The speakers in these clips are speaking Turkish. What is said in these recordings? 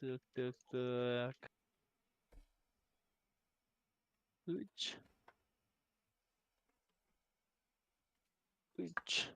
Tık tık tık. 3. 3.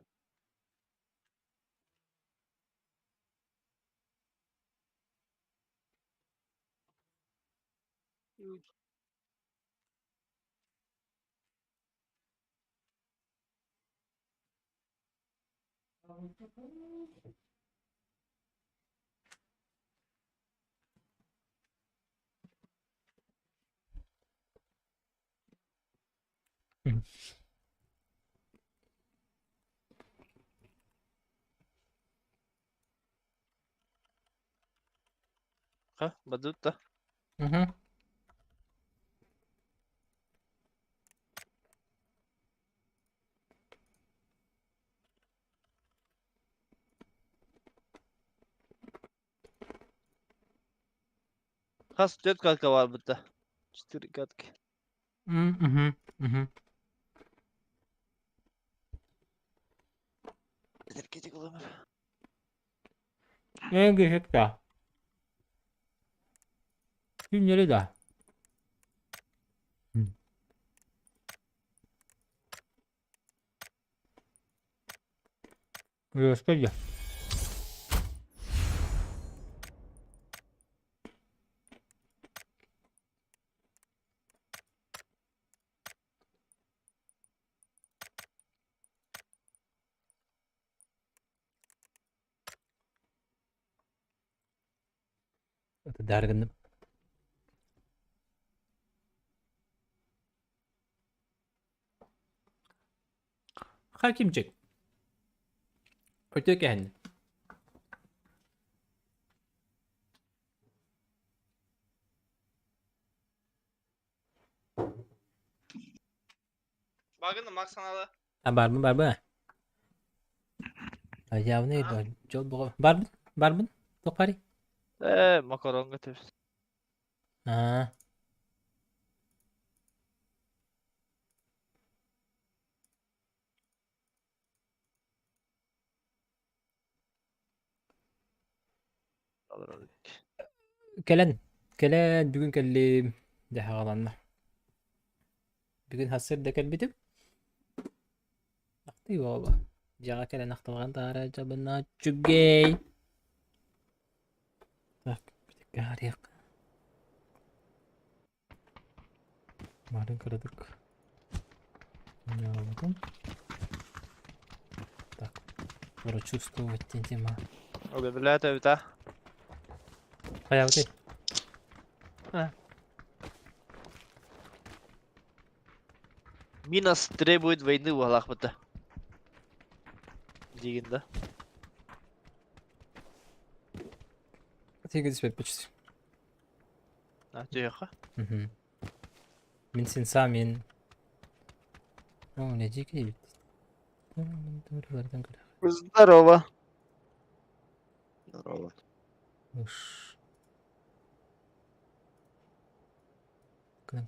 Ha, badut da. Has 4 katka var burada. 4 katka. Gidip olamam. Ne geçecek de. Günleri de. Göster ya. Dargınım. Hakimcik. Öteki kendi. Bakın Max kanalı. Var mı? Ayağı neydi? Çok bu. Var mı? Topari. Makaron götürürsün. Ha. Alır alır. Kelen bugün kelli de havalanma. Bugün hasır da kelbidim. Nakti baba. Jaga kelen naktawakan tara jabana cugay. Tak, bir dakika hariyak. Madem karadık. Yavrum. Так, прочувствовать тема. Öbürler de bir daha. Hayati. Minas требует войны в Аллахбата. Дигинда. Тигр спать почти. А, тихо. Min sinsamin. О, не дикий. Здорово. Здорово. Уж. Кна.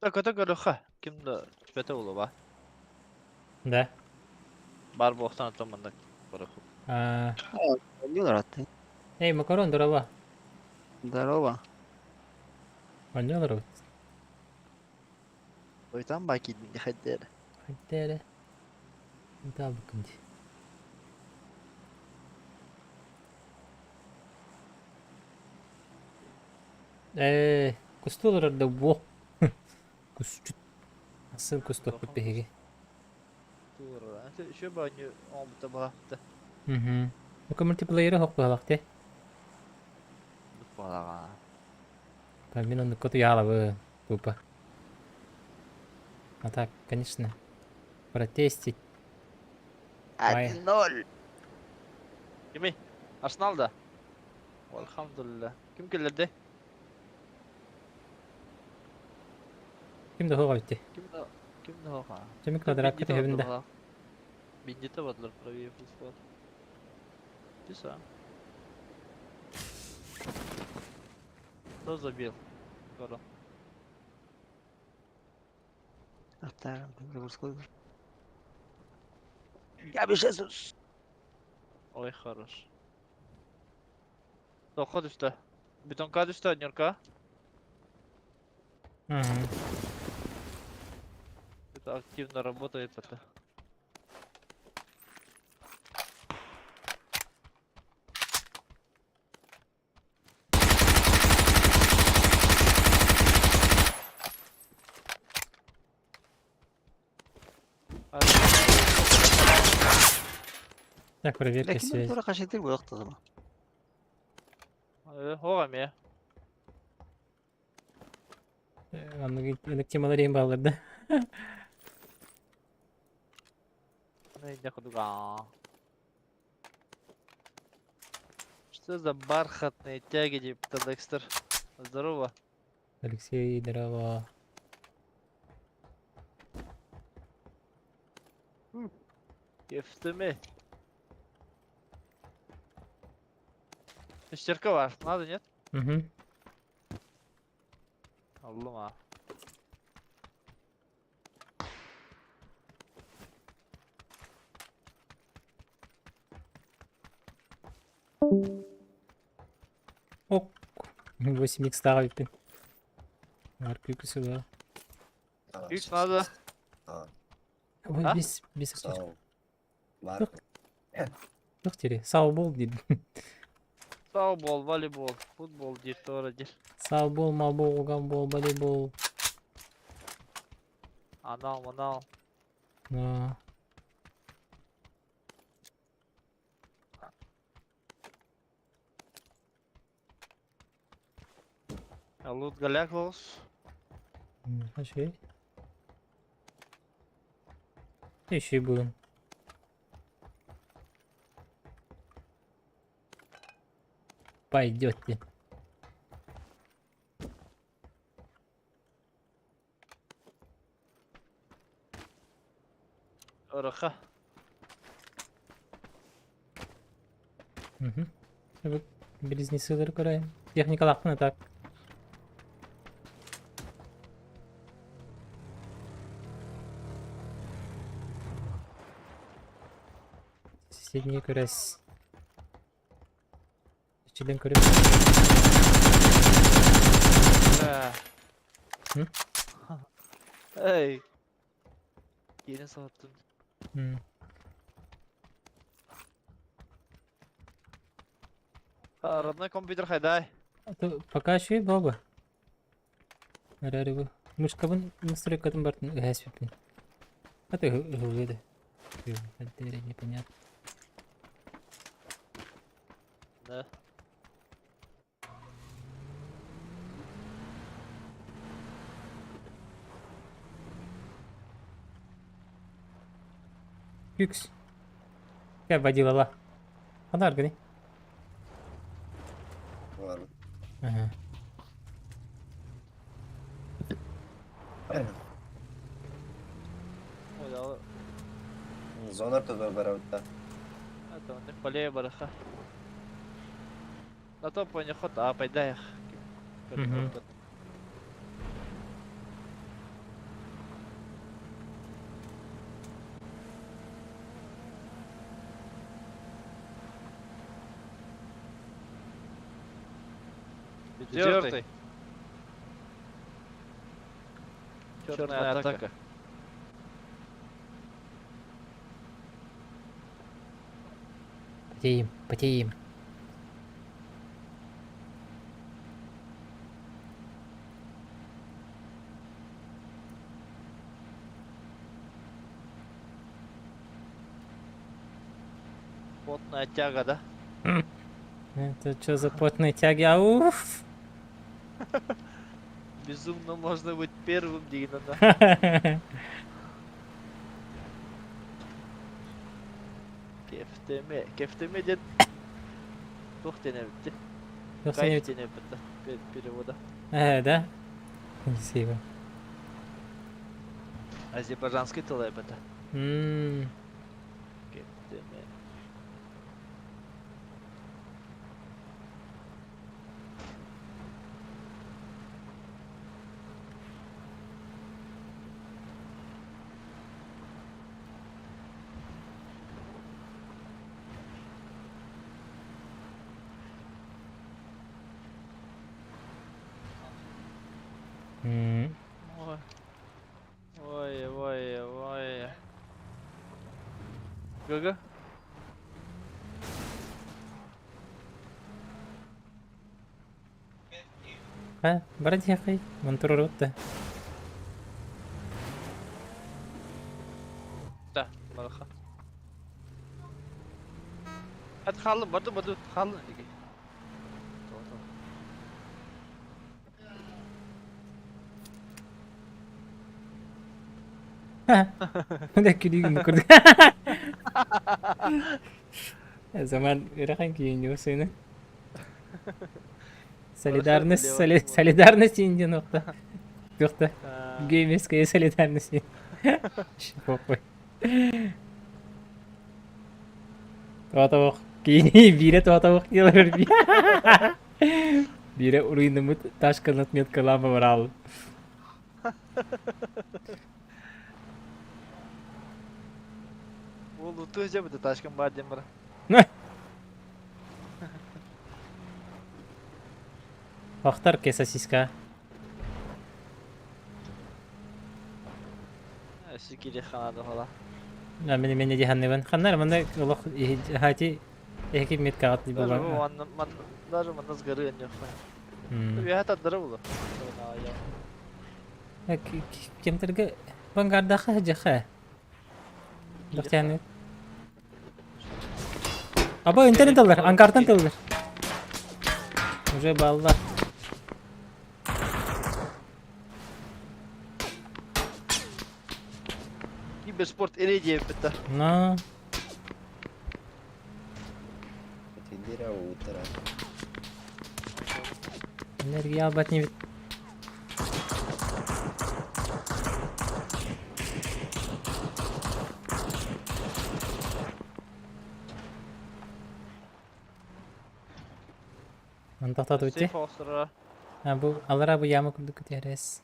Так, это горыха. Kimde tüfete ulu var. Да. Bar boktan atamandak горыху. А, Oynuyorlar hatta. эй, макарон, дрова. Здорово. Oynuyorlar o. Oytan bak gidin hadi. Hadi. Daha bakın. Kustu olur da bu. Kustu. Nasıl kustu peki? Dur. Şu banyo olmadı baktı. Bu multiplayer'ı hokku halakte. Balaga. Пойми, он какой-то яловый. Тупо. А так, конечно. Протестить. 1-0. Kimi? Arsenal'da. Elhamdülillah. Kim geldi? Kim de hoga bitti. Kimdi o ha? Cemil kadar kötü evinde. Бендита бадлар правее футбол. Писа. Кто забил? Скоро. Hatta muzgul. Gabi Jesus. Ой, хорош. Тоққа düştü. Бетонка düştü, Нюрка. Ага. Это активно работает это. Так, проверка لكن связи. الفرق عشان تلقوا وقت طبعا. هو عمي. Anlık temaları bağladı. Нахуй дуга. Что за бархатные тяги, типа Декстер? Здорово. Алексей, здорово. Кефтыми. Иштерка var. Надо, нет? Угу. Aldım ha. Ок. 8х ставить. Аркюк сюда. Üç надо. Ой, А? без Sağ ol. Var. Yok. Yok deri. Sağ bol dedi. Sağ bol, voleybol, futbol deyip doğrudur. Sağ bol, mal bol, gambol, voleybol. Anal manal. Ha. Loot Galactus. Ha şey. Şey bulun. Пойдете. Ырыха. Угу. Evet. Близнецы көрайын. Техникалық ақпын так. Соседние көрәсіз. İçiden көрәсіз. Hı? Ey. Yeni sattın. Родной компьютер хайдай. Пока şey баба. Nerede bu? Мышкабын настройкадан бартын әсіппін. Это ылғыды. Это непонятно. Да. Юкс. Как водила ла. Kadar gri. Var. Ага. Ой, да. Зонар да баравта. Это он их полее бараха. На то по них а пайдай их. Мгм. Четвертый. Черная атака. Потеем, потеем. Потная тяга, да? Это что за потные тяги? Ауф! Безумно можно быть первым, Дина, да? Кефтеме дед. Тух тене битти. Yok seni Кайф тене битти. Перевода. да? Спасибо. Азербайджанский тылы битти. Кефтеме. Ой. Ой, ой, ой. Gaga. Ha, برد يا أخي منطر روته. Da, baraka. Hadi kalın, badu kalın. ده كده نكرد. زمان رقم كينجو سنة. Solidarność ince nokta. Nokta. Gamers kaya solidarność. Şaka koy. Tavuk. Bire tavuk diyorlar bir. Bire oyunumu taş kanatmayat kalama var al. Oğlum tuğca mıydı taşkın badem bana? Aktar ke sosiska. Sikili kanadı hala. La beni cehennemen. Kanlar manda Allah hati ekip mit kağıt gibi Даже var. man даже man nas garı yanıyor. Bir hata dara bulu. Kim terge banggarda kah jaha. Dokter Aba internet alır, Ankara'dan alır. Уже ballar. Киберспорт эледи bitti. No. Тидира утра. Энергия албат не бит. Мантахта дути. Сейф olsun. Ha bu alır abi yağma kurduk kutuyares.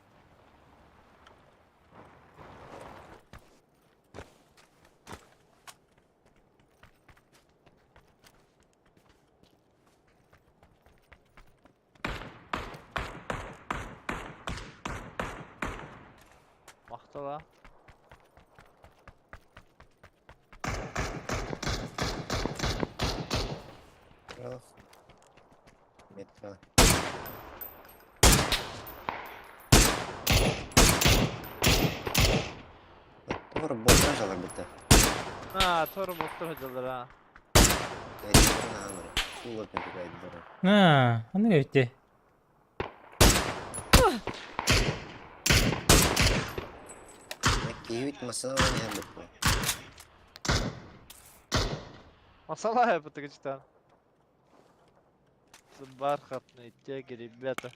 Mahtala. Раз. Метро. Doğru boşuna çalar bitti. Ha, toru mutlu hocalar ha. Eğitimden alır. Kulak ne kadar doğru. Ha, onu gördü. Киевит масала не bitti. Masala yapıttık cidden. Бархатные тяги, ребята.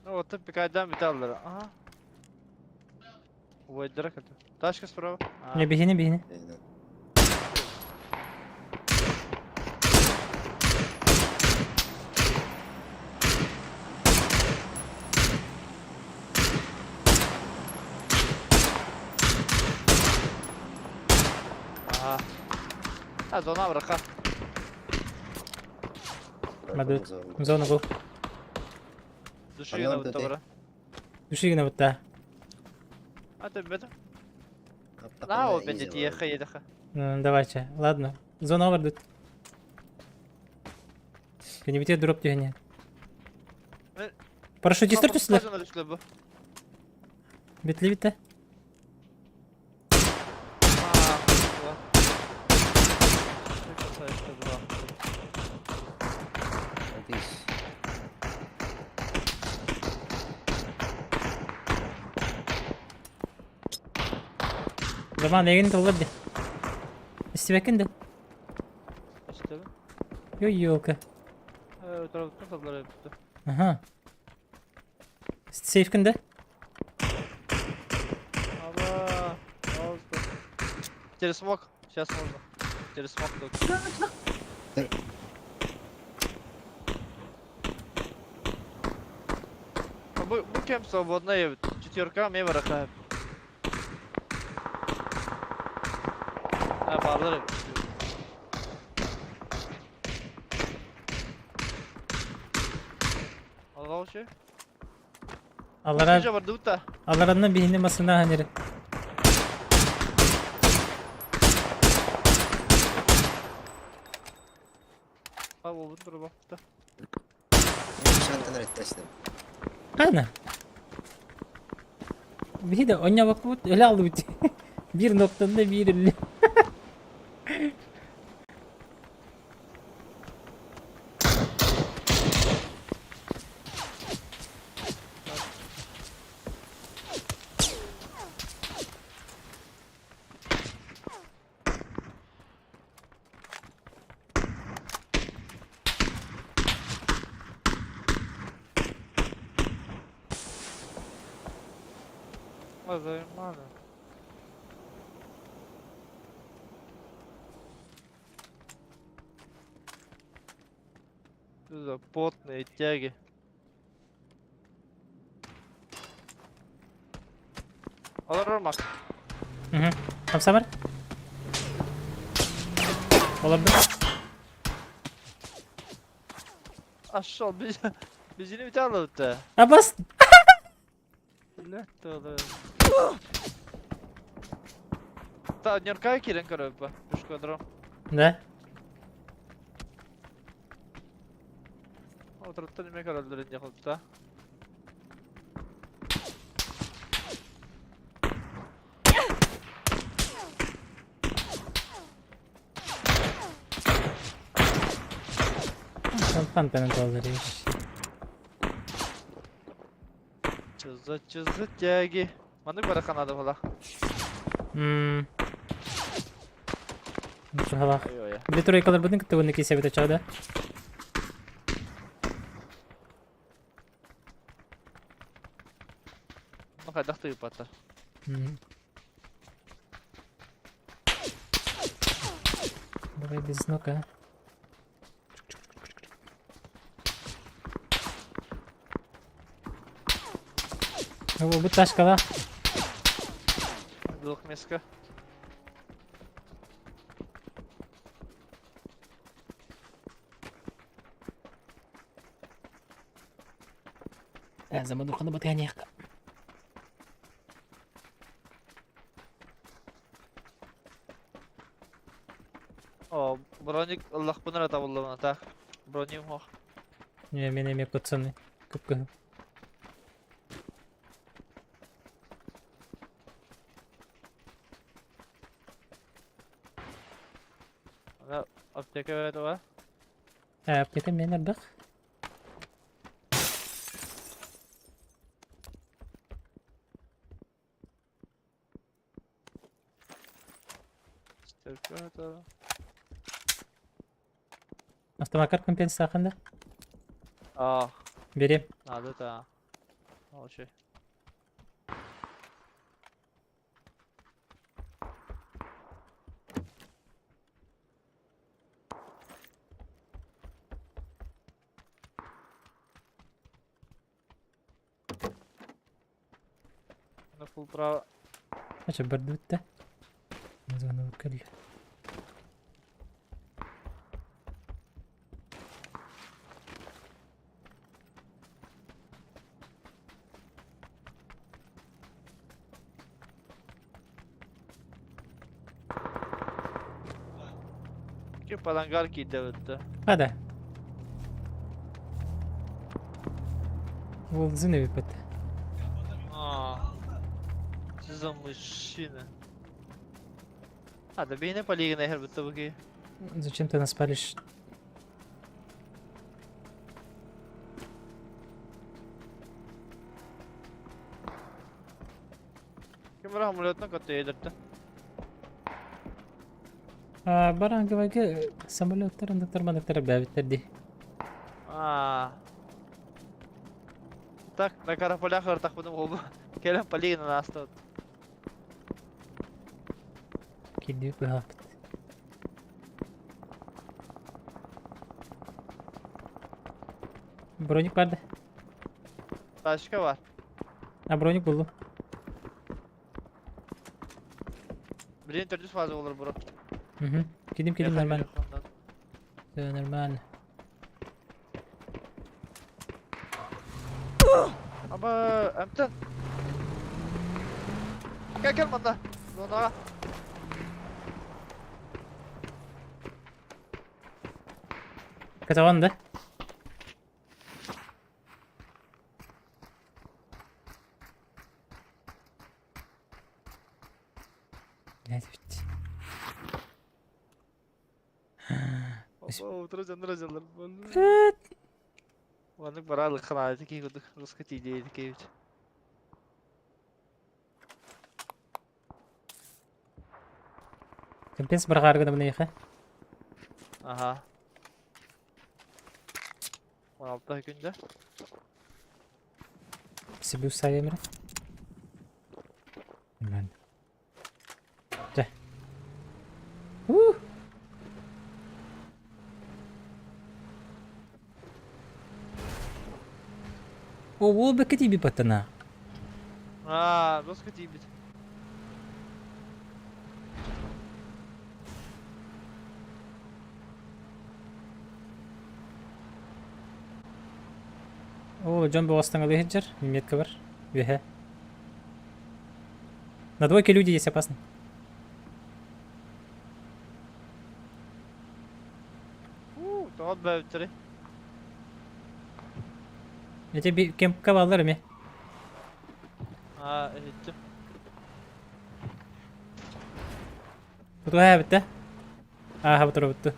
Ну вот ты пикайдан металлер. Ага. Ой, дырок это. Тачка справа. А, Ne bihini bihini. Aynen. ага. А, зона врага. Madut. Zorlu. Zona go. Души Она на вот вот этой. добра. Düşü yine butta. А ты беда? Aptal На, ne вот беда, izi var. ехай, едеха. Давайте. Ладно. Зона over тут. Кенебите дроп дегене. Парашютистler düştüler. Тоже düştüler bu. Bitli bitti. Aa, ulan. Ne kadar işte bu. Надеюсь. Zaman egin tolga bir. İstivekin de. İşte bu. Yok. Evet, taraftan kaldılar hepsi. Aha. Safe'kin de. Aba. Oldu. Через смог. Сейчас можно. Через смог только. Bu кем свободная четверка мне врага. Bağırlar hep. Allah o şey. Allah Hoca var Davut da. Allah'ın bir hindi masında haneri. Abi o dur bak da. Şantalar ettiğim. Ana. Bir de onya bakma öyle aldı bitti. Bir noktada bir ünlü. Azayım var. Düzde bot ne ihtiyacı. Alır olmak. Hı hı. Tamam var. Olabilir. Aşağı biz yine bir tane alıp da. Ha bas. Ne olur. Ta nyorkaya kiren karıp. Üç kadro. Ne? Oturttu nime karaldır ince kılıpta. Pantolon doldurmuş. Çızı tiyagi. Mandık bara kanadı falan. Şu hava. Ayo ya. Bir tur yakalar budun kıttı bundaki sebete çağda. Maka daktı yupatar. Buraya biz noka. Bu taş kala. Dılık meska. Her zaman dokundu batı yani yakka. O bronik Allah bener ata bullama ta. Bronik ho. Yemin yemin kutsun. Kıpkı. Ana apteka ve to. Apteka mener bak. Stepka to. Автомакар компенсация hakkında. Aa, Vereyim. nadı ta. O şey. Ana full prava. Acha bardutta. Nazana bakal. Kim palangar ki devletti. Hadi. Волзыны выпад. За мужчина. Да бей не пали на хербата буги. Зачем ты нас палишь? Kim var hamuriyatına katıyor yedirtti. Баранговага самолеттарын тырманактар бәбиттерди. Так, на караполях артах будем оба. Келем пали на нас тут. Кидип хакт. Броник vardı. Başka var. Ha bronik buldum. Birinin 400 fazla olur bro. Hı. Gidim Yakın normal. telefondan. Normal. Ama Emten. Gel bana. Donara. Katavan da. Ne bitti? Opa, duracaksın. Evet. Vanık baralı kanaati ki kuduk. Ruska tidiydi ki üç. Kempes berharga da bunu yıka. Aha. 16 günde. Sibu saya Emre. Hemen. Dah. Oh, beketibi patana. Ruska tidiydi. О, Джон Бостон выхеджер, метка бар. Веха. На двойке люди есть опасны. Doğal bevteri. Я тебе кем кавалер ми. Ettim. Тут ها битте. Ага, бутро бутто.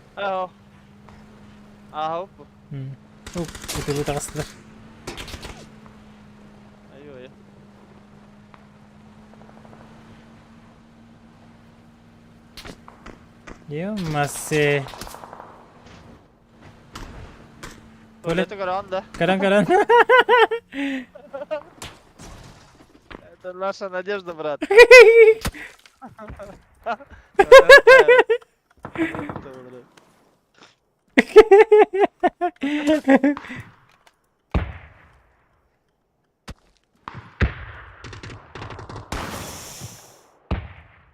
Hop. Оп, это будет растлар. Ayıyor ya. Ёмасе. Tuvalete karandı. Каран. Это наша надежда, брат.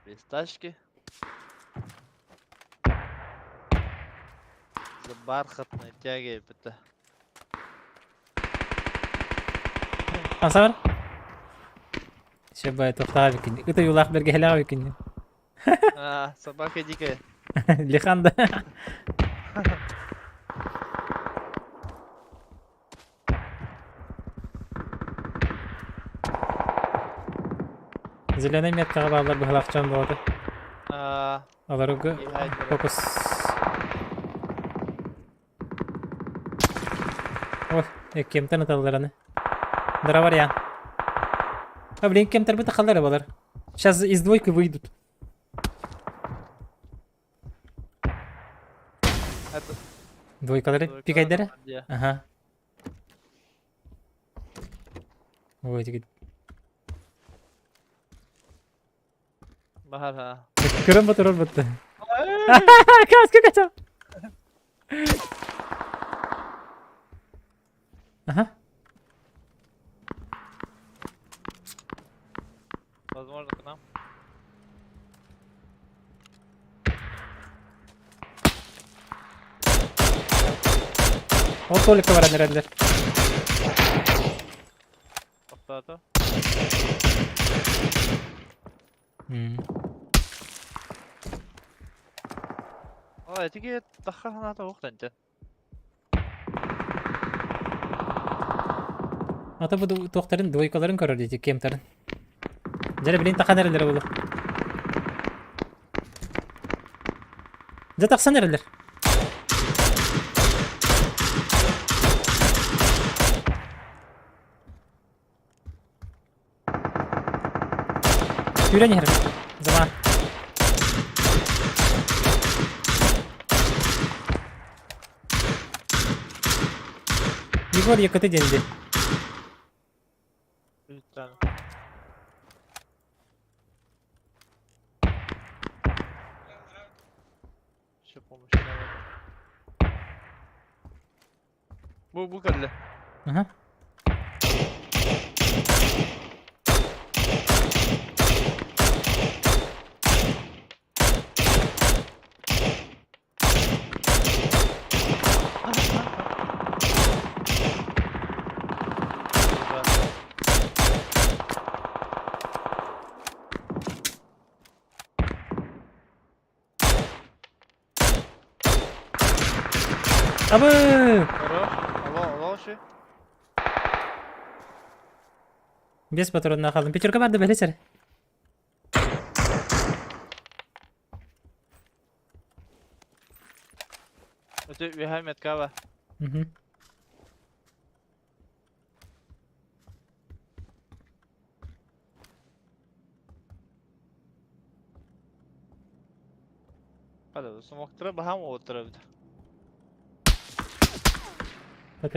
Фисташки. За бархатной тягой это. Асар. Шабай тоқтар бикин. Это юлах берге хела бикин. Собака дикая. Лиханда. Зеленый метка балдар бахлакчан болды. Аларга фокус. Ой, кемтен аталараны. Дара var ya. Блин, кемтер бы тахалдары балар. Сейчас из двойки выйдут. Двойкалары пикайдары? Ага. Ой, тигит. Bahar ha. Kırın batırır battı. Kaskı kaçam. Aha. Возможно, к нам. O толика var herhalde. Toxtatı. Tigi daxar hanata oxtanta. Ata bu doktorun двойкаларын көрөр дейти кемтарын. Жара билин тахан эрелер болу. Жатаксан эрелер. Юрен ер. Zaman. Егор yakıtı geldi. Lütfen. Şu pomuşuna bak. Bu kadar. Aha. Abı! Ora. Allah şey. 5 patrondan kaldım. Peçurka vardı böyle içeri. Öte bir helmet kava. Hı hı. Hadi smoke'lara baham o tarafta. Tut.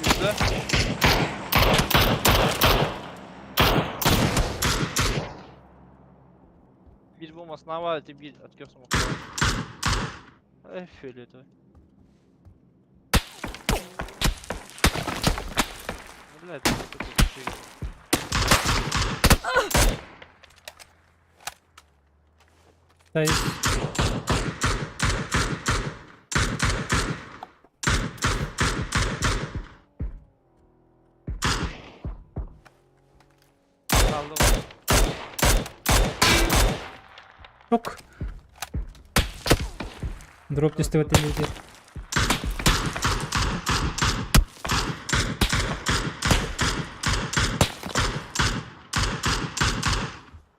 Güzel. Bir bombasına var etti bir atıyor smoke'lara. Şöyle tabii. Millet, çok bir şey. Dayı. Aldım. Yok. Drop düştü batıydı.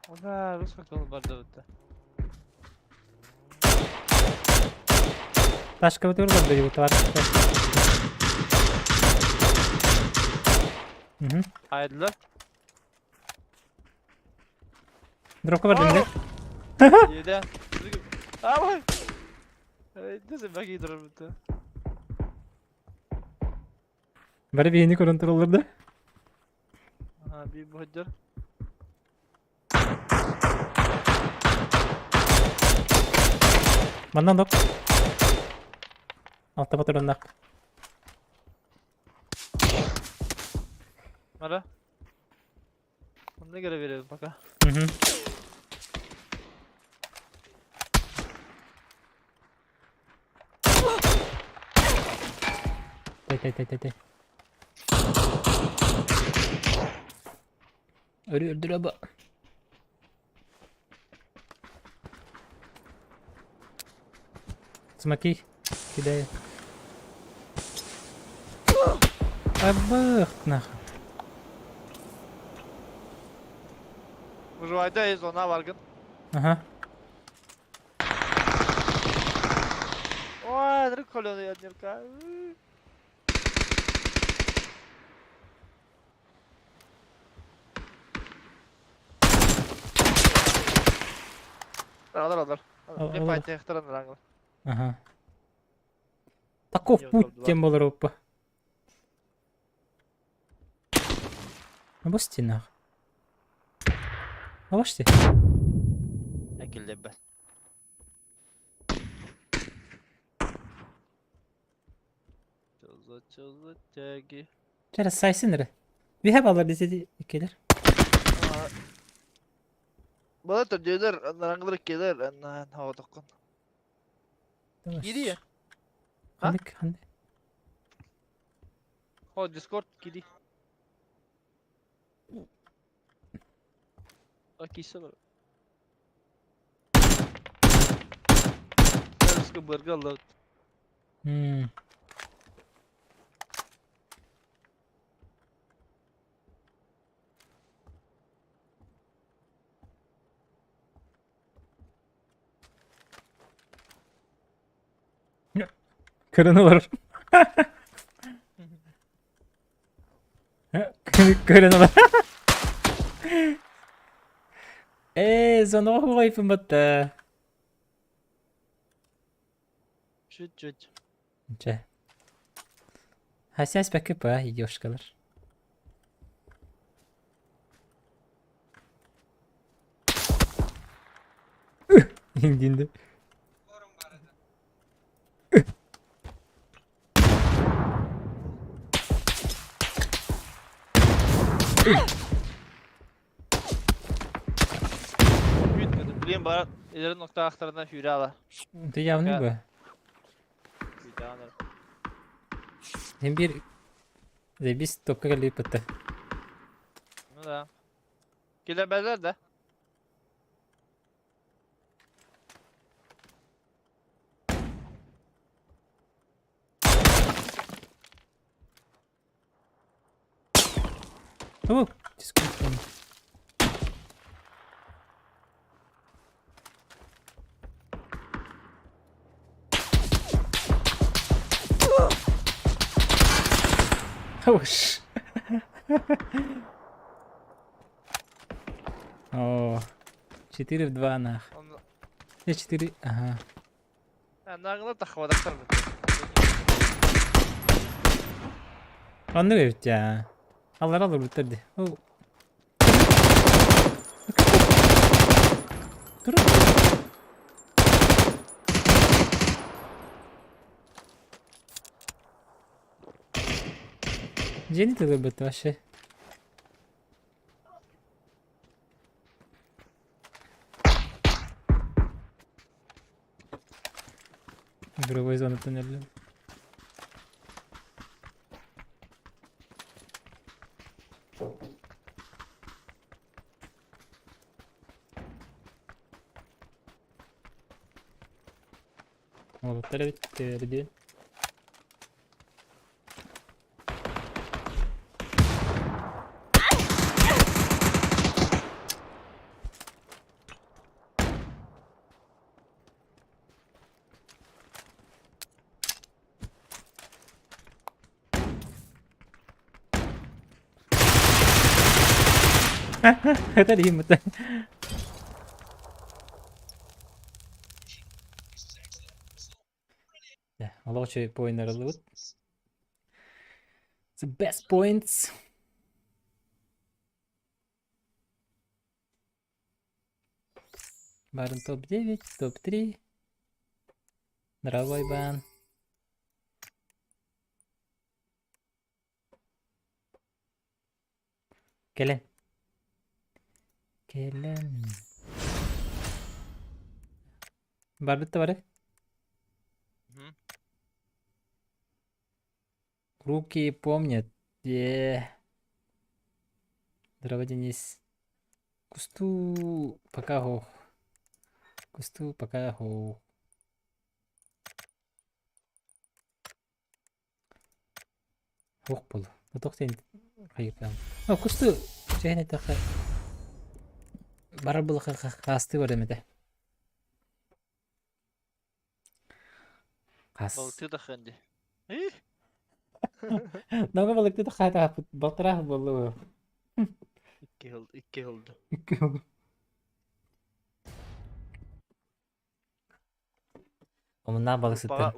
Ola, respekt ol barda bitti. Taş kapatıyoruz da böyle bu var. Hı hı. Hayırlı. Drop var önünde. Yedi. Ama. Ne zaman bak iyi durur bitti. Böyle bir yeni kontrol olurdu. Ha bir muhacir. Benden dok. Altta patronda. Mara. Ne göre veriyoruz bak ha. Hı hı. Tay. Öldür abi. Смоки. Кидаю. Абах, нахуй. Mujvaydayız ona vargın. Ага. Ooo direkt kolonu yanıyor ka. Alır. Ne Alır. paytı ektaran ranglı. Ага. Таков Yok, путь oldu, тем болар оппа. Абасти нах. Абасти. Ekildim ben. Çözü tegi. Teraz saysın nere. Bir hep alır dizedi ikiler. Bana da gelir, ranglı gelir, anan hava dokun. Gidiyor. Ha? Handi. O Discord gidiyor. Akisi var. Yarısı burger Allah. Hmm. Kırın olur. Kırın olur. Zonu koyup battı. Чуть-чуть. Че? Хасясь ПКП, ёшкалар. İndindi. Büyütmedim. Bileyim bana ileri nokta aktarından hüri ala. Ты явно bu. Bir daha alırım. Hem bir Zebis tokka gelip battı. Ne da? Kilebeler de. Oh, just confirm. Хорош. О, 4 в 2 нах. Onu... 4. Ага. Ha, nağına takmadıklar mı? Anlıyor evet ya. Allah alır bitirdi. Oh. Dur. Jenny to zробити вообще. Другой зоны туннеля. Вот, bitti. Это Рим, это. Yeah, лучший point loot. The best points. Барн топ-9, топ-3. Дорогой бан. Келен. Келен. Бар бітті бар. Hı. Руки помнят. Здорово, Денис. Кусту пока гох. Кусту пока гох. Гох бол. Тоқтен хайырдан. О, кусту және тақа. Бар бұл қасты бар емеді. Қас. Balıkçı da kendi. İyi. Нога балыкты да қайта балтырақ болу. İki oldu. Omuna balık sıttı.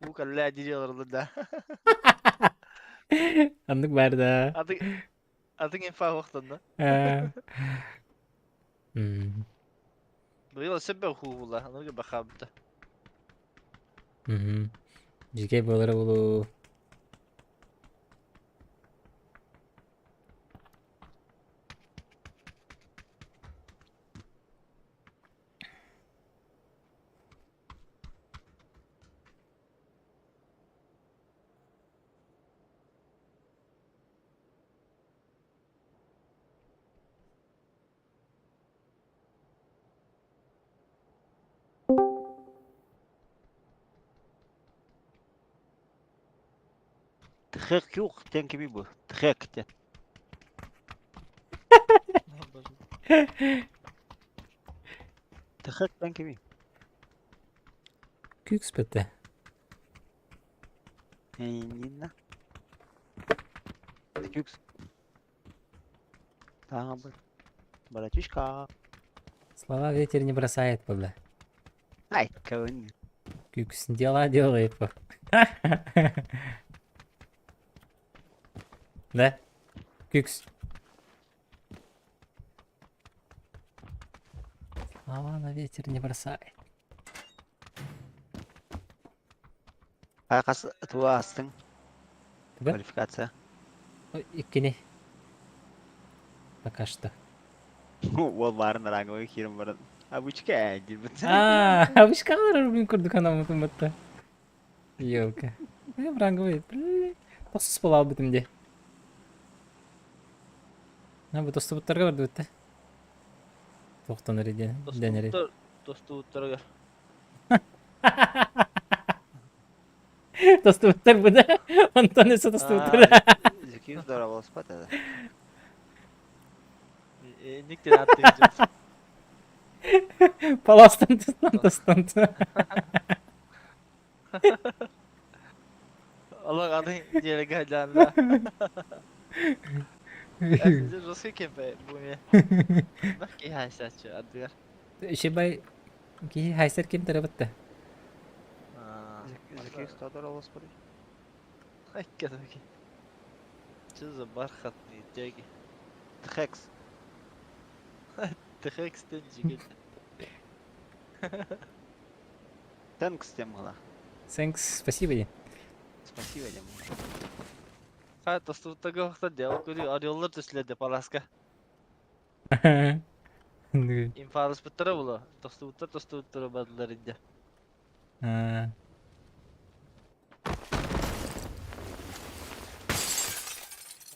Bu kalle acili alırdı da. Anlık var da. Adın infa vaktinde. Bu yıl sebep huvula. Anırga bakabdı. Jike bolları bulu. Tıkık yok. Ten kimi bu? Tıkık ten. Tıkık ten kimi? Kük spette. Нина. Кюкс. Там, братишка. Слова ветер не бросает, бля. Ай, кого не. Кюкс дела делает. Да? Кюкс. Слова на ветер не бросает. Arkası tuğa astın. Тебе? Квалификация. Ой, иккини. Пока что. Ол барын раңы керім барын. Обычка әділ бұт. Обычка қалар бүгін көрдік анамытын бұтты. Елка. Ранговый. Тосыз болал бітімде. Ne bu dostu butlarga vardı bitti. Toxtanır idi. Deneri. Dostu Uttar'a gel. Dostu butlar bu da. Ondan ise dostu butlar. $200 olsa da. Nikten attığınca. Palastan tuttan dostan. Allah adın yere geldiğinde. Aslında Rusya kempe bu ne? Bak ki haysatçı adıgar. Şey bay ki hayser kim tarafatta. $200 olsa da. Ay kadar ki. Çözüm barkat ni tegi. Txex. Tıkak stenci gel. Thanks тем гала. Thanks, спасибо. Дин. Спасибо, Дим. Ha dostu Uttar'a vakta devam görüyor. Arıyorlar tüsledi Palaska. İnfalas Uttar'a bulu. Dostu Uttar'a badlarınca. Ha.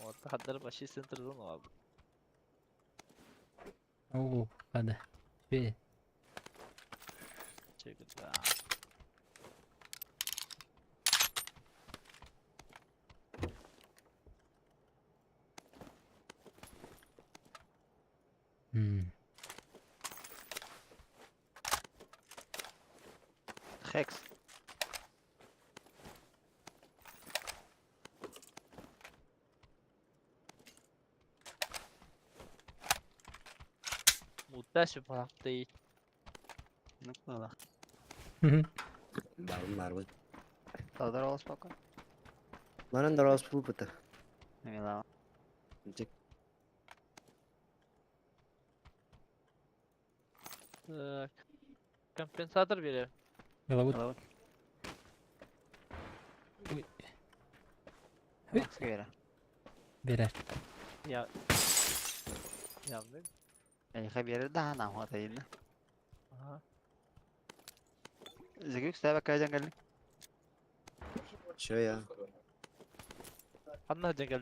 Orta hadları başı sentırdan o abi. Oo, hadi. Bir. Çekil ya. Hmm. Txex. Muhtaç bir parap değil. Ну, ладно. Barın. $100 olsa bakın. Bana da razı bu pıtı. Ne la? Cek. Tak. Kompensator veriyor. Yalavut. Hello. Uy. Max göre. Birer. Ya. Yandı. Haberi daha nam hata yine. Aha. Zeki sen bak kaçan geldin. Şuraya. Anla hadi gel.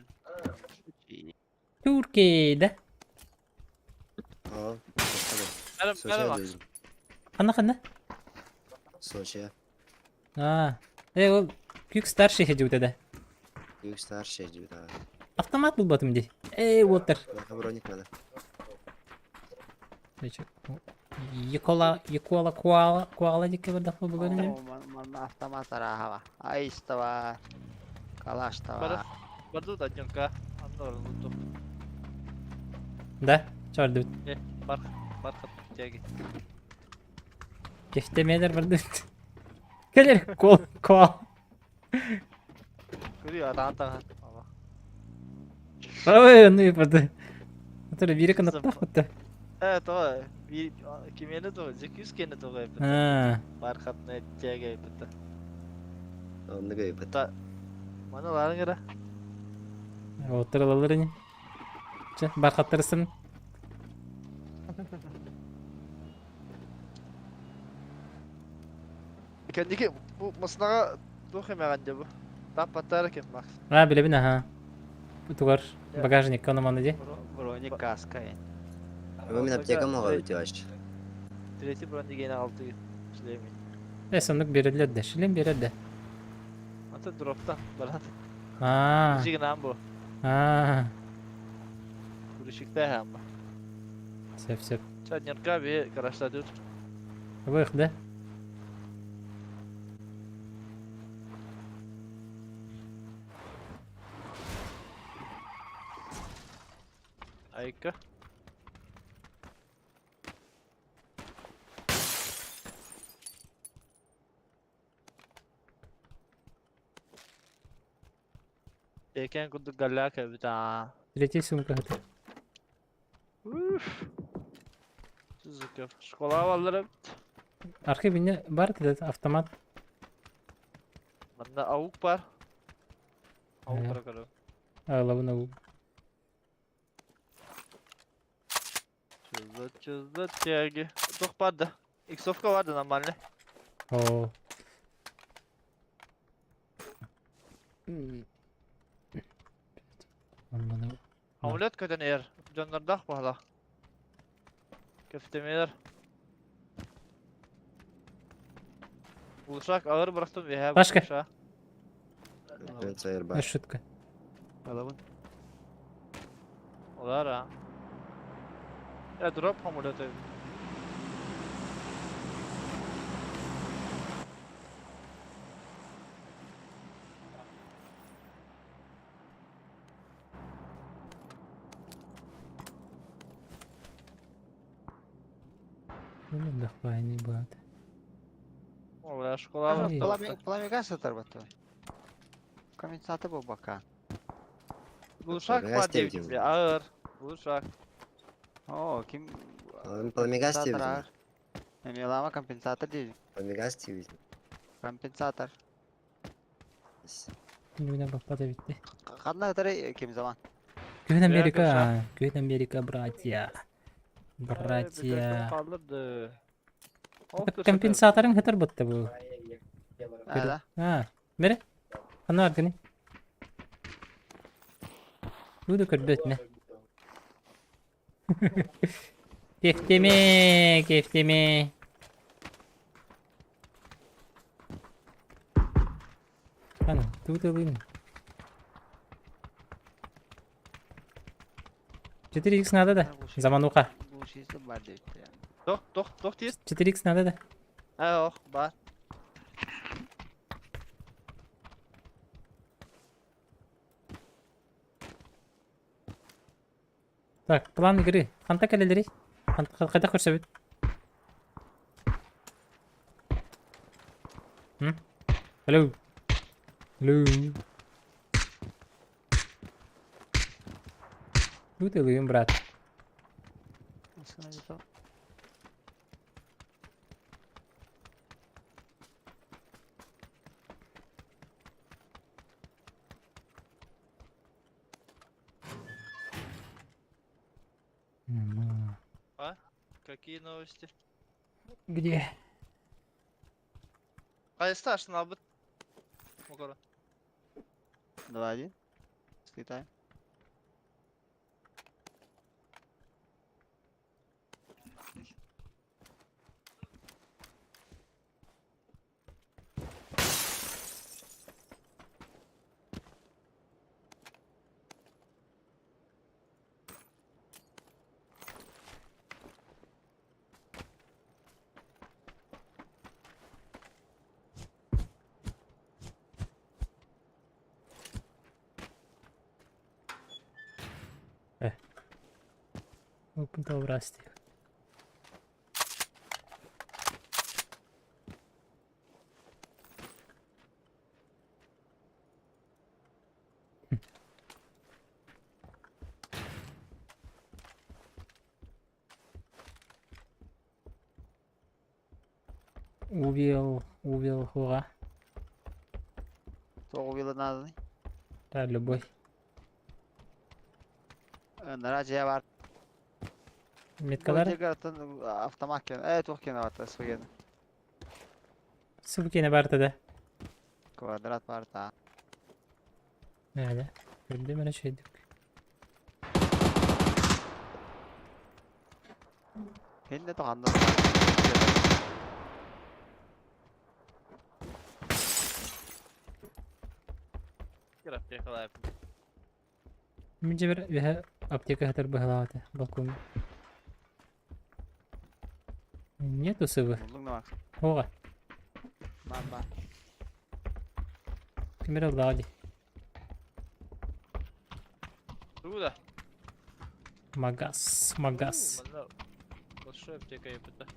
Türkiye'de. Aa. Merhaba Sosyal bak. duydum. Anla. Sosyal. Ha. O büyük star şehri de. Büyük star şey gibi daha. Автомат был батым ди. Water. Bana bроник надо. Koala diye bir defa bu böyle. Man автомат hava. Ayis da var. Kalaş da Barı. var. Barı da canka. Anla orada tutup. Da. Çağırdı. Barkat tegi. Keftemeler vardı. Gelir koala. Görüyor rahat. Allah. Ой, onu yapardı. Hatırla biri kanatlı hatta. Evet o. Bir kim yeni de 200 kene de yaptı. Ha. Barkat ne tegi yaptı. Onu gayip. Ta. Mana var ngara. Oturalım ni. Barkatlarısın. Kendiki bu masnağa dokuyor bence bu. Tam patlar kim Max. Ha bile bine ha. Bu tuvar bagajник kanımanı diye. Броник каска yani. Ama ben apteka mı var bitiyor aç. Direti bronze gene 6 Süleyman. Sonluk bir de. Şilim bir de. Hatta drop'tan barat. Ha. Müzik nam bu. Ha. Kuruşukta hem bu. Sep. Sen yanka bir garajda dur. Bu ikde. Ayıkka. Eken kudu galak bir daha. Третий сумка hadi. Çizdik. Şkola havaları. Arka binde var dedi avtomat. Bende avuk var. Avuk Evet. bırakalım. Ağla bunu. Çözdü tegi. Çok vardı. Xofka vardı normalde. Oo. Aman Amulet kötü eğer. Canlardak mı hala? Köftemeler. Buluşak ağır bıraktım ya. Başka? Evet sayır bak. Маршрутка. Alavın. Olar ha. Ya drop hamur öteyim. Ну, давай, не бат. Olar şokola Ай. var. Plamega satır batı. Kombinatı bu baka. Buluşak Plamega var diye istedim. bitti. Ağır. Buluşak. Oo kim? Oğlum Plamega Kompensator istedim. ağır. Emyalama kompensator değil. Plamega istedim. Kompensator. Güven bappa da bitti. Kadına kadar kim zaman? Güven Ya, Amerika. güzel. Güven Amerika bratya. Bratya. Kaldırdı. Компенсаторың хәтер бутты бу. Hadi. Ha. Бере. Аны аргыны. Бу да көрбөтме. Кефтеме, кефтеме. Аны, тут алын. 4x надо да. Замануха. Bu şeysi var diye. Dok diye. 4x надо да. Ha yok var. Так, план игры. Қанта кәлелері? Қайда көрсөбүт? Hello. Hello. Тут алыйым, брат. Какие новости? Где? Хай старший набыт. Мукора. 2-1. Слетаем. Open to врасти. Увел хуга. Soğuk yılı nazlı. Да, любой. Naracıya var. Меткалар? Atın avtomat kenar. Evet o kenar var. Su geldi. Ссылки на барта да. Kvadrat var da. Nerede? Gördüm öyle şeydik. Kendi de tokandı. Gir apteka live. Mince bir veha аптека хатар бахалавата. Балкон. Нету сывы. Buldun ne var? Ога. Ben. Камера лади. Труда. Магаз. Магаз. Большой аптека я пытаюсь.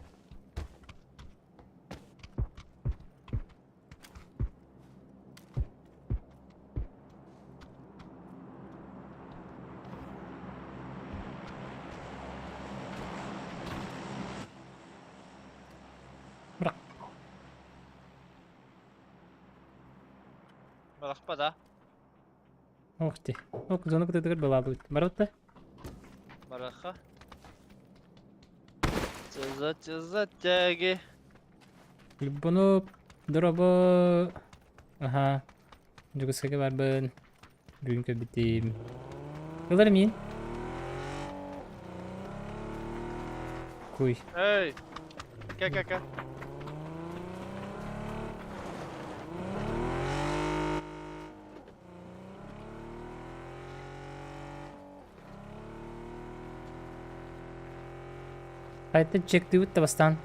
Bırak. Бахпа да. Ух ты. О, зону кто-то была будет. Баротта? Бараха. Теза тяги. Любону дроба. Ага. Juga sekali barbun. Бүгүнкү битим. Кылар мин. Kuy. Hey. Gel. Kayıtlı çekti bitti bastan.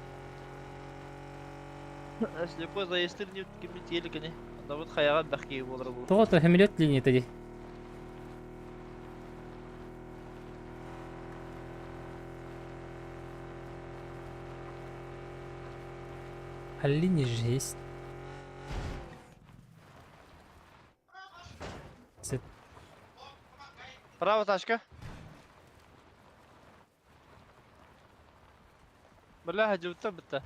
Слепой заестрнет кимит еле. Да вот хаяга бахки болар бу. Тоғыты хемелет линия тади. Линия же есть. Сет. Право тачка. Бля, хажута битта.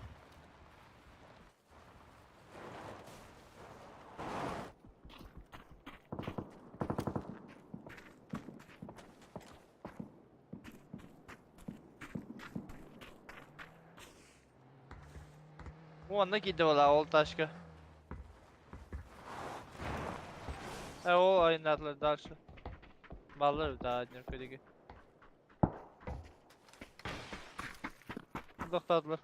Onda gitti valla ol taşka. O oynadılar dağışı. Ballar daha ne köydeki. Doktadılar.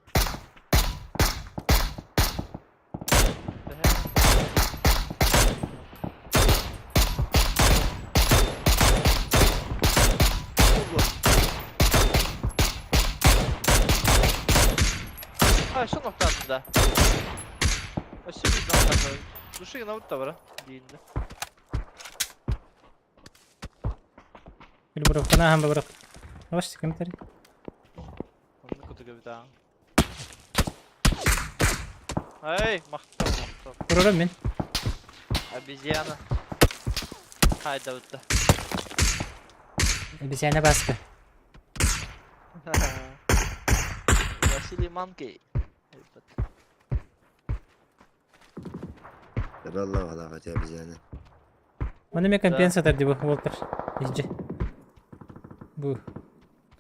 Ha şu noktasında. Aşırı bir noktada. Duşu yanavut da var ha. Değildi. Bir bırak bana hem bırak. Yavaş çıkın tari. Onu kutu gibi daha. Hey, mahtum. Vururum ben. Обезьяна. Haydi avutta. Bir yana baskı. Vasily Monkey. Allah valla kaçar biz yani. Bana ne Da. pensa tardi bu Walter. İyice. Bu.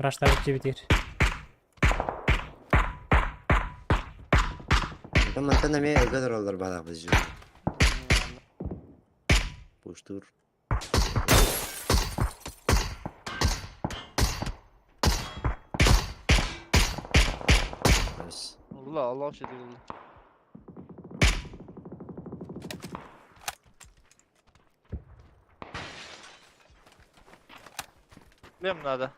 Crash tarihçi bitir. Tamam sen de mi kadar olur bana biz. Puştur. Nice. Allah şey değil. Benim nada.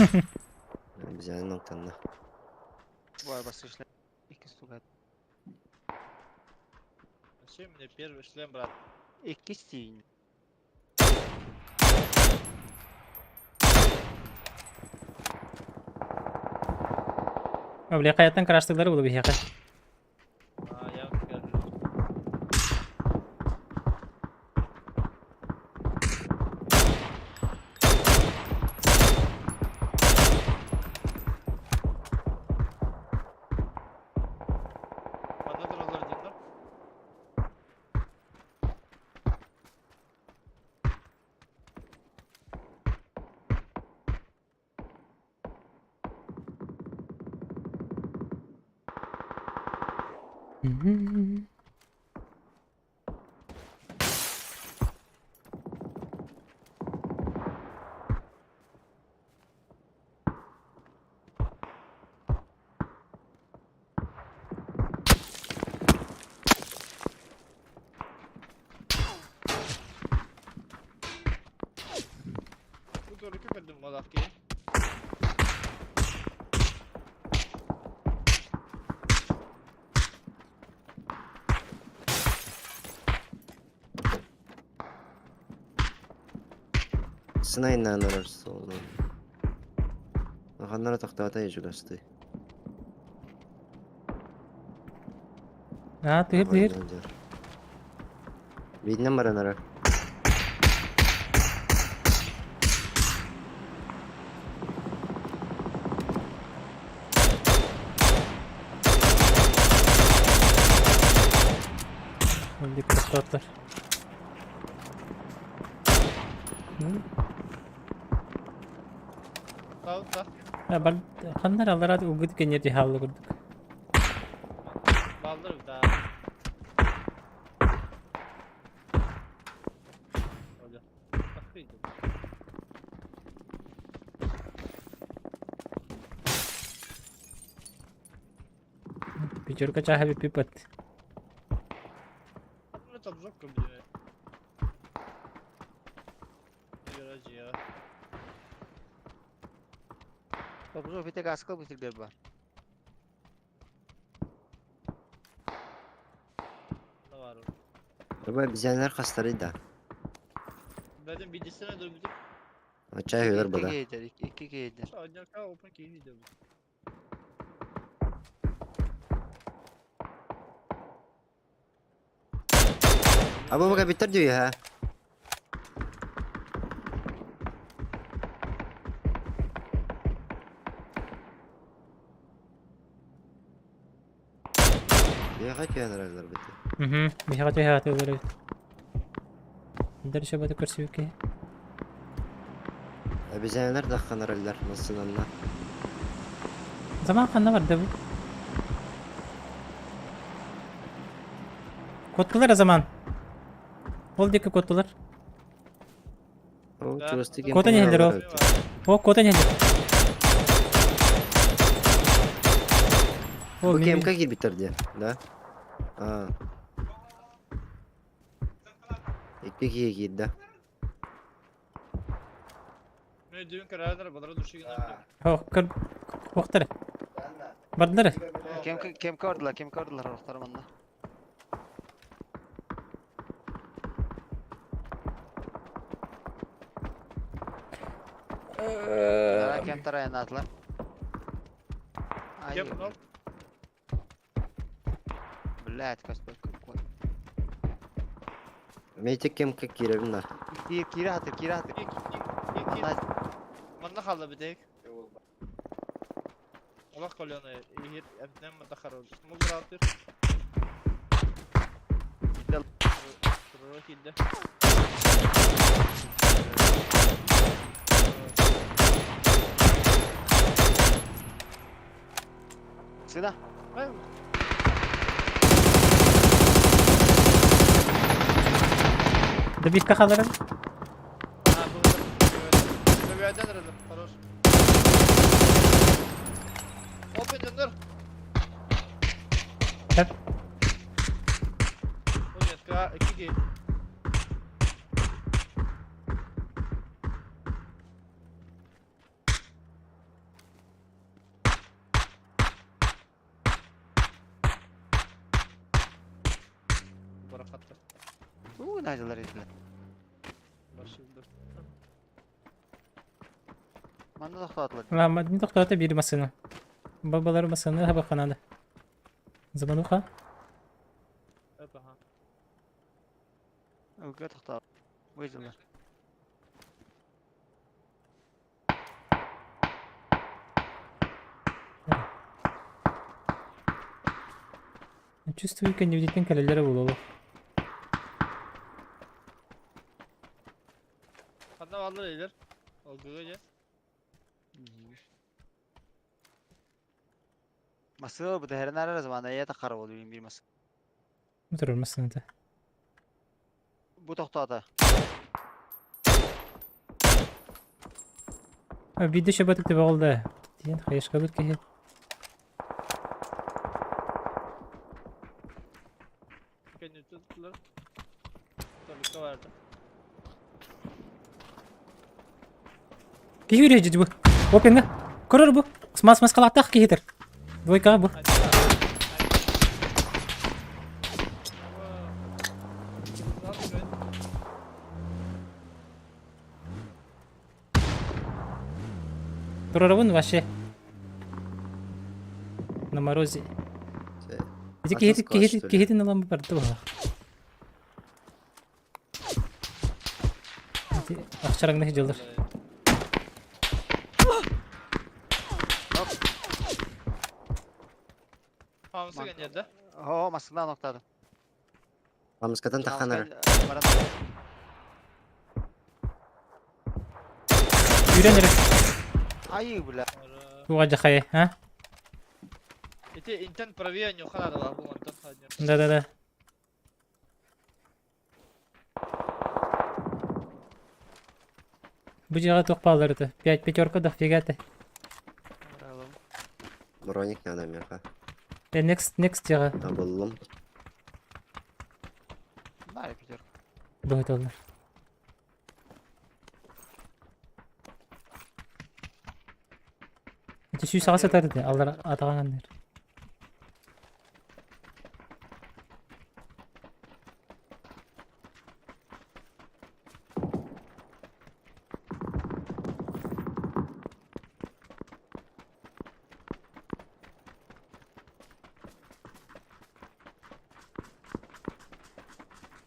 Yani biz yani noktanda. Var başka işler. İki stukat. Зачем мне первый шлем, брат? İki sin. Öyle hayattan karıştıkları bu bir hikaye. Я скажу. Mandadır olur dinle. Bu doğru köpürdüm malak ki. Sınayın lan arası oldu. Akanlara taktata yiyecek hastayı. Ha tıhır. Bilmem var anara. Öyle kırıklar. Sağ ol sağ. Ya ben kanlar alır hadi uğuduk en yeri havlu kurduk. kaldır bir daha. Öyle. Bakıyordum. Picture ka chahe bi pipat. Bunu tam zor kabul. Yaracı ya. Top zo bir tek askı bitir galiba. Ne var orada? Baba bizimler kaslarıydı. Benim bilgisine döndüm. Çay verir burada. 2 yeter, 2 yeter. Sadece kal open key'iydi bu. Abi baka bitir diyor ha. Ya kaç yanarlar bitti. بيهاتي هاتي ولا ندري شبه تكرسي وكي. Bizimler de kanarlar nasıl anla. Zaman kan ne vardı bu? Kottular o zaman. Oldu ki kottular. O Ben- çözdü Kota nedir o? O kota nedir? O Bu benim. kemka gir bitirdi. Da. Ha. İki girdi. Ne düğün kararları bunlara düşüyor yine. O kır. Koktere. Bardılar. Kem kardılar ortalarında. Kem tarayana atlar. Ay. Gel bunu al. Блядь, костой какой. Meytek kemka girelim de. Kira hatır. İlk. Bana kaldı bir tek. Allah kalıyor ne? İyi evden mi dakar oldu? Smol rahatır. Durur kilde. Silah. Hayır. Da bir kakalarım. Ha bu. Bir yerden aradım. Karar. Open döndür. Hep. O yetka 2G. Barakatta. Naydalar ettiler. Başladı. Bana da atladı. Ulan madem doktorata bir masını. Babaları masını ha bakanadı. Zaman oka. Hep aha. Öyle tahta. Buyurdular. Чувствую, как не видит калелера булолу. Hatta varlar iler. O güvece. Ması bu da her nere zamanda ya takar oluyor bir ması. Oturur musun da? Bu tahta. Bir de şabatık da oldu. Diyen hayış kabul ki. Kendini tuttular. Tabii vardı. Ki yürüyeceğiz bu. O penga. Korur bu. Smas kalatak ki hitir. Двойка bu. Hadi. Прорвун вообще. На морозе. Иди кихит на ламбу барды бала. Акчараңдaki жылдыр. Hamısı geldi. Ho masından noktadı. Amskatan takanır. Yürенер. Ay bula. Bu acı haye, ha? Эти интент правее не ухана да bu intent. Да. Bu cihaga tokpalırdı. Пятерка да фигаты. Alalım. Броник надо меха. Next cihaga. Табылым. Bari Peter. Бөгөт олар. Эти сүй саға сатарды. Алар атағандар.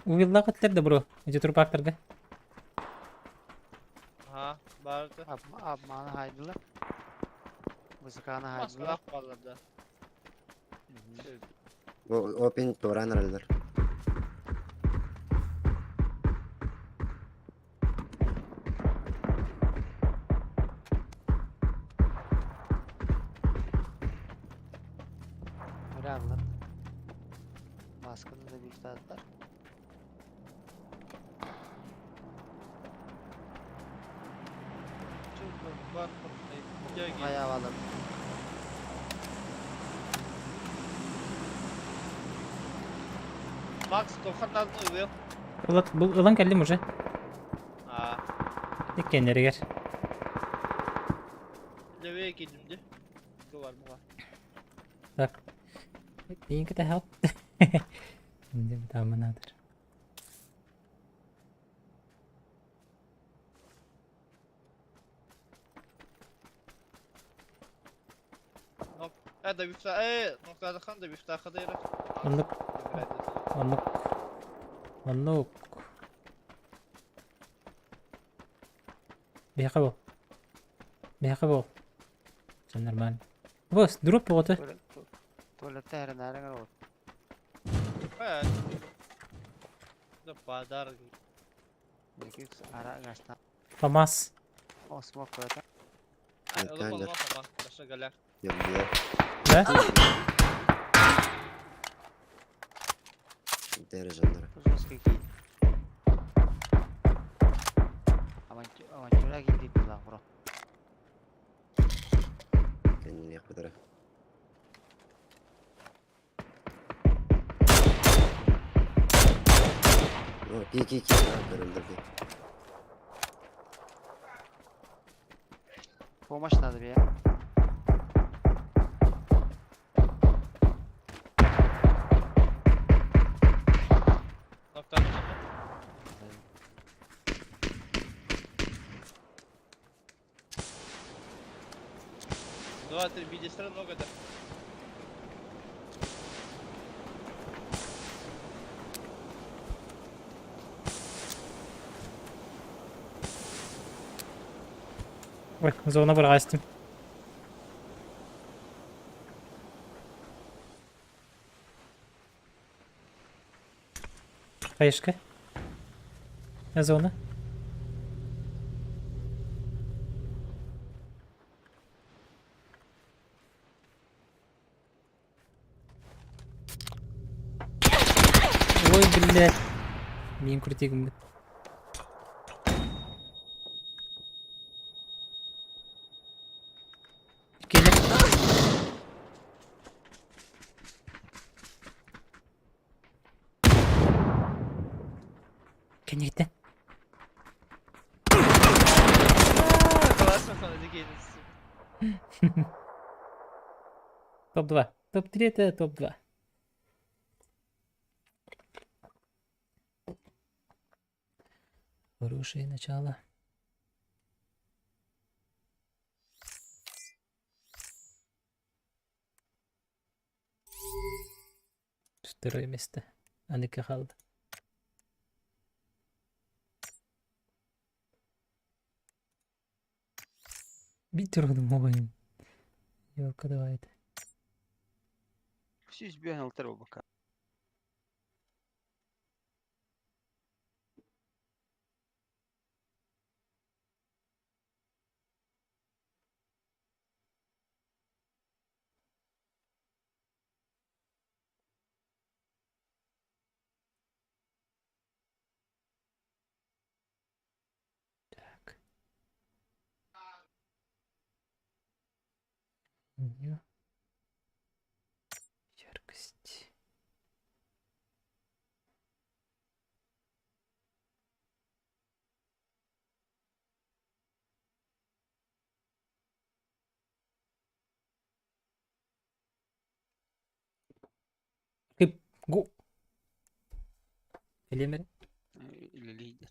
Uyulla katlardı bro. Ece tur baktırdı. Ha, vardı. Abmanı haydılar. Mızıkanı Maskı haydılar. akvalladı. Open Toran alır. Öyle aldılar. Baskını da bir tutardılar. Çok bak. Gel gel. Bayağı aldım. Max, tokatladın uyuyor. Bu ılan geldim уже. Ha, İlk kendileri gel. leveye geldim de. Bu var mı var? Bak. İyi ki de help. Şimdi bir daha manadır. Da bir noktada kan da bir dakikada yarar. Onluk. Onluk. بيعقبوا بيعقبوا عشان نورمال بص دروب بوته Tuvalette her nereden olur. Evet. Da badar. Belki ara kaçtan. فماس O smoke tuvalete. Oğlum olmaz ama. Başına galer. Geldiler. لا Derecanlara. Kuzuz keki. Ama şuraya gidip lan bro. Kendini yakıdıra. Ki. Kırıldı bir. Bu maç nerede bir ya? Noktada mı? 2-3 видео много да. Ой, зона вырастим. Хаешка. Зона. Ой, блядь. Мен крутигім. Келе. Кенеттен. Классно, смотри, геймс. Топ-2. Топ-3 это топ-2. Хорошее начало. Второе место. Аника қалды. Bir тұрдым ойын. Yok, давайте. Все избегал второго бока. Меню. Яркость. Hep go. Элемер. Или лидер.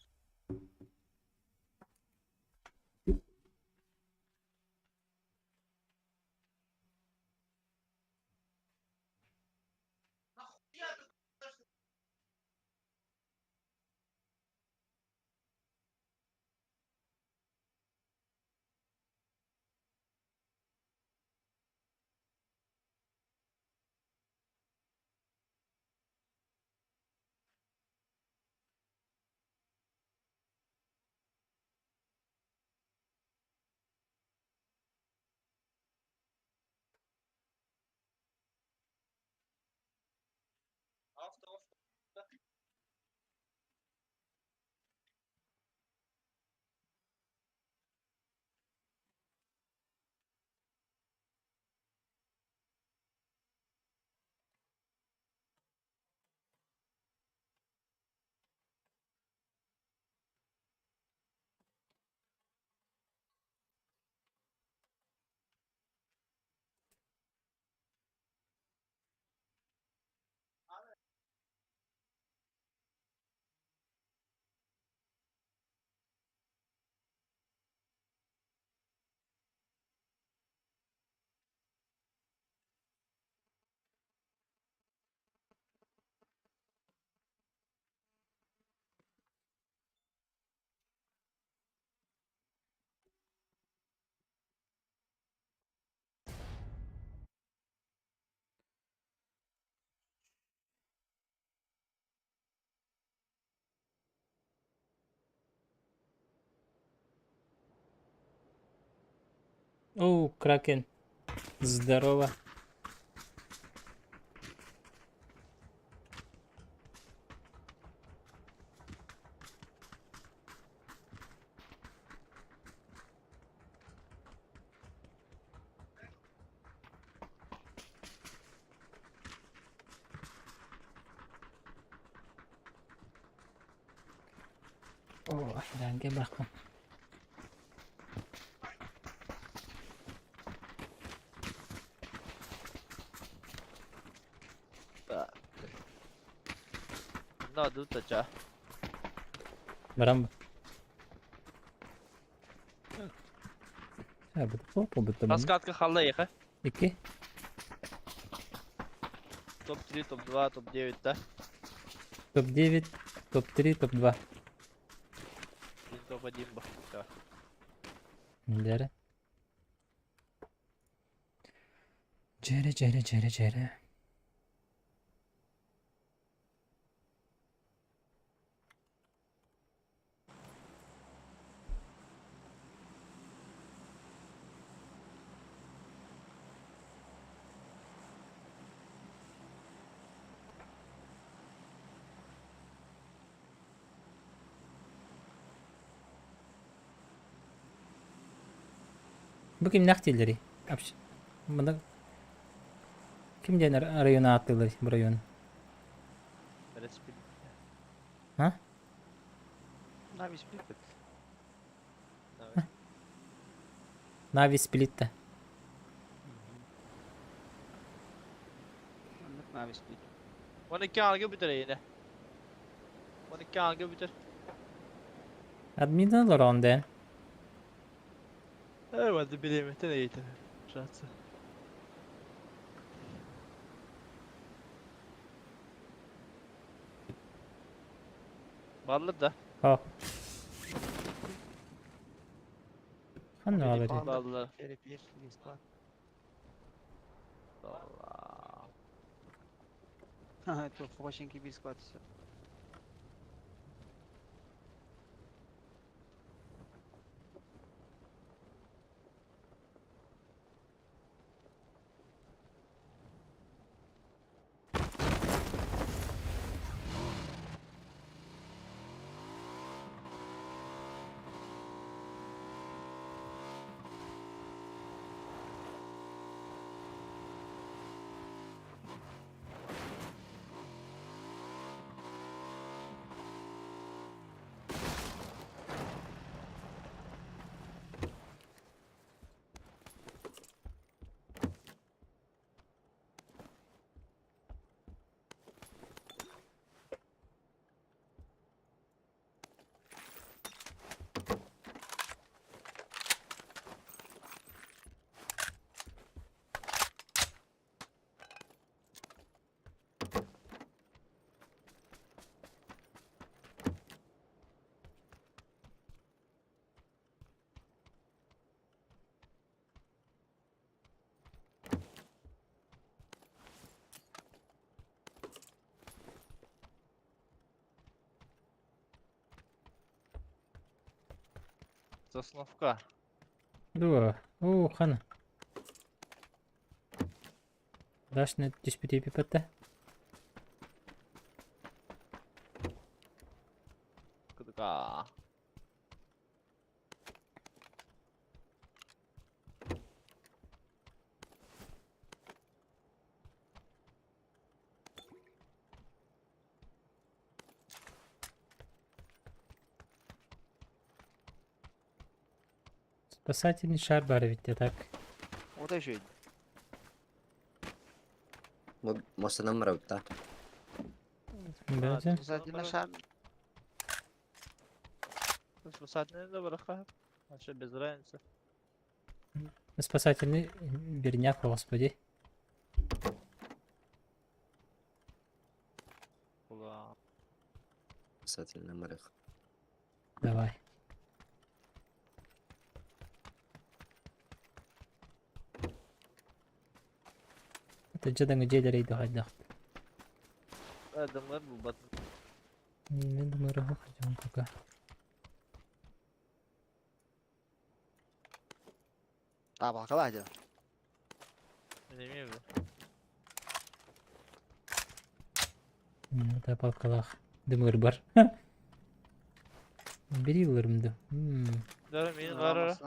О, Кракен. Здорово. О, danke бахман. No, tutacağım. Барам. Ha, bu topu bu tabii. Раскатка хала ехать. 2. Топ-3, топ-2, топ-9, да? Топ-9, топ-3, топ-2. Один топ-1 bu. Всё. Neleri? Cere cere cere cere. Bu kim naktilleri? Apş. Bunda kim dener rayona attılar bu rayon? Böyle spin. Ha? Navi split. Evet. Navi Split'te. Navi split. 12 algı bitir yine. 12 algı bitir. Admin alır ondan. Evet, bileyim. Tene yeter. Şansı. Vallahi da. Ha. Han ne alır? Vallahi. Geri bir squad. Vallahi. Haha, tô fucking que biscoito. Sosnovka. Ду. О, хана. Даш не диспути пипата. Kıdıka. Спасательный шар бар ведь, так. O da şey. Most of them are out there. Бәләсә. Zaten aşağı. Спасательный да браха. Вообще без разницы. Спасательный верняк, господи. Ulan. Спасательный морях. Давай. Тәҗәдән гәҗәләр иде хәдә. Adamlar bu batın. Мен думаю, хотим пока. Daha bakalım hadi. Bilmiyorum. Да палкалах. Дымыр бар. Бери уларымды. Diyorum iyi karar.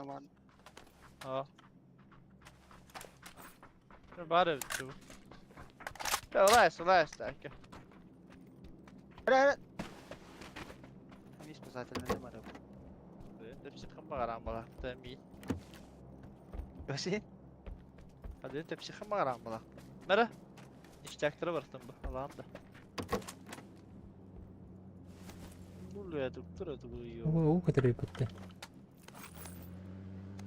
Ha. Bari bitti bu. Ya olay belki. Hadi. Mis zaten ne var? Hepsi kamba karan bala. Temi. Nasıl? Hadi hepsi kamba karan bala. Mera. İştekleri bıraktım bu. Allah'ım da. Buraya doktora duruyor. О, который пытты.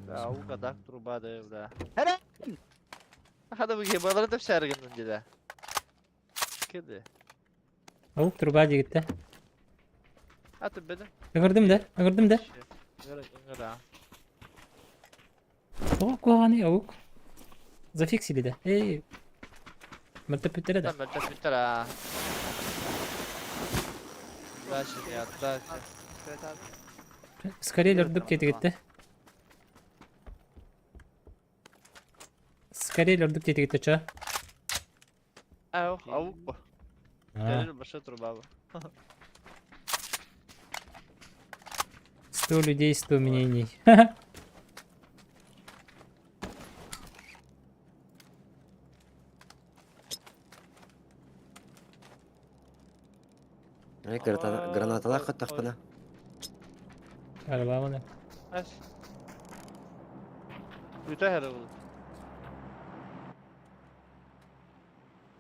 Ya o kadar turba da evde. Hadi. Hadi bu gebaları da şergin önce de. Kedi. Аук труба дигитте. Hadi benim. Ыңырдым да, ыңырдым да. Ingır ha. Аук куганы, аук. Зафиксили да. Эй. Мертепеттер да. Tamam öyle biter ha. Ver şimdi ya. Ver. Evet abi. Скорее лордук кете кетти. Скорее лордук кете кетти, ча. Avuk bu. Gelir başa turba bu. 100 людей, 100 мнений. Гранаталар хаттах бана. Araba mı ne? Aç. Büyüte her bu.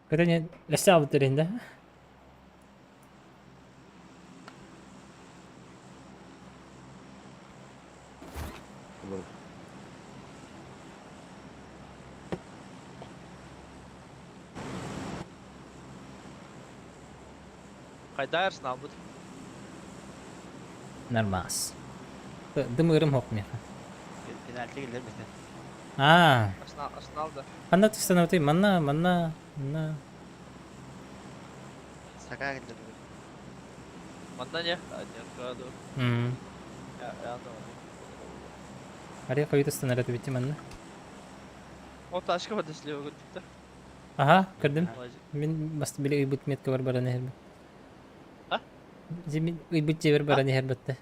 Kada ne? Lasa alıp derinde. Kaydarsın abi. Нормас. Дымырым хок мен. Penaltı gelir misin? А, Aslında al da. анда тустанавты, манна. Saka gelir. Manda ne? Hadi kado. Ya anlamadım. Ария кайда станарат бити манна. O taşka badışlıyor o gitti. Ага, кырдым. Amacı. Мен басты биле ыйбыт метка бар бараны хербе. А? Зими ыйбыт жебер бараны хербетте.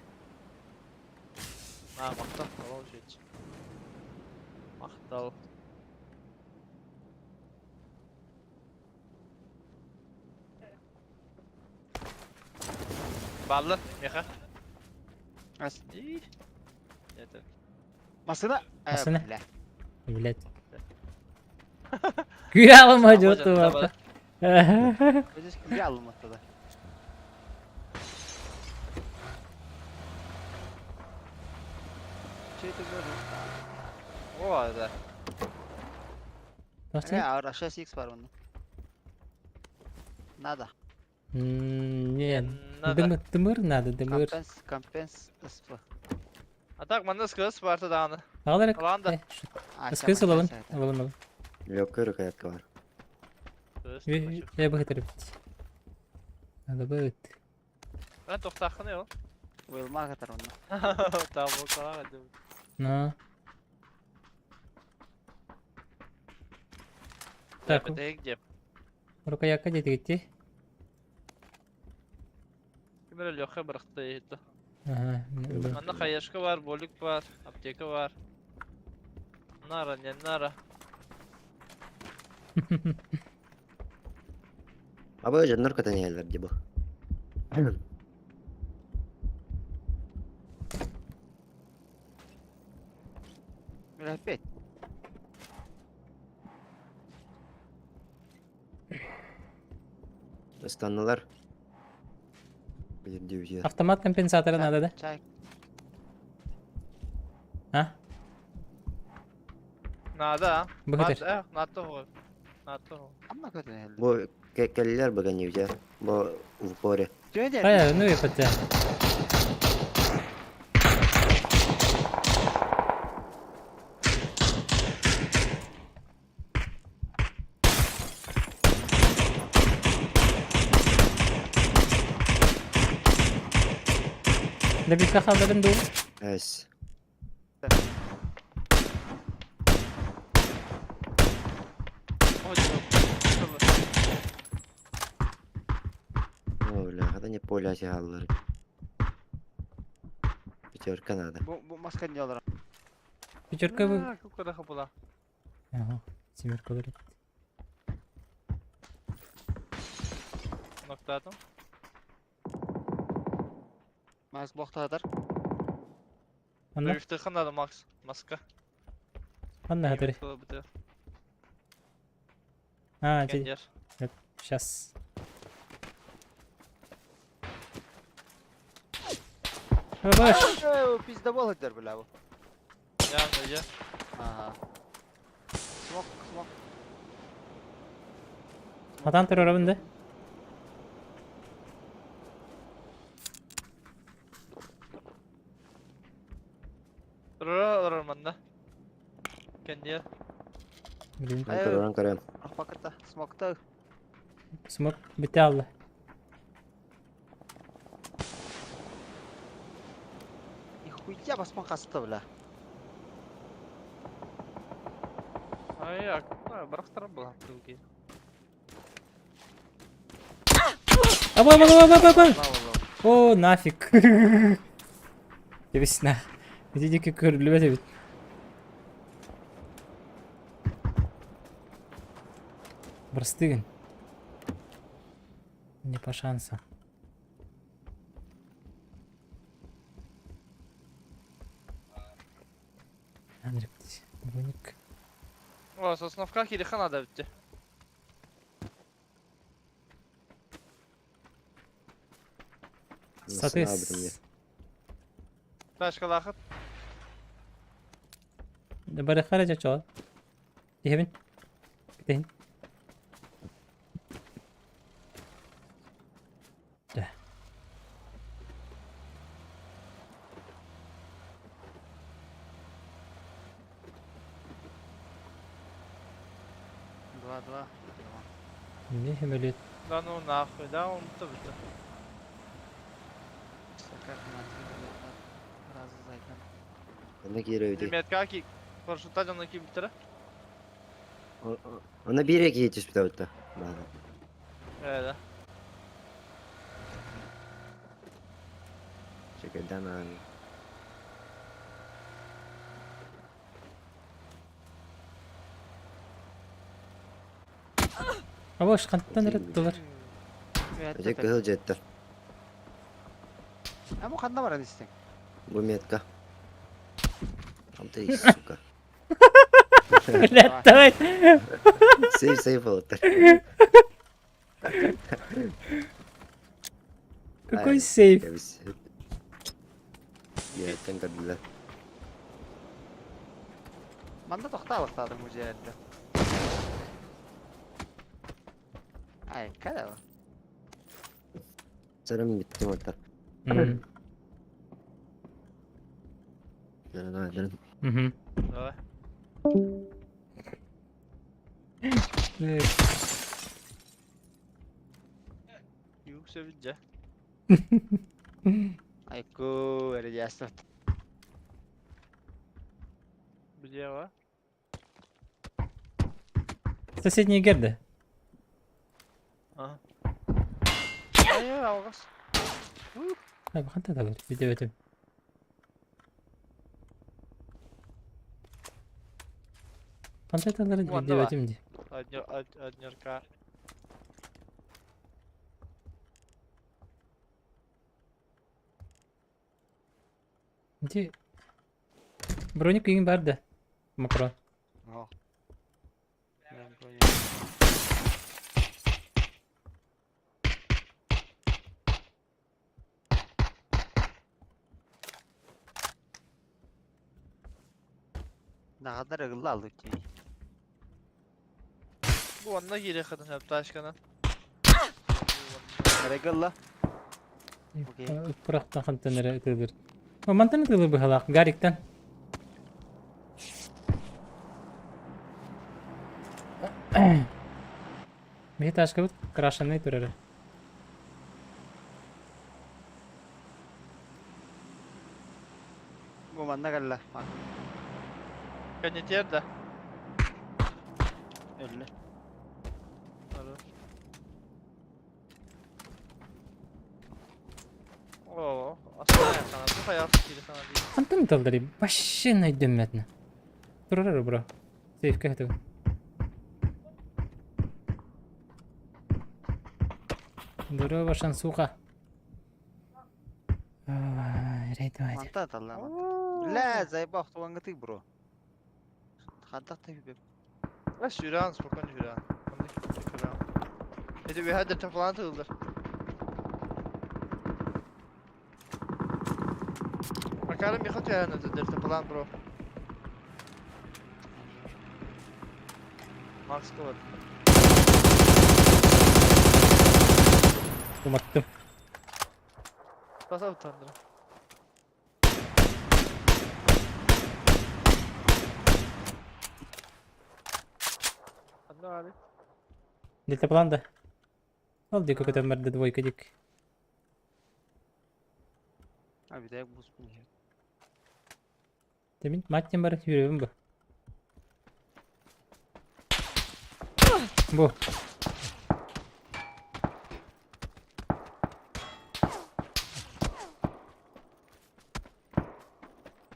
Ha maktal. Tamam şey için. Maktal. Ballı. Yaka. As. İyi. Yeter. Masına. Masına. La. Блять. Güya alma Amacı jotu da var. Ödüş gibi alınmakta da. Şey de böyle. O arada. Nasıl? Ne ağır aşağısı X var onun. Nada. Нет. Nada. Дымыр надо, дымыр. Компенс ısfı. Atak manda sıkı Sparta dağını. Алар. Аланда. Скыз алабын. Алабын. Yok körük ayakta var. Я бы хотел. Надо будет. Ben toktakını yok. Wilma katar onu. Tamam o kadar hadi. No. Так, Tepede gideceğim. rukaya kaç gitti? Kimler öyle yok ya bıraktı yetti. Aha. Bende kayaşka var, bolik var, apteka var. Nara ne nara. Abi canlar katan yerler gibi. Mürebbet. Iskanlılar. Bir diyor. Автомат компенсаторы надо, да? Çay. Ha? Nada. Bu kadar. Nada o. Nada o. Amma kötü yerler. Bu kelliler bagan diyor. Bu ufore. Döner. Hayır, ну и хотя. Lebih ke kabaran dulu. Es. Öyle. Hadi ne pola halları. Picharka nada. Bu maska niye olur? Пятерка вы. Çok kadar kapıla. Ага, семерка говорит. Nokta atom. Mask boktadır. Anna, Dövüşte kanadı Max. Maska. Anna hadi. Ha, Gencer. сейчас. Baş. Bizde bol eder bile bu. Yanlıca. Aha. Smoke. Adam terör bende. Durur ormanda. Gencer. Блин, Hayır. Orang keren. Ah pakırda. Smoke'da. смог bitti Allah. Хуйя basma kastı bile. Ay aklıma bıraktırım bu hafta. Аба. La oğlum. О, нафиг. Весна. Видите, как ребята ведь. Простыган. Не по шансу. Андрей, боник. O sosnovka kiri kanada bitti. Satış. Başka lakıt. Bari kharaja çal. Yehmin. Bitin. Da. Два. Ne hemeli. Lan o nahı da unuttu bitti. Как разы зайдан. Ona geri öde. Metka ki парашютта canlı ki bitir. Ona bir iki yetiş bir tavukta. Evet. Şekerden an. Avaş kanıttan reddiler. Öcek kızıl jetter. Bu kanda var istek. Bu metka. Tam da iyi suka. Reddiler. Safe oldu. Какой сейф? Yetten kadınlar. Manda toxta vaxtadır mücadele. Ay, kada var. Sarım bitti orta. Hı Dön. hı. Evet. Evet. Yuh sevince. Ayku, öyle jastık. Biliyor var. Соседние girdi. Aha. Ay ay avgas. Abi hatta da var. Video ötüm. Pantataları Bu anda video var. ötüm diye. Adnyorka. Diye. Броник үйün vardı. Makro. Oh. Ben koyayım. Ne kadar akıllı aldık ki. Bu anda geri kadın yaptı aşkına. Akıllı. Okey. Bıraktan kantanlara atılır. O mantan atılır bu halak. Garikten. Bir taş kabut. Krashanı durur. Bu manda akıllı. Bak Ben yeter de. öyle. Arı. Oo, aslında yakana. Bu hayat geri sana değil. Kantan atılır. Başına dümmetne. Durur bro. Safe kahtu. Durur başan suka. Right right. Manta atalım. La, zayıf baktı o angatı bro. Hadak da gibi. Bas yürüyen, spokon yürüyen. Onu yürüyen. Hadi bir hadi falan tığıldır. Bakalım bir hata yanındadır falan bro. Max cover. Umattım. Basa utandırın. Hadi abi. Delta plan da. Al diyor kötü ömerde двойка dik. Abi de buz bu. Demin maçın barı yürüyorum bu. Bu.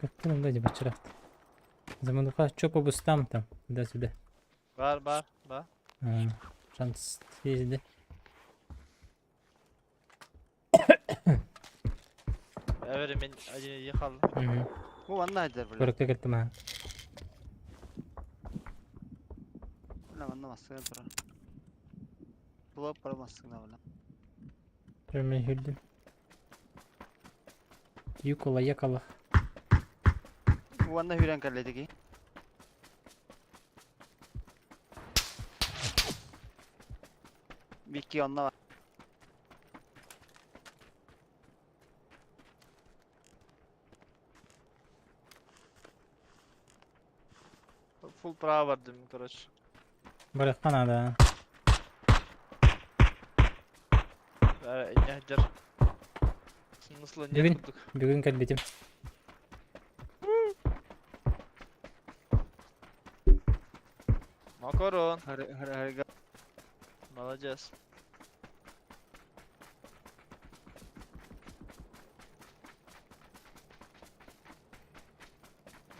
Как нам дать бачара? Замануха чопа бустам там. Туда-сюда. Var. Шанс есть, Evet ben acele yıkalım. да? Угу. Bu manda hacer böyle. Коротко как-то ма. La manda maskına tura. Bula para maskına böyle. Прямо хильды. Юкола якала. Bu manda hüren karlıydı ki. Vicky onunla var. Full prava vardı короче. Барах Канада. Evet ne hacer. Nasıl ne Bugün- tuttuk? Bugün kalbitim. Makaron. Harika. Alacağız.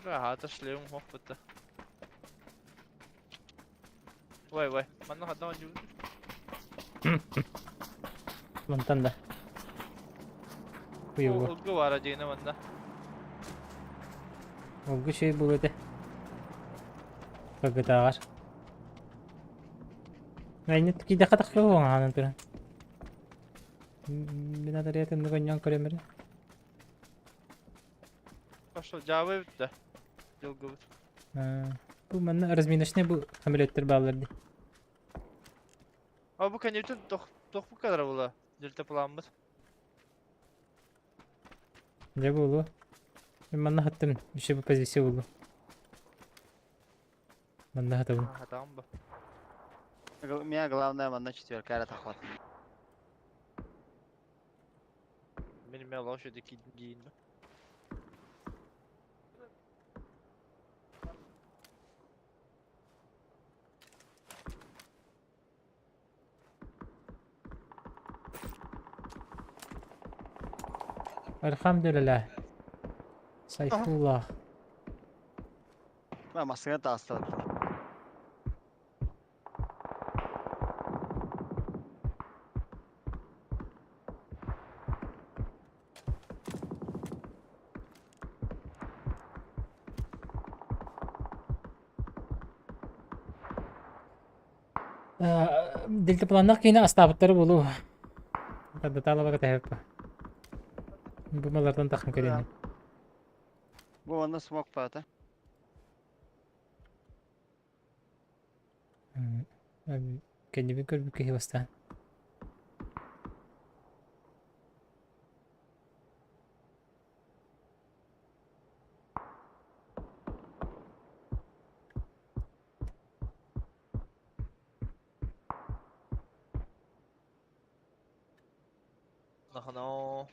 Rahat işleyim hoppata. Vay. Ben de hatta önce Mantan da. Bu bu. Olgu var acıyına bende. Olgu şey bu öde. Bagıda var. Aynı tiki dakika taklı o anın turan. Bina da riyatım da kanyan kalemleri. Başla cevabı bitti. Olgu bitti. Bu bana razminashne bu ameliyatlar bağlardı. Ama bu kanyetin tok bu kadar ola. Delta plan bir. Ne bu oldu? Ben bana hattım. Bir şey bu pozisyon oldu. Bana hattım. Ha tamam bu. Меня главное манда четверка, это хват. Benim ya lojadaki giyinme. Elhamdülillah. Sayfullah. Ben maskeni de hasta var. Dilti bulannak yine astapıtları bulu. Tadı talaba kata hep. Bu malardan takım köreyim. Bu anda smoke patı. Kendimi kör bir kıyı bastan. No.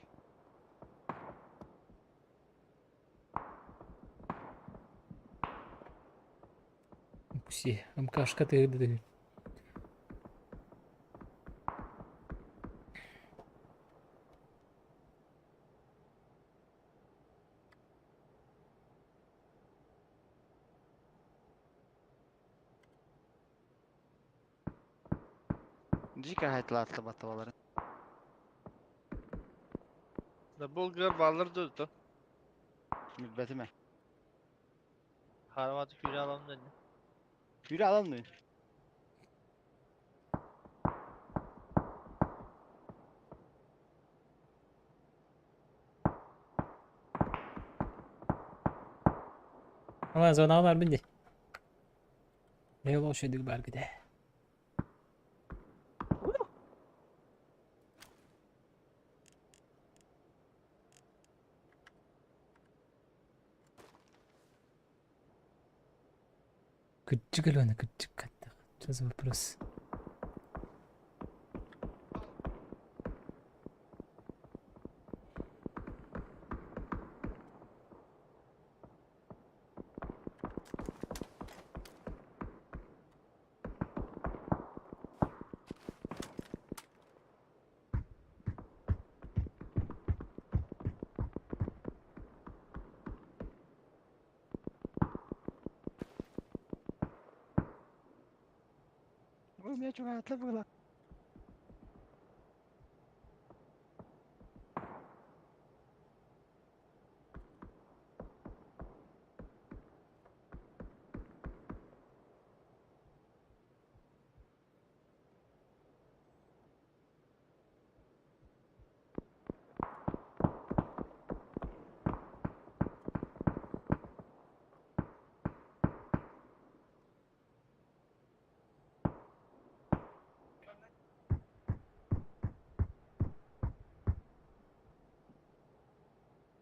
Пуси, МКшка тыгды. Dika hayatla atlı batavaları. Da Bulgar balları dövdü. Mübbeti mi? Haramatı küre alalım dedi. Yürü alalım mı? Ama zona var bindi. Ne yol hoş edil belki de. Küçük elvanı küçük katta. Çöz вопрос. Oğlum ya çok hayatla böyle.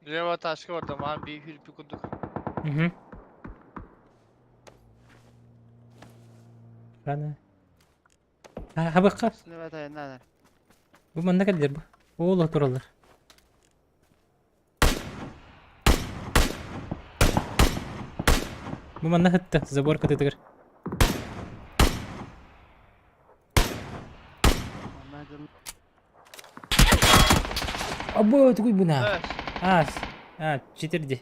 Reva taşkı orada var bir hülpü kuduk. Hı hı. Bana. Ha bakka. Üstüne ve dayanlar. Bu man ne kadar bu? Oğlu otururlar. Bu man ne hatta zabor katı tıkır. Anladım. Abo tukuy buna. Evet. Ha çitirdi.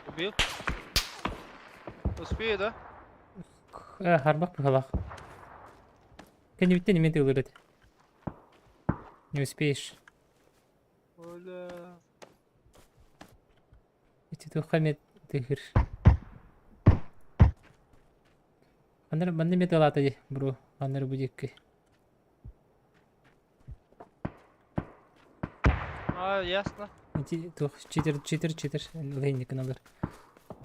Убил. Успею, да? Harbak bu halak. Kendi bitti ne medya olur hadi. Не успеешь. Оля. Эти тухами тыгыр. Андар банда метал атады, бро. Андар будик. А, ясно. Эти тух читер. Лейник каналдар.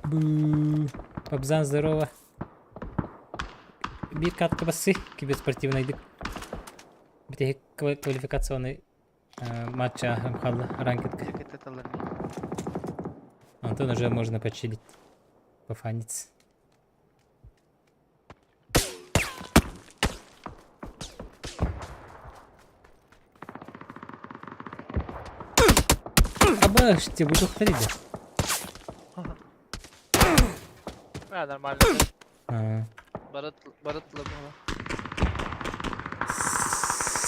Бу. Пабзан здорово. Bir katkı bası киберспортивныйдык. Бите квалификационный матча Хамхалла ранкетка. Dikkat et alırım. Антон уже можно почилить. Пофаниться. Абаш, тебе буду ходить. Ha normalde Ha. barıtlı bunu.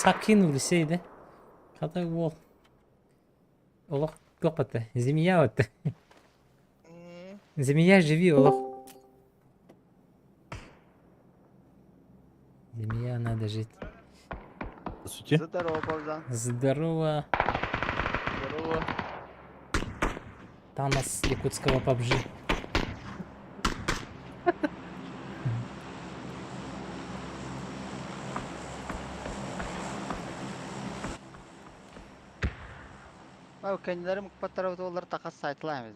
Sakin улисейде. Kada wol. Олох копата. Змея вот. Змея живи, Олох. Змея надо жить. Здравствуйте. Здорово, Богдан. Здорово. Здорово. Танос якутского PUBG. Abi kendileri mukbat tarafı onları takas saytılamayız.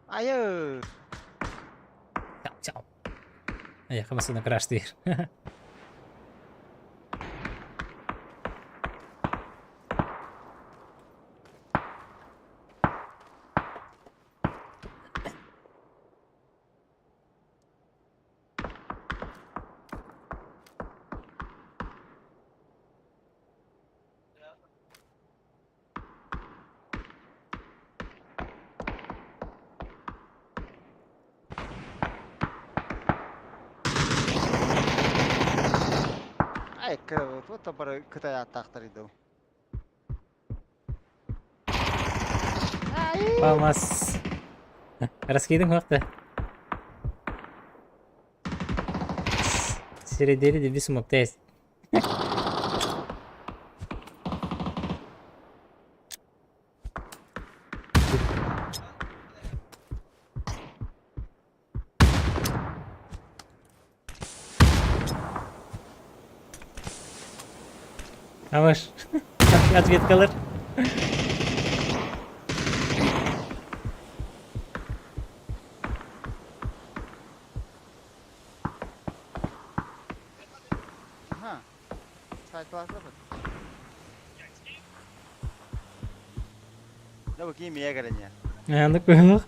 Hayır. Ciao, ciao. Я хамасына краш дейір. Ay вот это bara kıtay attaqtırıydı. Vamos. Раскидым вақты. Середері де бі смоктайыз. Амаш. Ответкалар. Ha. Saytılarsa bak. Ne bakayım niye gelen ya? Андық көйлік.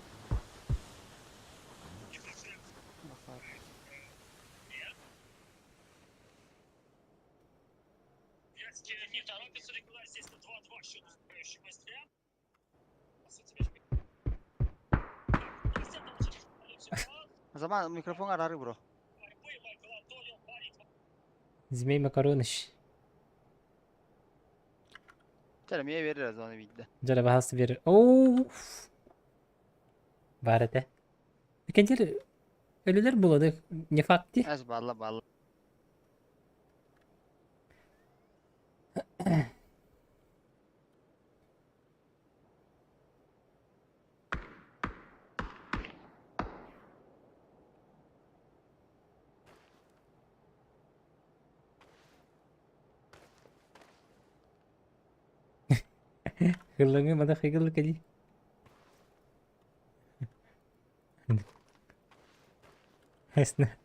Не торопится регулярно, здесь на 2-2 счет уступающий мастерям. По сути, O zaman mikrofon ararı bro. Майкл Антонио парит. Змей Макароныш. Canım niye veririz onu videoda. Жара бағасы берір. Оуф. Бар әті. Екендер өлілер болады. Не факти? Ez balla balla. Hırlanıyor mada hıgırlık ediyor. Esne.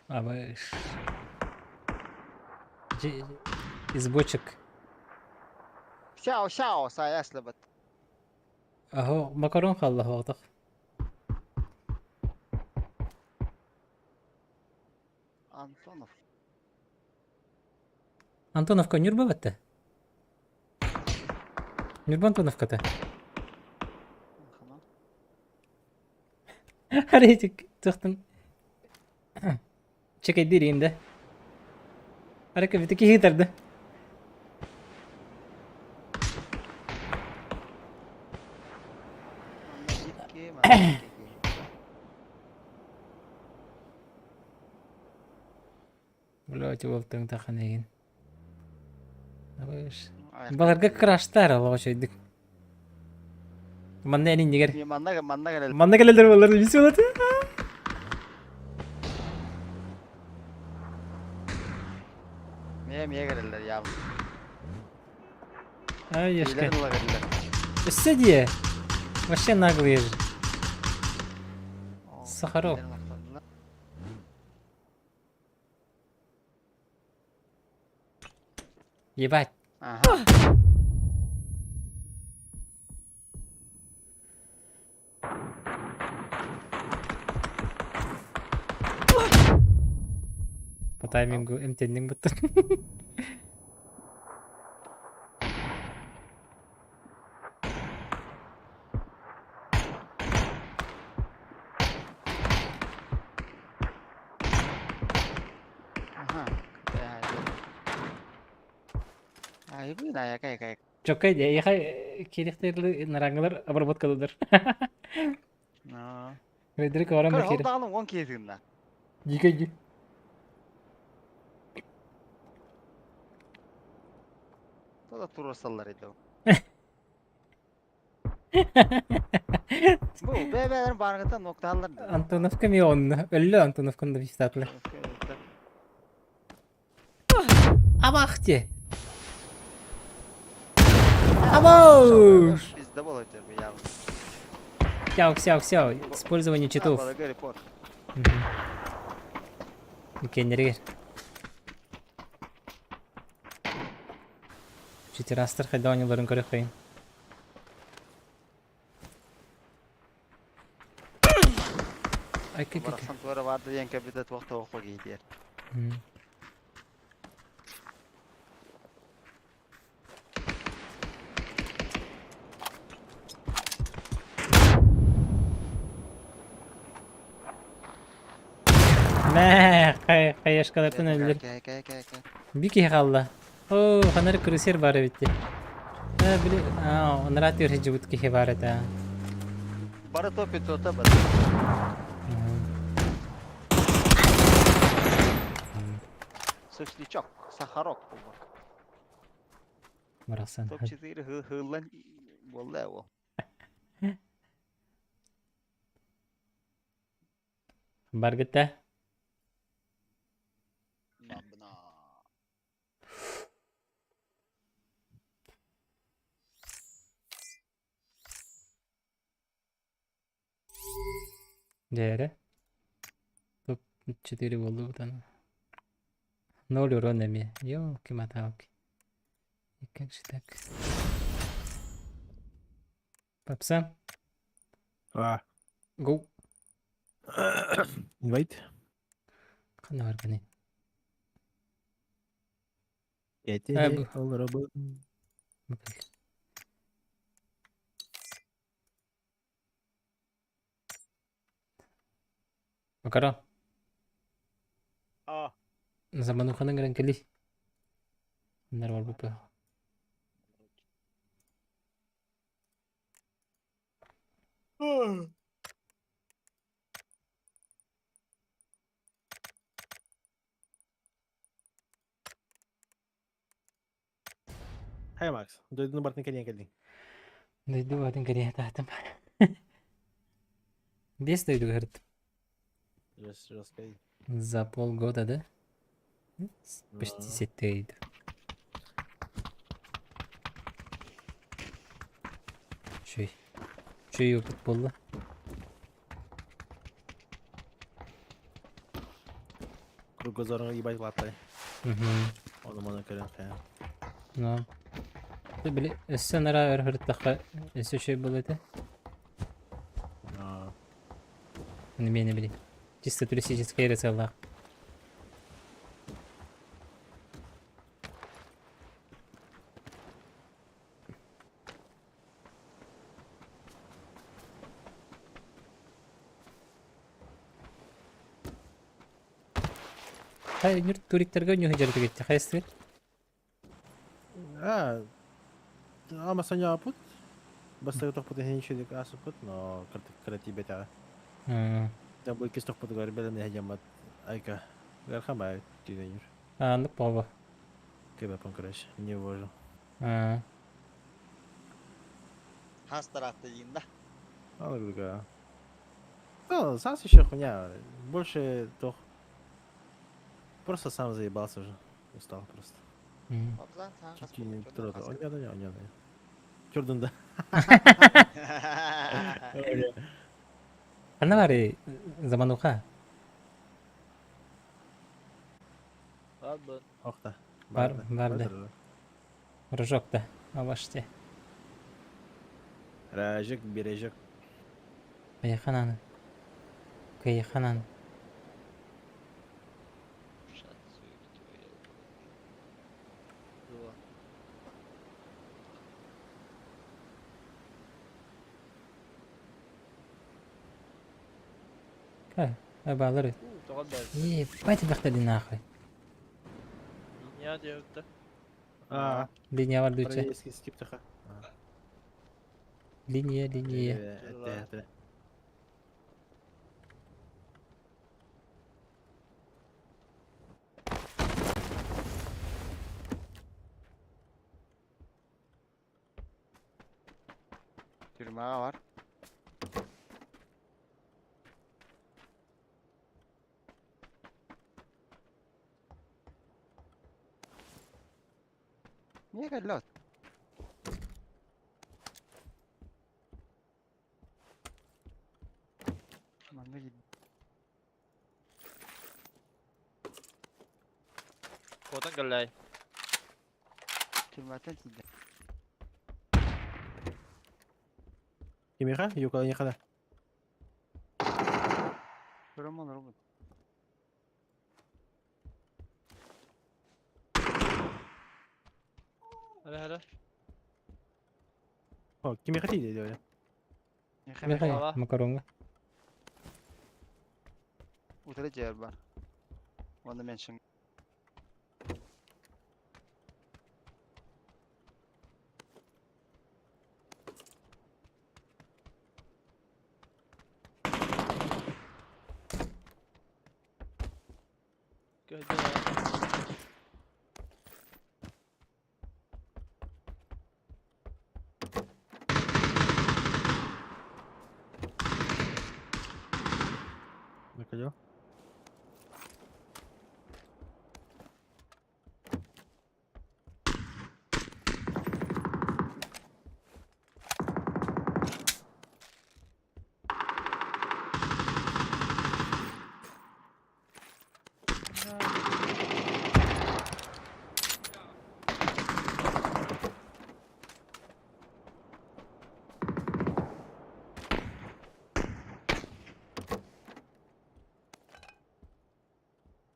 Абаш. Из бочек. Şao say aslı bat. Aho makaron kaldı havada. Antonov. Антоновка Нюрба бәтті? Нюрба Антоновка-та. Tamam. Hareketик тұқтың. Çekay diriyinde. Hareketiki hitardı. Ki mana? Блять, болтың тақын еген. Абаш. Баларға краштар алға шойдық. Манда әнін дегер. Manna gelelim. Манда келелер болар бisi болады. Niye gelirler ya? Ай, ешка. Hilerin ula gelirler. Өссе дие. Вообще наглые же. Сахарок. Ellerini noktadılar. Ебать. Aha. По таймингу эмтендин буттун. Aha. Ay bu ne ya kay. Чокай, я керектерли нарангалар обработкададыр. No. Фредерик оран Kır бер hol кери. dağılım 10 kezinde. Жикеги. Bu da tursallar idi. Bu bebeğlerin barınıkta noktalar. Антоновка ми он. Өллө Антоновканда пистатлы. Абахте. Абау! Bizde bol ötür bu yavrum. Все. Использование читов. Bana garip or. Кендери кер. Читерастыр хайдауаныларын көрөк кайын. Ай, Bıraksan sonra vardı yenke bir de tokta giydi. Мә, каяшкалартын өлдөр. Kay. Бики қалды. О, ханар крысер бары битти. Били, онрат өрі жібіт кехе бар это. Bana topi tota bana. Sıçlıyçok, Saharok bu. Барасан. Top çizgileri hırlan vallahi o. Баргытта. Lan buna. Дері. Топ 4 болды бұдан. 0 урон эми. Ёлки-маталки. И как же так? Попса. Гоу. Invite. Қана бар бәне. Етене оларабы. Макаро. А. Замануханың гран кели. Нар бар бұпы. Хай Макс, дойду на борт никогда не келдің. Дойду батын кәрия тағытым. 5 дойду ғырды. Жас кай. За полгода, да? Почти 7 дойду. Чөй опыт болды. Кругозорыңа ебать латтай. Оны мана көрен қая. Ну. Ты, бля, өссі нара өрхірттаққа өссі шөй болады. Немене, бля. Чисто туристическая рецелла. Хай, нүр туристерге өнеге жерді кетті. Қайсты кет? Ama sen yapıt. Basta tok put hin şedik asıpıt. No kreatif beta. Da bu ikisi tok put gari belam ne hajamat. Ayka. Gar khama teenager. Anlık baba. Kebe pankreas. Не вожу. Has tarafta yiyinde. Ала груга. Ну, сам еще хуйня. Больше тох. Просто сам заебался уже. Устал просто. Babzan sen kas Чуть не трогал. Он Чёрдун да. Karena mari zaman Uka. Abi Okta. Vardı. Vardır. Rojok da. Avaştı. Rajik, birajik. Kayıkanan. Kayıkanan. şans yok. Dua. Kay. Abaları. Tamam da İyi. Baytı baktı akhir. dünya diye yoktu. Aa. Linya var Orayı düçe. eski skip tıka. Linya. Ette. Yürüme var. Niye geldi lan? Manga gitti. Kodan galay. Kelimetten çizdi. Kimika? Yukarıya kadar. Görüm olur mu? Hele. Oh, kimika değil diyor ya. Kaya Baba. makarong. Utara ciğer var. Onu mention. Gördün ya. Bakıyor.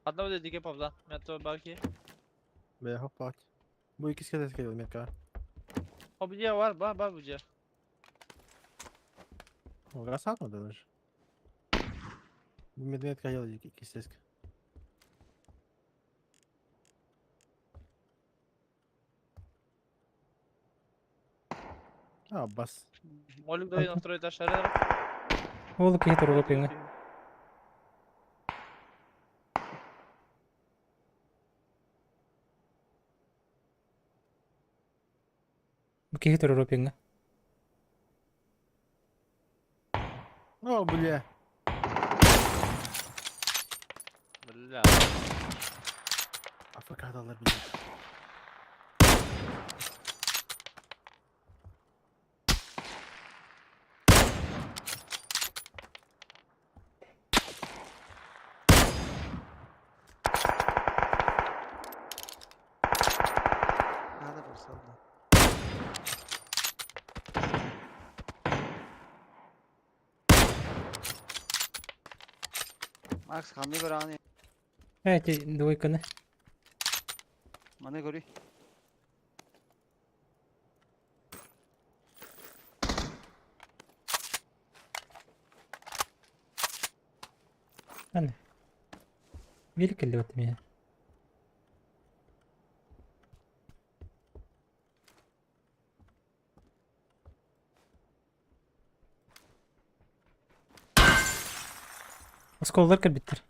Adamı dedik hep abla. Metro belki. Ve hop bak. Bu ikisi kez geliyor Mekka. O biliyor var bu ciğer. O gaz atmadı önce. Bu medeniyet kayıyor ikisi kez. Bas. Молик дойде на второй этаж арена. Ол кихит ролоп инга. Кихит ролоп инга. О, бля. Бля. Afakadalar bile. Nerede burası oldu? Max hamle göre anı. Evet, двойка ne? Mane göre. Hani. Велик или вот меня? Осколlar кір bitter.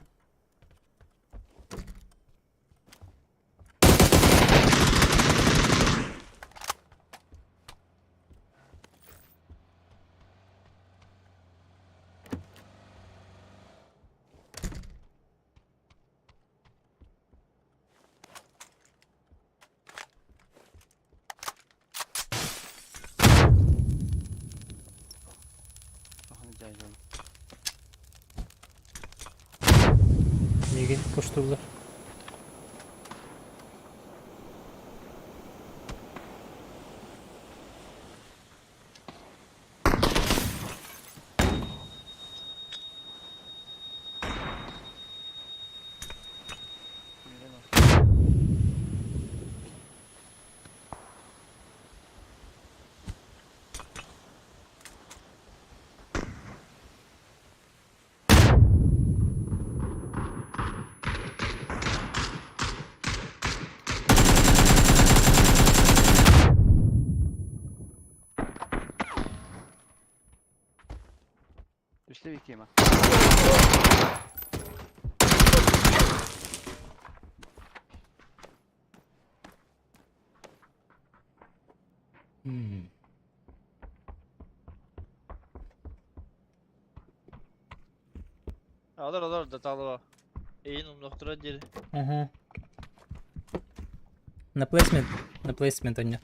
Bakın cahil oldu. Неге пуштулар? Düştü bir kıyma. Alır da talı. İyi doktora geri. Ага. На плейсмент. На плейсмент они.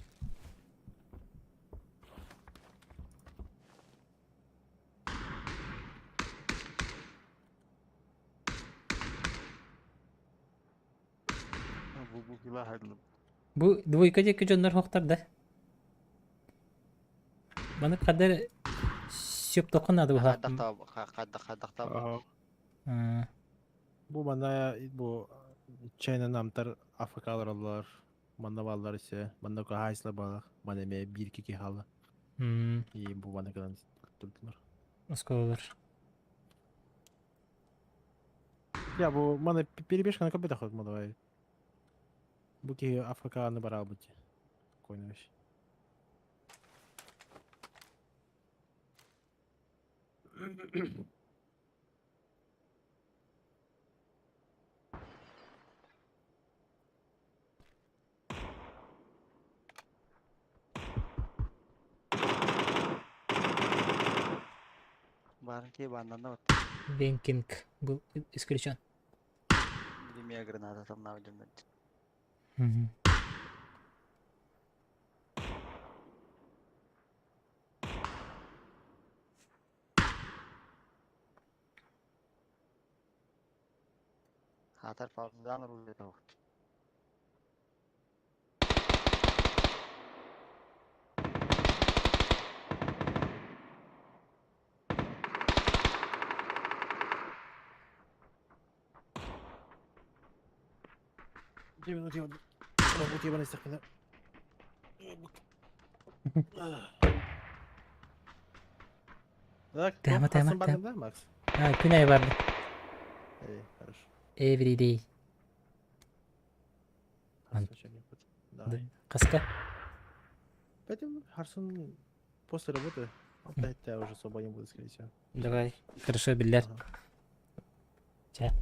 Bu kıyla hayırlı. Bu двойкадеки жоннор хоқтарда. Баны кадер сөп токунады bu Kaddak haqım. tabi. Kaddak tabi. Aha. Bu bana bu China namtar Afrikalar alırlar. Bana vallar ise bana ko haysla balık. Bana me 1-2 halı. İyi bu bana kadar tuttular. Осколар. Ya bu bana перебежка на копытах вот давай. Bu ki Afrikanı bara bu ki. Koymuş. Barın ki bandan da var. Венкинг был исключен. Demeye granada tam ne yapacağım ben. Мгм. Hatar fazladan rulet o. Minut yolda. Bu ki bana istekler. Так, Тема, тема, Hasan тема. Baganda, Max? Ha, Güney vardı. İyi, хорошо. Every day. Hasan сегодня будет. Давай. Каска. Пойдем, Харсон после работы. Опять я уже свободен буду, скорее всего. Давай. Хорошо, биллер. Ага. Ча.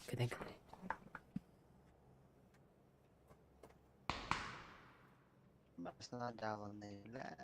Кадай. Başına devam neyle.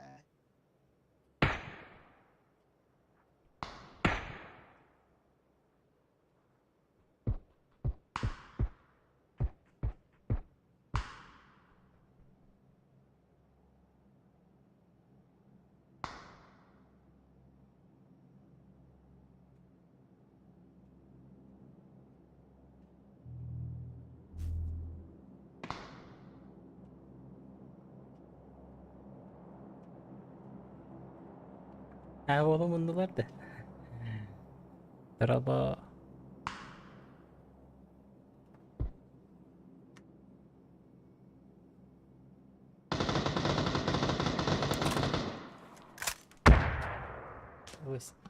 Ha oğlum bunlar da. Merhaba.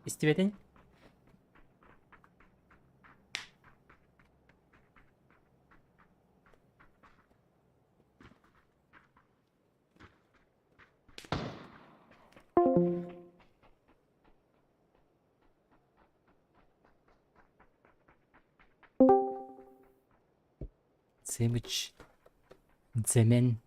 İstivedin? Sevinç. Zemen.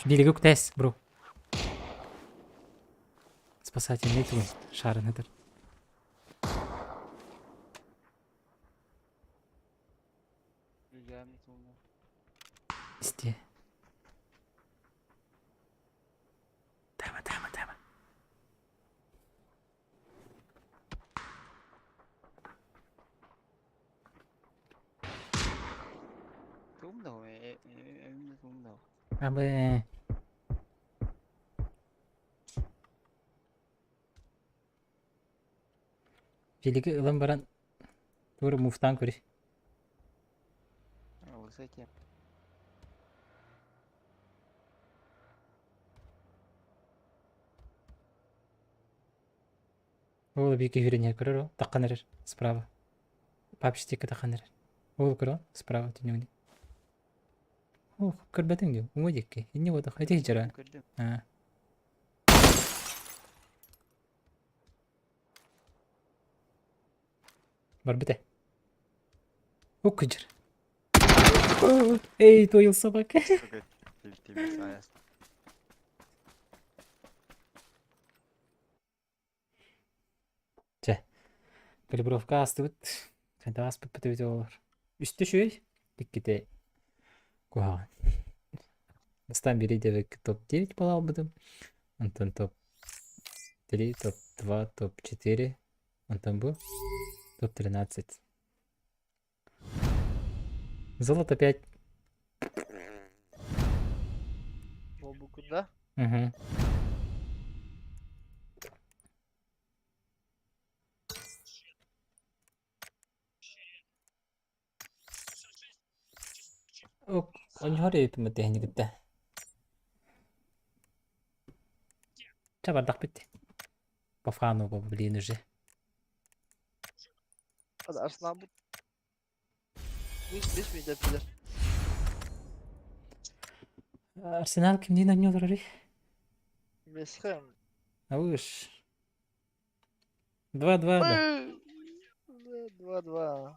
Берегу КТС, бро. Спасательный твой. Шар надо. İsteye. Tamam. Trúng đầu em trúng đầu. Abi. Jeligi ılan baran. Doğru muftan kuri. Ủa sao chém? Ол бике хирен көрөр. Таққанырыр. Справа. Папштекі таққанырыр. Ол көрө. Справа түнегіне. О, көрбәтің дем. Оңа декке. Инне бодық. Айты хижара. Gördüm. Ha. Бар бите. О, кыжыр. Эй, тойл собака. Okey. Bildiğimiz sayesinde. Калибровка астыбыт. Кайда аспыт бітіп олар. Үсті шөй. Диккете. Куаған. Бастан бері дебек топ 9 бала албыдым. Антон топ 3, топ 2, топ 4. Антон бұл. Топ 13. Золото 5. Бобукunda. Угу. Ок, он 허리 좀 때문에 그때. Çabardaq bitti. Pafano bu bilin уже. Hadi Arsenal bu. Biz miydi bilir? Arsenal kimden oynuyorlar öyle? West Ham. Avuş. 2-2 da. 2-2.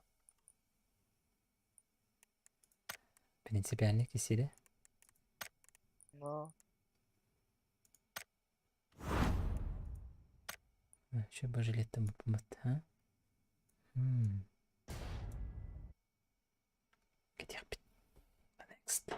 Принципиальный кисили. No. Şu божелетом помот, ha? Gidiyor bit. Next.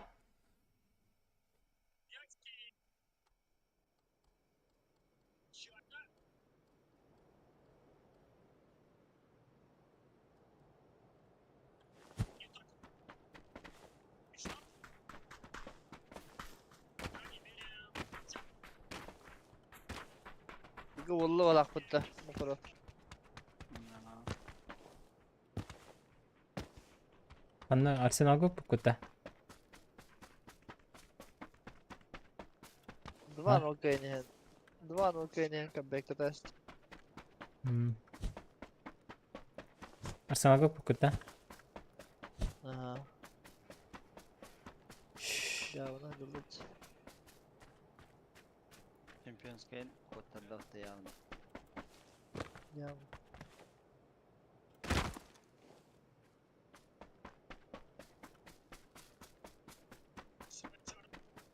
Bugün vallahi olak bitti. Bu kadar. Anna Arsenal go pukutta. Два на Украине. Два на Украине comeback test. Arsenal go pukutta. Aha. Ya buna durduk. Champions League kurtardı ya. Ya.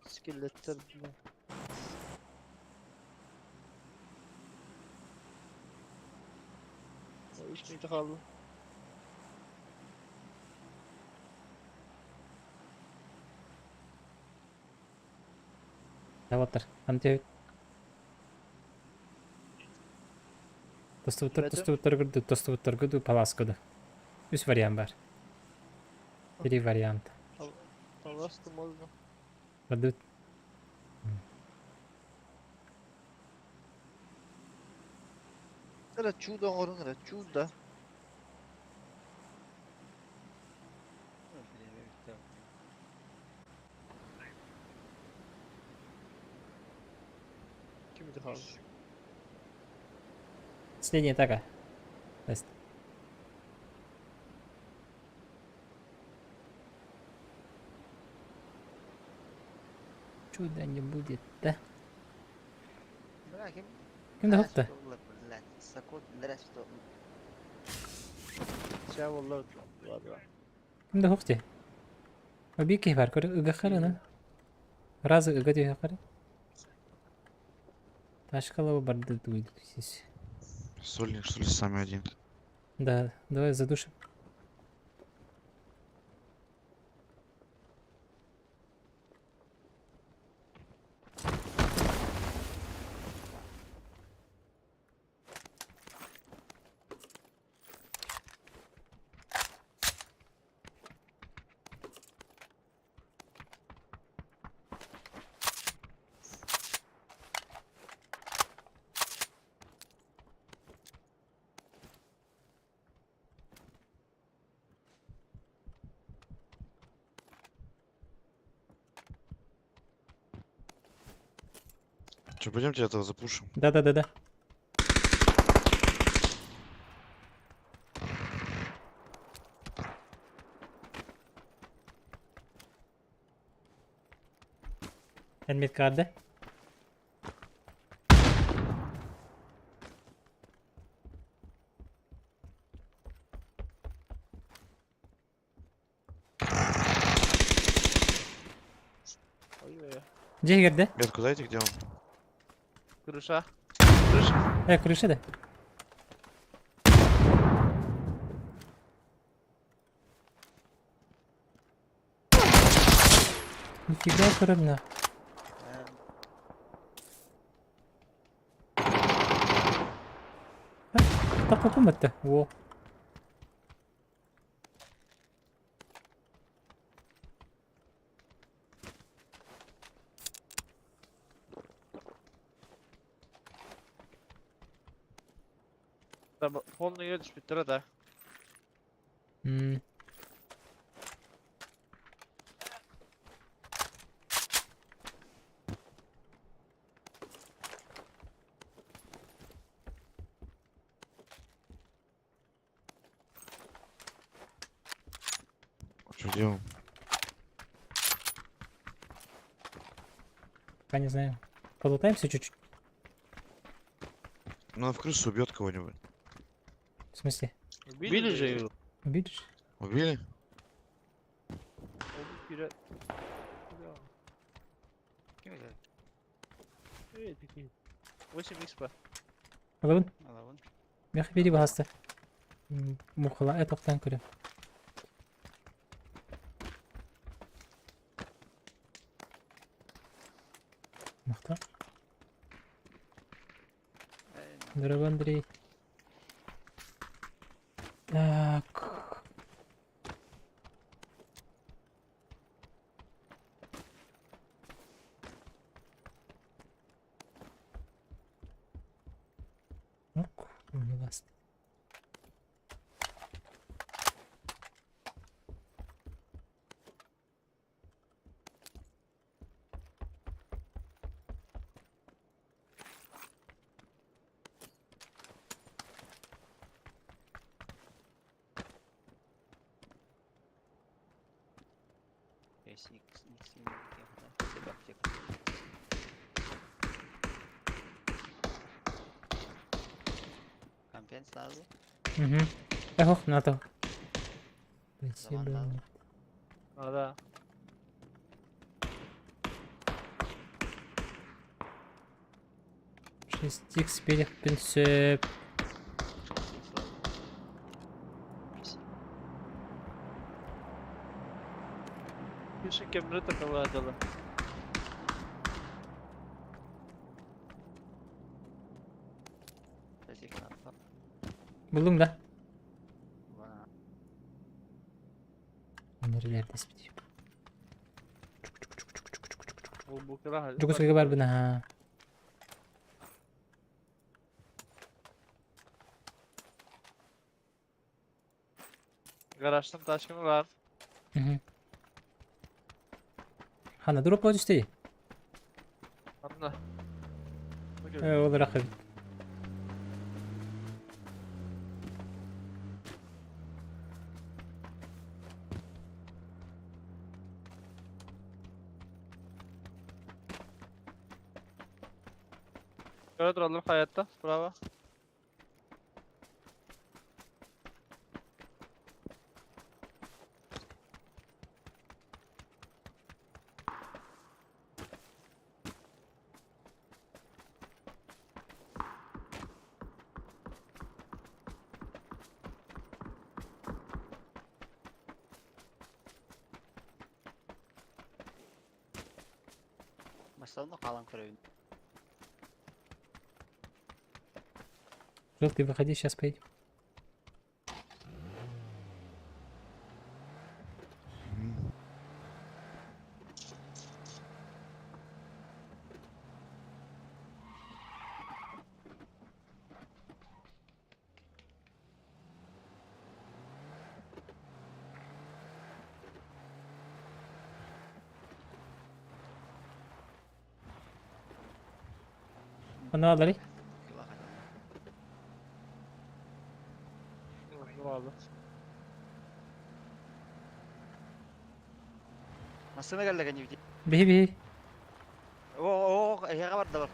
Skeletler bu. O iş miydi kaldı? Даватар. Анте. Тостовуттар гырды палас гыды. Үс вариант бар. 3 вариант. Пожалуйста, можно. Продут. Это чудо, он это чудо. Kimdi kaldı? Последняя атака. Тест. Чуда не будет, да? Bırakayım. Kimde hopta? Sakot resto. Şey vallahi var var. Kimde hopta? Bir kih var kore ıga karana. Razı ıga diyor kare. Ташкалова барда дует здесь. Сольник, что ли, самый один? Да, давай задушим. Че, пойдемте этого запушим? Да-да-да-да. Elmet kardı. Ой-ой-ой. Cih girdi. Метку дайте, где он? Крыша. Крыша. Крыша da. Нифига кырымна. Так каком-то. Во. Там полный едешь, Питера, да. Hmm. Что делаем? Пока не знаю. Полутаемся чуть-чуть. Ну, она в крысу убьет кого-нибудь. В смысле? Убили же его. Видишь? Убили? Oldu bire. Бля. Evet, iki. 8 XP. Alın. Alalım. Ya biri bu hasta. Muhla etoktan kırıyor. Muhtar. Dragon Drey. Так. Ок, не вас. Если X не да. Себе аптека. Компенс lazım. Угу. Ох, на то. Zaman Спасибо. lazım. Ada. Шестик спереди принцип. X lazım. Пиши кемры такого отдала. Klasik lazım. Buldum da. Bana. Bunları ileride istiyor. Bu kadar hadi. Çok sıkı var buna ha. Garajdan taşkını var. Hı hı. Hana drop var üstte. Anla. Olarak. Böyle duralım hayatta. Bravo. Başladım da kalan görevim. Желтый, выходи, сейчас поедем. Onu alırız. Dur abi. Nasıl mı geldi kanka? Bir. Oo, ya kabar da var.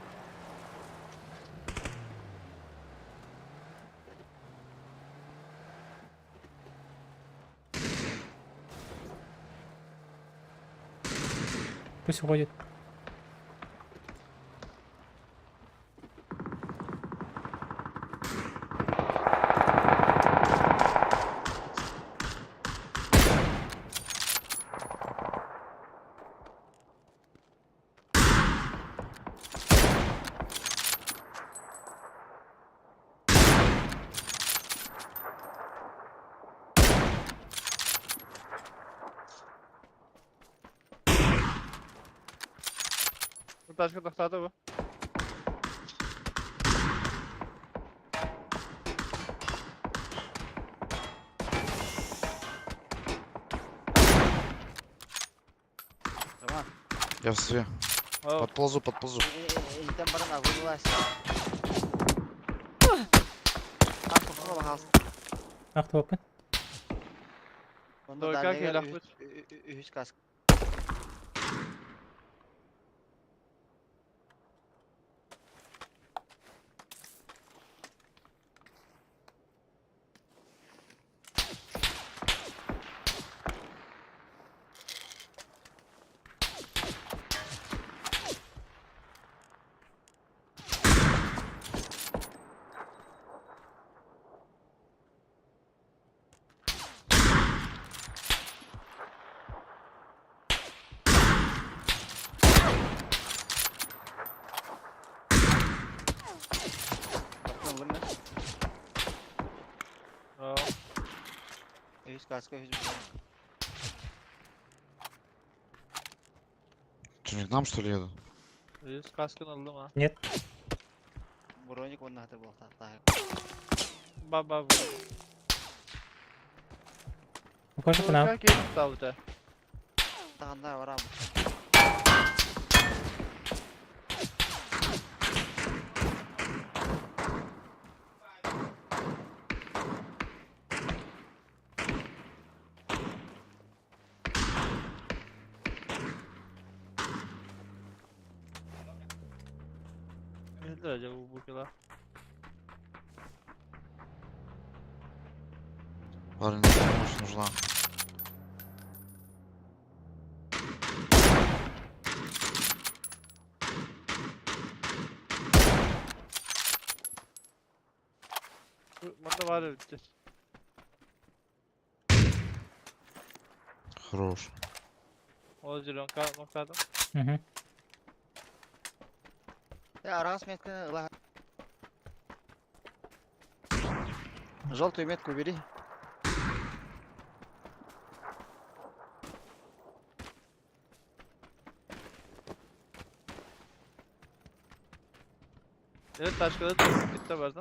Pus koyut. Bu başka noktada bu. Tamam. Я в све. Hop. Подползу, подползу. İlkten bana avlu var. Al kafama bak al. Aktı open. Onda Doğru, da kalk ne el gel Ahmet. üst kask. Bakın bunu. Hop. Üst kask üst. Что, не к нам, что ли, едут? Yüz kaskın aldım ha. Броник он надо был так. Baba bu. Koyut Doğru ne? kalk gelip davute. Tağında var ama. Nedir acaba bu kila? Парень, помощь нужна. Bunda var ya bitti. Хорош. O zilon kalmakladım. Hı hı. Ya арағас метканы ыла. Желтую метку бери. Evet taşkaları da bitti vardı.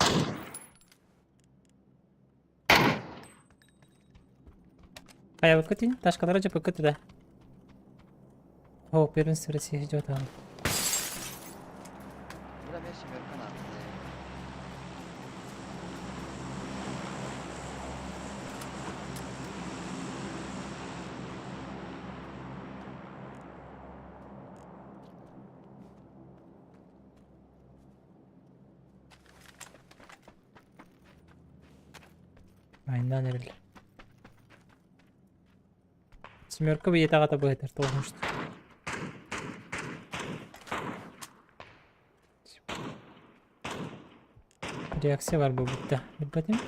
Kaya выкатить, ташкалар acaba выкатить да. О, первенство России идет, да. Бля, мен семерка надо. Aynen öyle. Семерка бы етағата бұғытыр, тоғынышты. Reaksiya var bu bitti. Bir bakayım.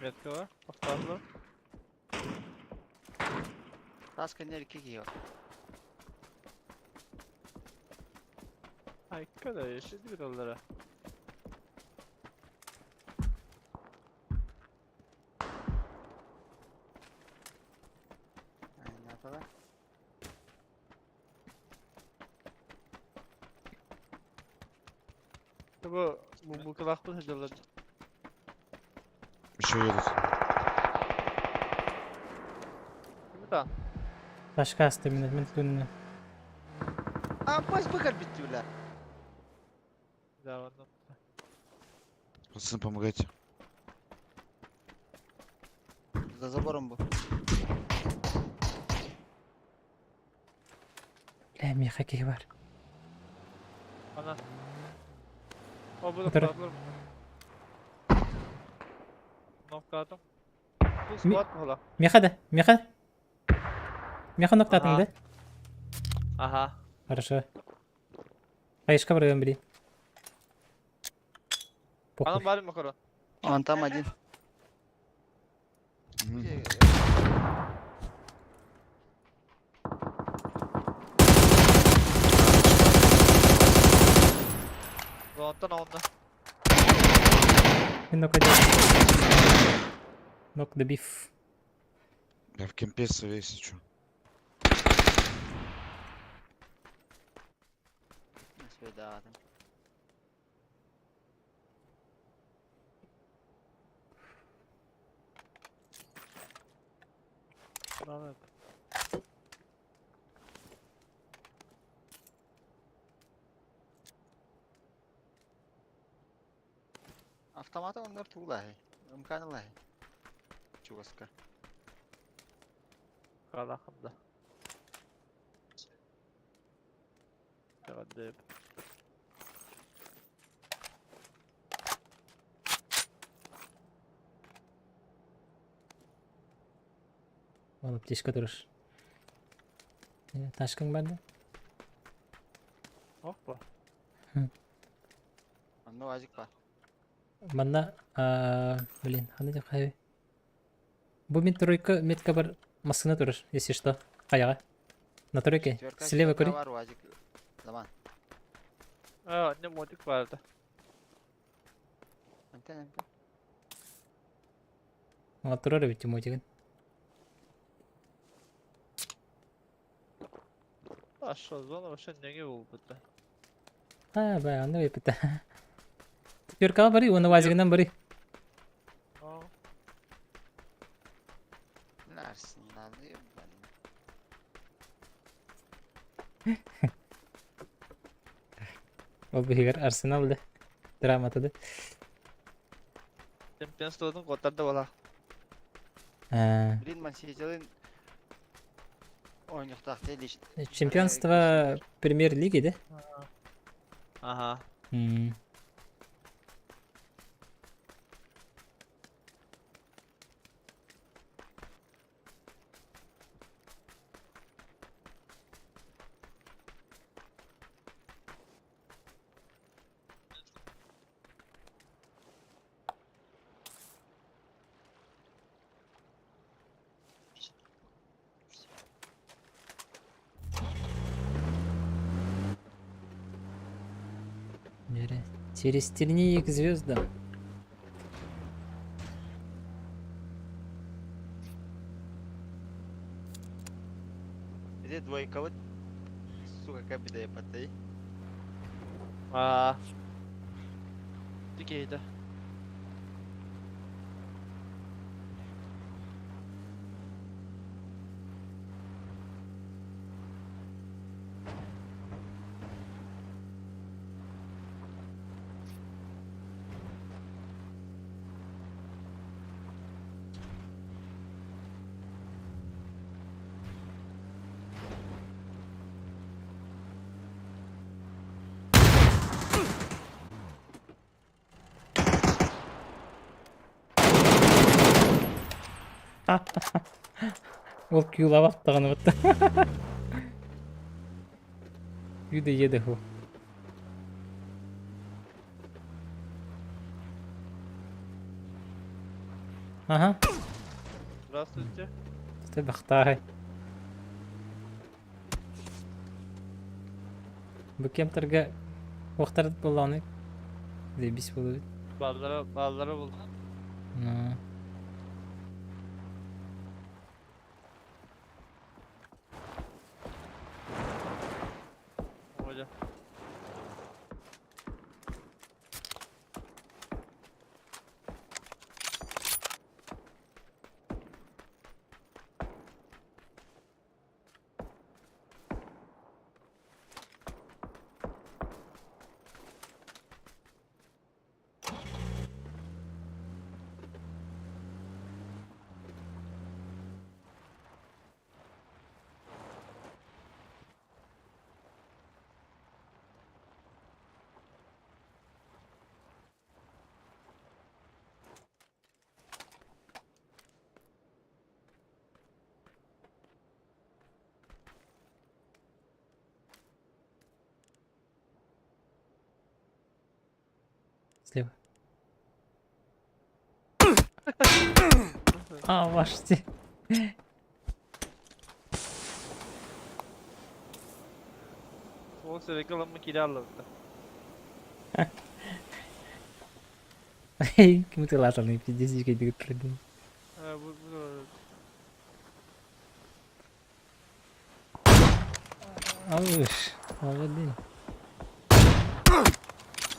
Metka var. Aktarlı. Таска не реки гиyor. Ay kadar yaşadı bir onlara. Ne yapalım? Bu kulaklığı hediyorlar. Еще едут. Kimi tam? Taş kastı min tunne. Baş bakar bitti ulan. Да, в одном. Пацаны, помогайте. За забором bu. La miha ki var. Ana. O bu da Motoru. kulaklarım. Nokta atom. Bu Mi- squat mı ola? Miha da. Miha. Miha nokta Ага. attın da. Ага. Хорошо. Кайышка барыган бери. Anam Похуй. bari makaron. Он там один. Мгм. Zonattan onda. Він нок один. Нок добив. Я в кемпе сове, если чё. Свидатым. Bravo. Автоматы onlar tuğlahi. İmkanı Çuvaska. Kalakında. Hadi. Ол аптечка дұрыс. Ташкың бар да? Hoppa. Onda vacik var. Манна, блин, қандай деп қай. Бұл мен тройка метка бар маскына тұрыш, если что. Қаяға. На тройке. Четверка, Слева четверка кори. var vacik. Zaman. Ne modik vardı. Enten. Ала тұрар бит мотигін. Aşağı zona başa ne oldu burada? Бай, анда бепті. Четверкаға бари, оны вазигінен бари. Aa. Nersin alıyor ben. Ол бігер Арсеналды. Драматыды. Чемпионствоның котарда бола. Блин, man seyircilerin oynuqtaq değil işte. Чемпионство премьер лиги, да? Aha. Через тернии к звездам. Bir de двойковый. Сука, как bir de yapatayı. Aa. Dikeydi. Ол күйулап аттығаны бұтты. Үйді еді ол. Ага, Здравствуйте. ты бақтағай. Бұл кемтерге оқтарды болғаны. Дебіс болу. Ballara bul. Hoca. Слева. Почти. Sol sürekli alanma kili alırdı. Кем ты лазерный, пиздец, как прыгнул. Bu da Алыш. Молодец.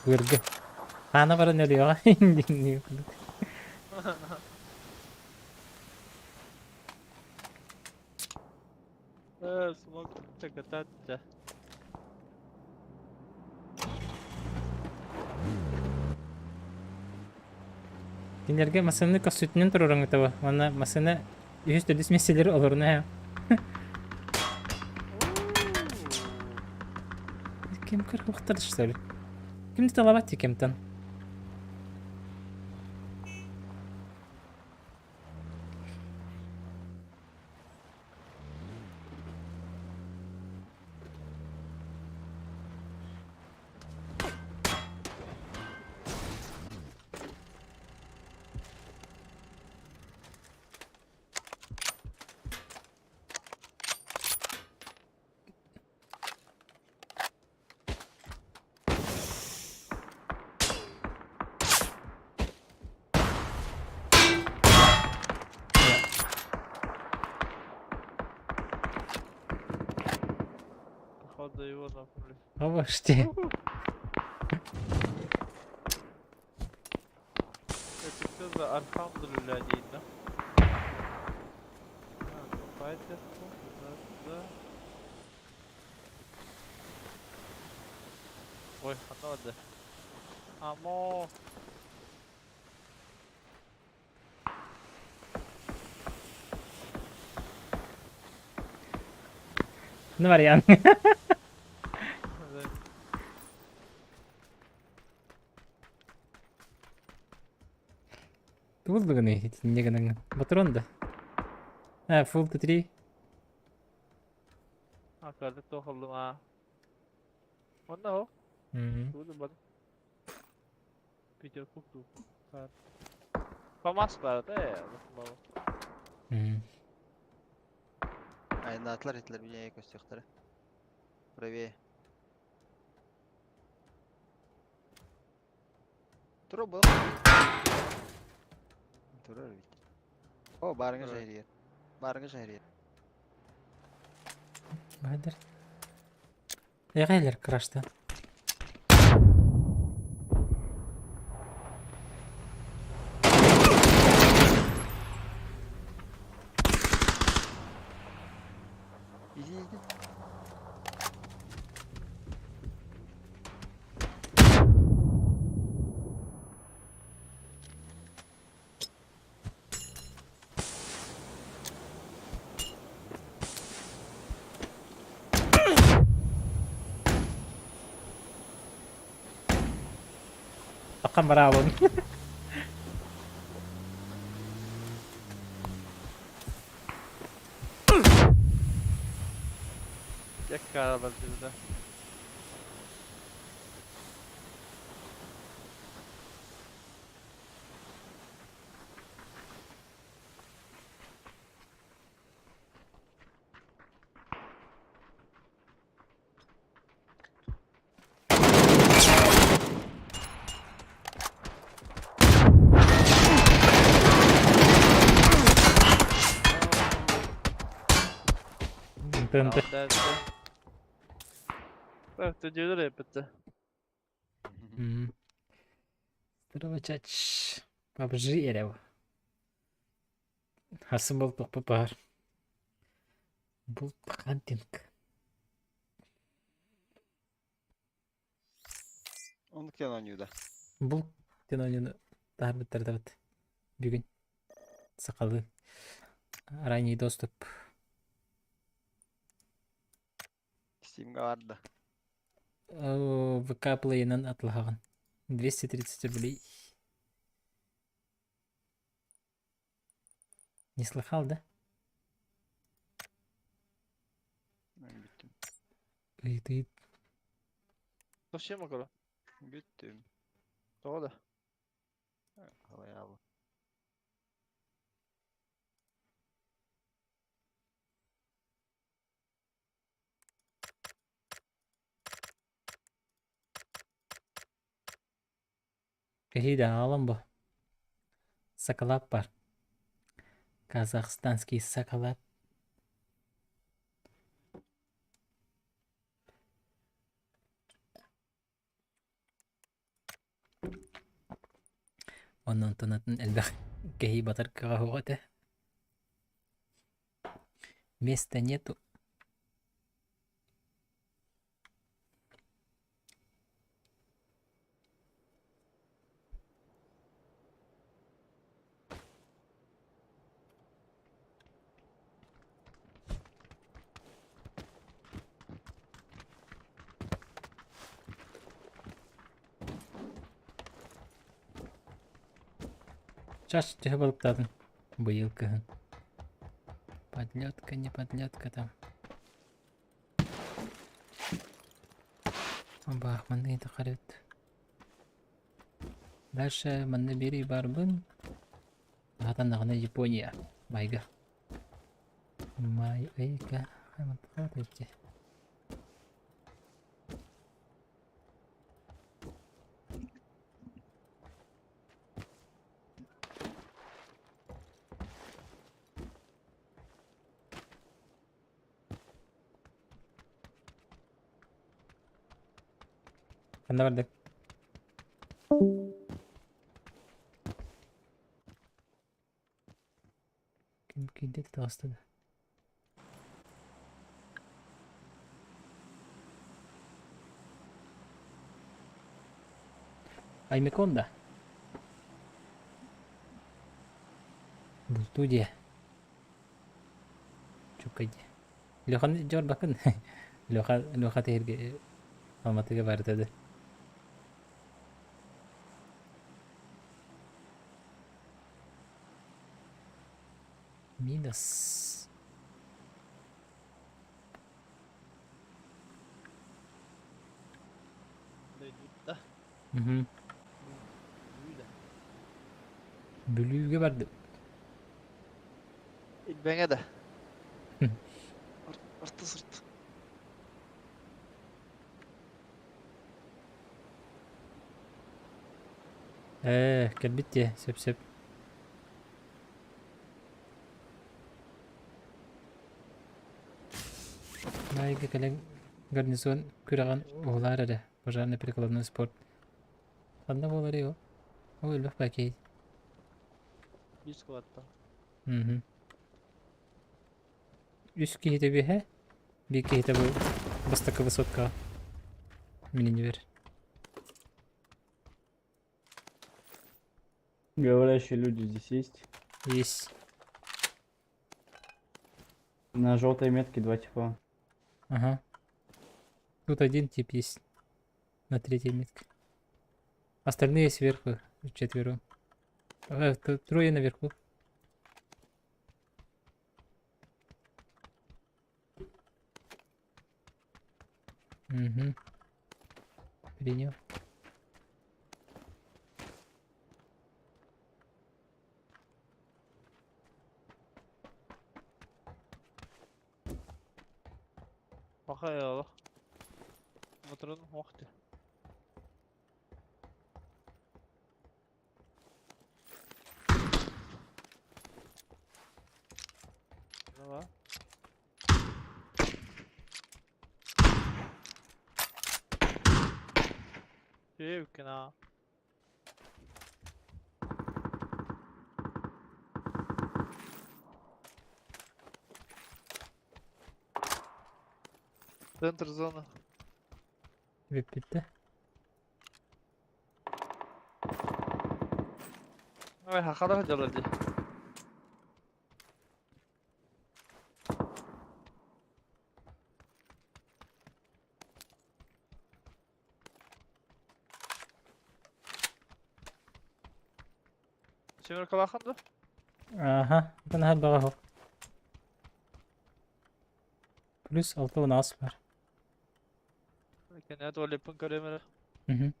Выргы. Ana para ne diyor? smoke takatacca. Кинерге масаны косүтүнөн турурың этого. Ана масаны үз төдүс меселери олоруна. Кем кыргыктыр что ли? Кимди талабат кемтен? Походу его напнули. Овошти. Это все за Альхамдулилля дейді. Файтер. Да. Ой, оно да. Амо. Ну вариант. Тулдуганы, негенен. Патрон да. Full to 3. Akardık tokalım ha. O ne o? Tudo bom. Pediu cucu. Famas para até. Aynen atlar ettiler bir yere gösterikleri. Правее. Turo bu. Turo bit. O barınga Evet. şehriye. Barınga şehriye. Бадыр. Ягайлер крашты. İyi iyi. Акан баралым. Yak karalar bir de. Тынды. Bak da diyorlar ya bitti. Здорово, чач. PUBG ерево. Хасан болдық па бар. Бұл хантинг. Onu kim oynuyor da? Бұл тен ойнаны тағы бітірді біт. Бүгін. Сақалы. Ранний доступ. Steam'ga vardı. ВК плейнен атылған. 230 рублей. Не слыхал, да? Ben bittim. Ты Koşayım bakalım. Bittim. Doğru. Havaya al. Кахида алам bu. Сакалап бар. Казахстанский сакалап. Онон тонатын элбэх кахи батар кахугата. Места нету. Чаш тихо балыктадың. Быйылкыһын. Подлетка, не подлетка там. Бах, маны это харит. Дальше маны бери барбын. Гата нагына Япония. Майга. Майга. Хайман тахатыпти. Канда бардык. Ким кийди тастады. Аймеконда. Бұл студия. Чукайди. Лехан жор бакын. Леха терге Алматыга бардады. Минус. Duyduk Мгм. Büyüdü. Bölüğüge vardı. İlbenge de. Arttı sırt. كان بدي سب. Майга кален гарнизон күраган оғлар әрі. Пожарный прикладной спорт. Қанда болар еу? О, өлбәк бәкей. 100 kuvvetten. Мгм. Үс кейті бе, бір кейті бұл бастықы высотка. Менен бер. Говорящие люди здесь есть. Есть. На желтой метке 2 типа. Ага. Тут один тип есть. На третьей метке. Остальные сверху. Четверо. Трое наверху. Угу. Принял. Bakaya bak. Motorun vakti. Ne var? Yumkin ha. Центр зоны. Вип bitti. Ay hakada hadi. Şimdi kalakındı. Ага. Ben her bağa hop. Plus 6 у нас var. Kendine tuvalet yapın göremeli. Hı hı.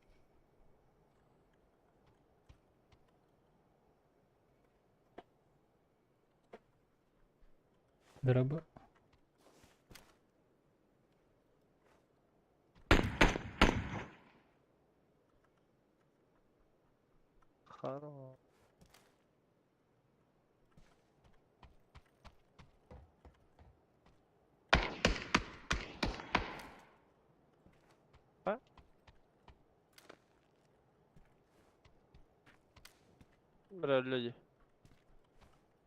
Дроба. Хорош. Бля, люди.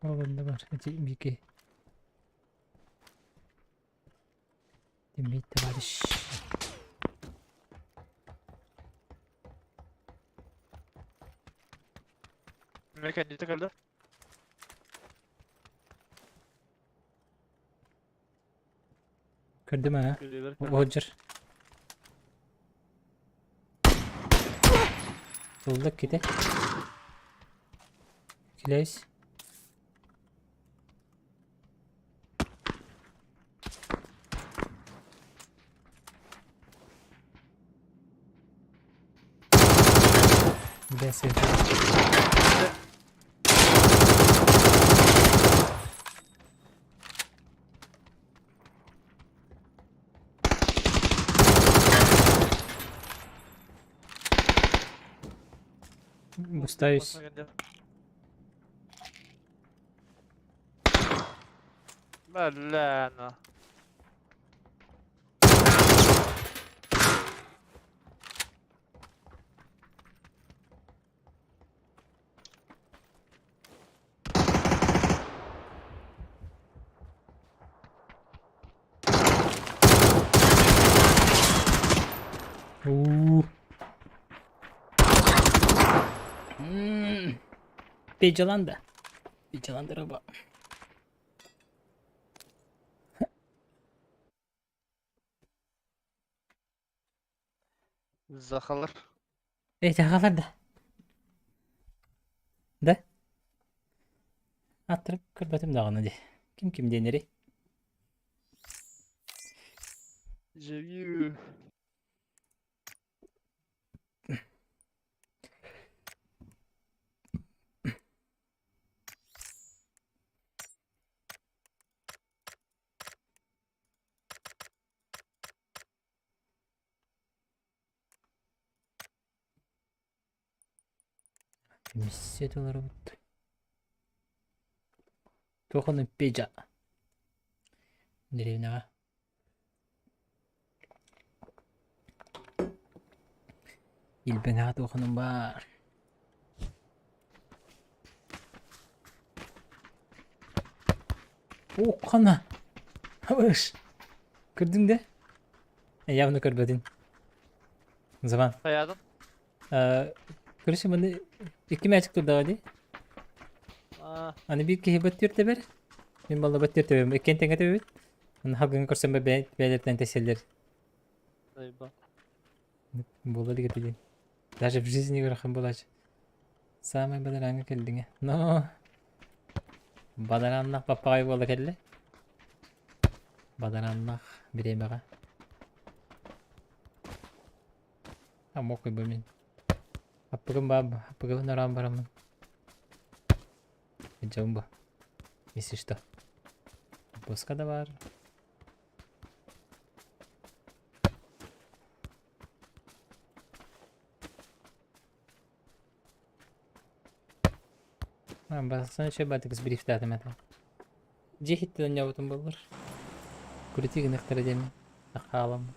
Оğlunda var. Hadi bir ki. Demeyi tavariş. Mekanik takıldı. Kırdım ha. Geliyorlar. Roger. Solda gidi. Kileyiz. Ben sevdim. Bustayız. Bellana. Oo. Becalandı. Becalandı araba. Zakalar. Yakalar da. Da. Attırıp kırbatım dağını de. Kim deneri? Живи. Миссия вот. Тоханы печа. Деревня. İlbena toxunum var. O kana. Havaş. Kırdın de. Yavını kırmadın. Zaman. Hayatım. Kırışım hani iki maç turda hadi. Aa, Hani bir ki batıyor da ber. Ben valla batıyor da ben. Kenten kate ben. Hani halkın kursam ben belirten teseller. eyvah. Болали гэдэг. Даже в жизни гөрхөн болооч. Самай бадаранга келдиңе. Но. Бадараннах папагай боло келле. Бадараннах биремега. Амокой бөмин. Аппыгым баб, аппыгым нарам барамын. Джамба. Если что. Боска да бар. Бассана че батык с брифтатым это. Жехит төння бутун болор. Күритиги нактар эдеми. Тахалам.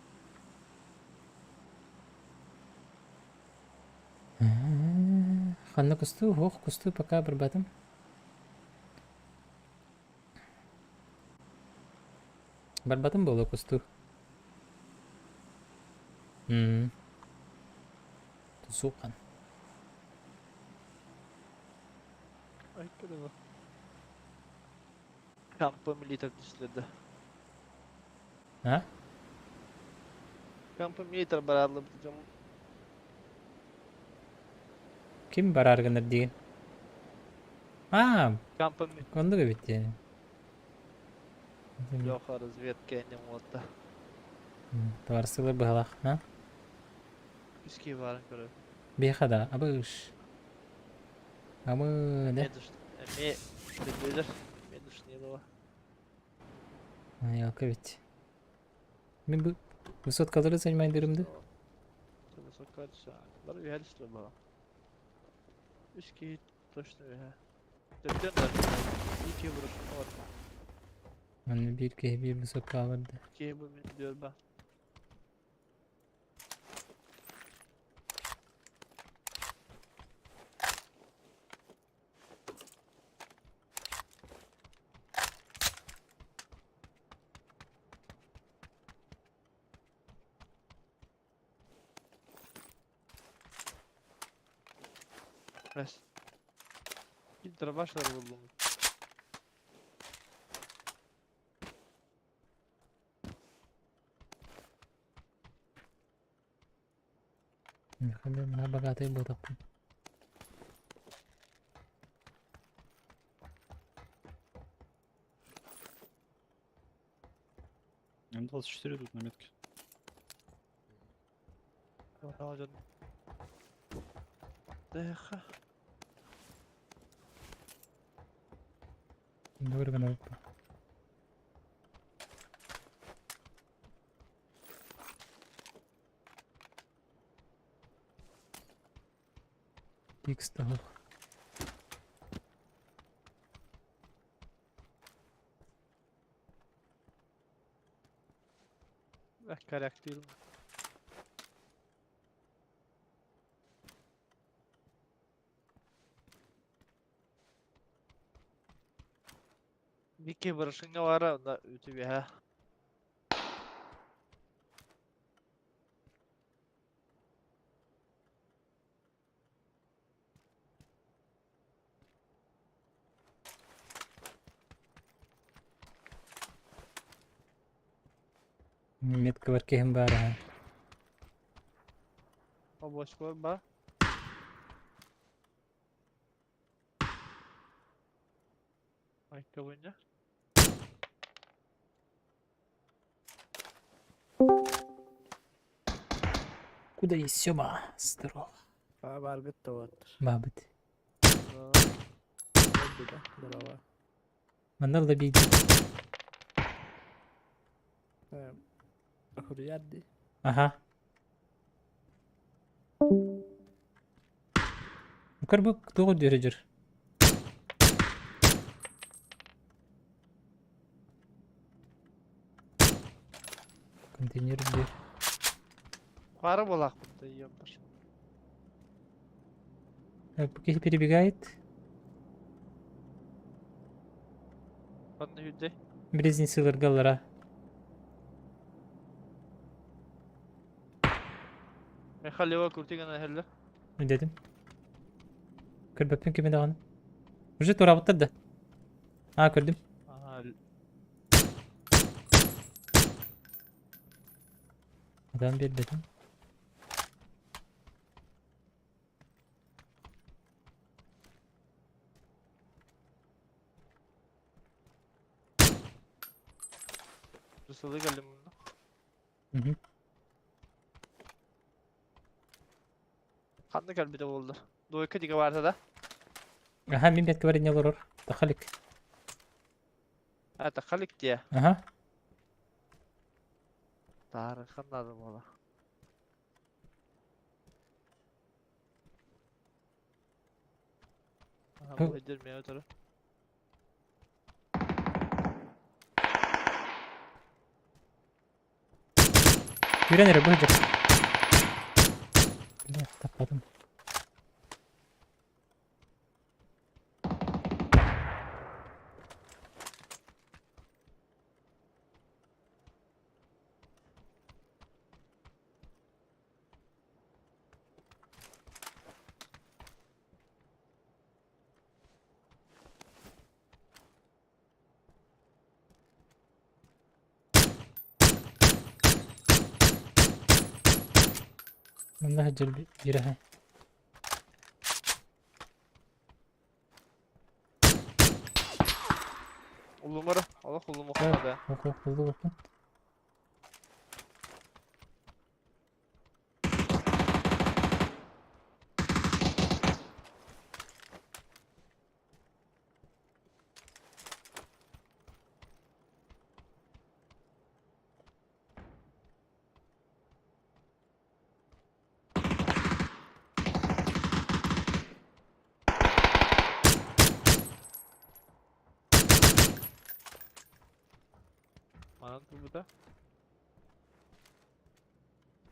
Ханна кусту, ох, кусту пока барбатым. Барбатым боло кусту. Тусукан. Ay kırma. Kampa militer düşledi. Ha? Kampa militer bararlı biteceğim. Kim бар аргыныр деген? Kampa mi... Онда бит yani. Леха разведка не вот. Товарсылар быһалах, ha? Üski var göre. Бехада, абыш. Амы, да? Me düş... Me... Bildirir. Me düşünüyor. Yok evet. Ben bu sot kalırız saymayındırımdı. Tabii sokar şu an. Bari bir helişle bana. Üç ki точно ya. Döktün de. İyi ki vuruşun var. Anne bir kez bir bu sot kalırdı. Ki bu diyor ben. Res. Bir tane başlar buldum. Nخلي منها بقعتي بوضبط. М24 идут на метке. Tamam canım. Dakika. Doğru ben alıp. X daha. Karakter. Vicky vuruşunda var onda ütü bir ha. Metka var ki hem var ha. O boş var ba. Ayakkabınca. Куда есть Сёма? Здорово. Bargıt da vardır. Babet. Öldü de. Bravo. Mandal da bir Hürriyaddi. Aha. Yukarı bak doğru derece. Контейнер bir. Var bolak burada yiyorlar. Bu kişi перебегает. Bana hüdde. Брезин сылыргалара. Mekhaleva kurtigana helle. Ne dedim? Kır bakayım kime dağını. Уже тура bitirdi. Ha kırdım. Aha. Adam bir dedim. Rısalı geldim bunda. Hı hı. Kanlı gel bir de oldu. Doyka diga varsa da. Aha min bet kavarin yaloror. Dakhalik. Ha takalik diye. Aha. Tarık anladım ola. Aha Hı. bu edilmiyor ötürü. Yürü bu hocam. Ne tapladım. والله هجر بيرها Ulumara. Allah ulumu kalmadı. oku oku oku Anladın mı da?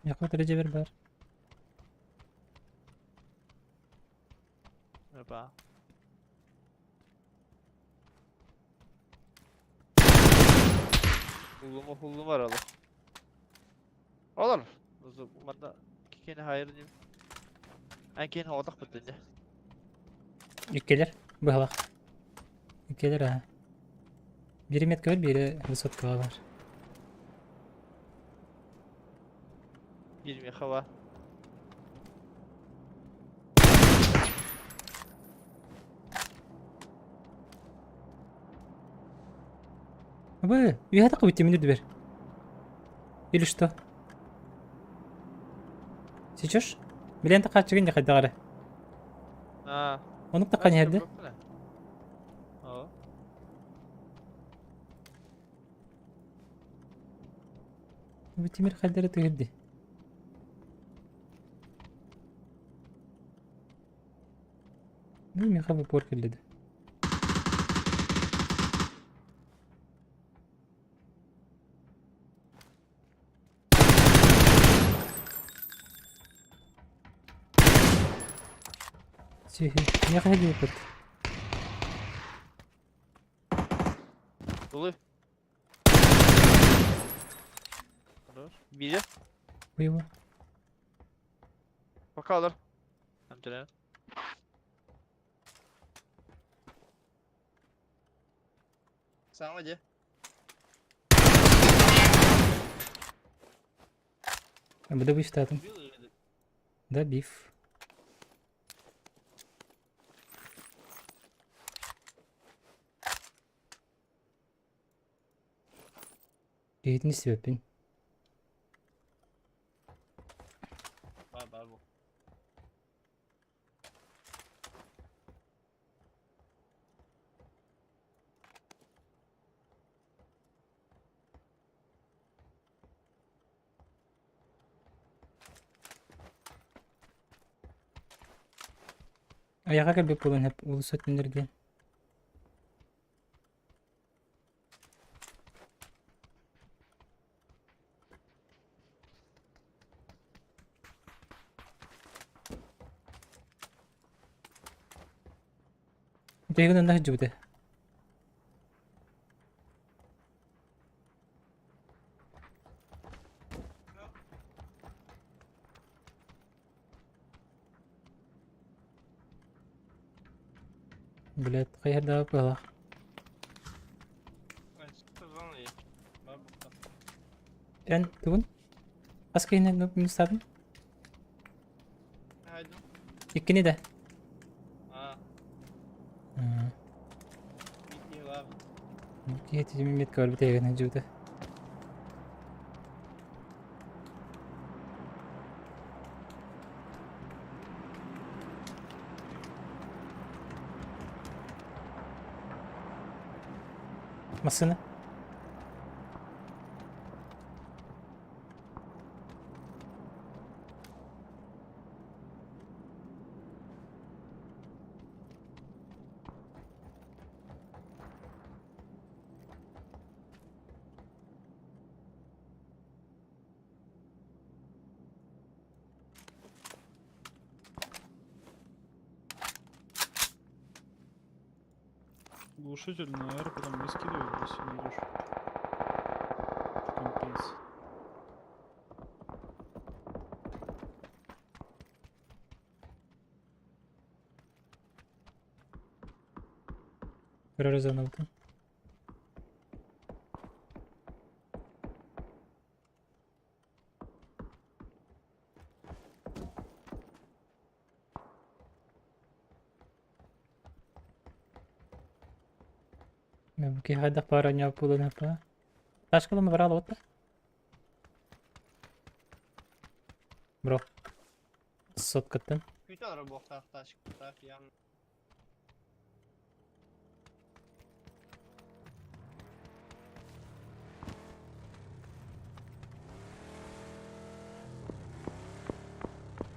Yakıt derece bir var. Merhaba. Hullumu var alıp. Olur. O zaman da iki kere hayır diyeyim. En kere odak bitince. İlk gelir. Bu halak. İlk gelir ha. Biri metka var, biri vысотка var. 20 hava. Abi, üye takı bitti minut bir. Или что? Сейчас? Билен та качыгын да кайдагары. Ha. Onu da kanya herde. Oo. Bu timir kaldırı tüyüldü. Ne mi kabı pork elledi. Ne kadar yapıp? Dolu. Dur. Biri. Uyumu. Bakalım. Amcana. Sen hadi. Bu da bu işte adam. Da beef. Yedini sebebin. Var bu. Ayağa kalbip olan hep ulus ötünlerden. Değginin daha cübde. Блядь, hayır daha böyle. Ben tuvun. Aska yine ne müsaadın? Haydi. İkini de. Ha. Ha. Bitti abi. Yetici millet kar bir değginin cübde. Masını. Глушитель на R, потом не скидывай, если найдешь. Компенс. Перерозонувка. Мемки хада параня пулана па. Ташкала мı брала отта? Bro. Соткаттан. Bütün araba bu tarafta açık. Bu taraf yan.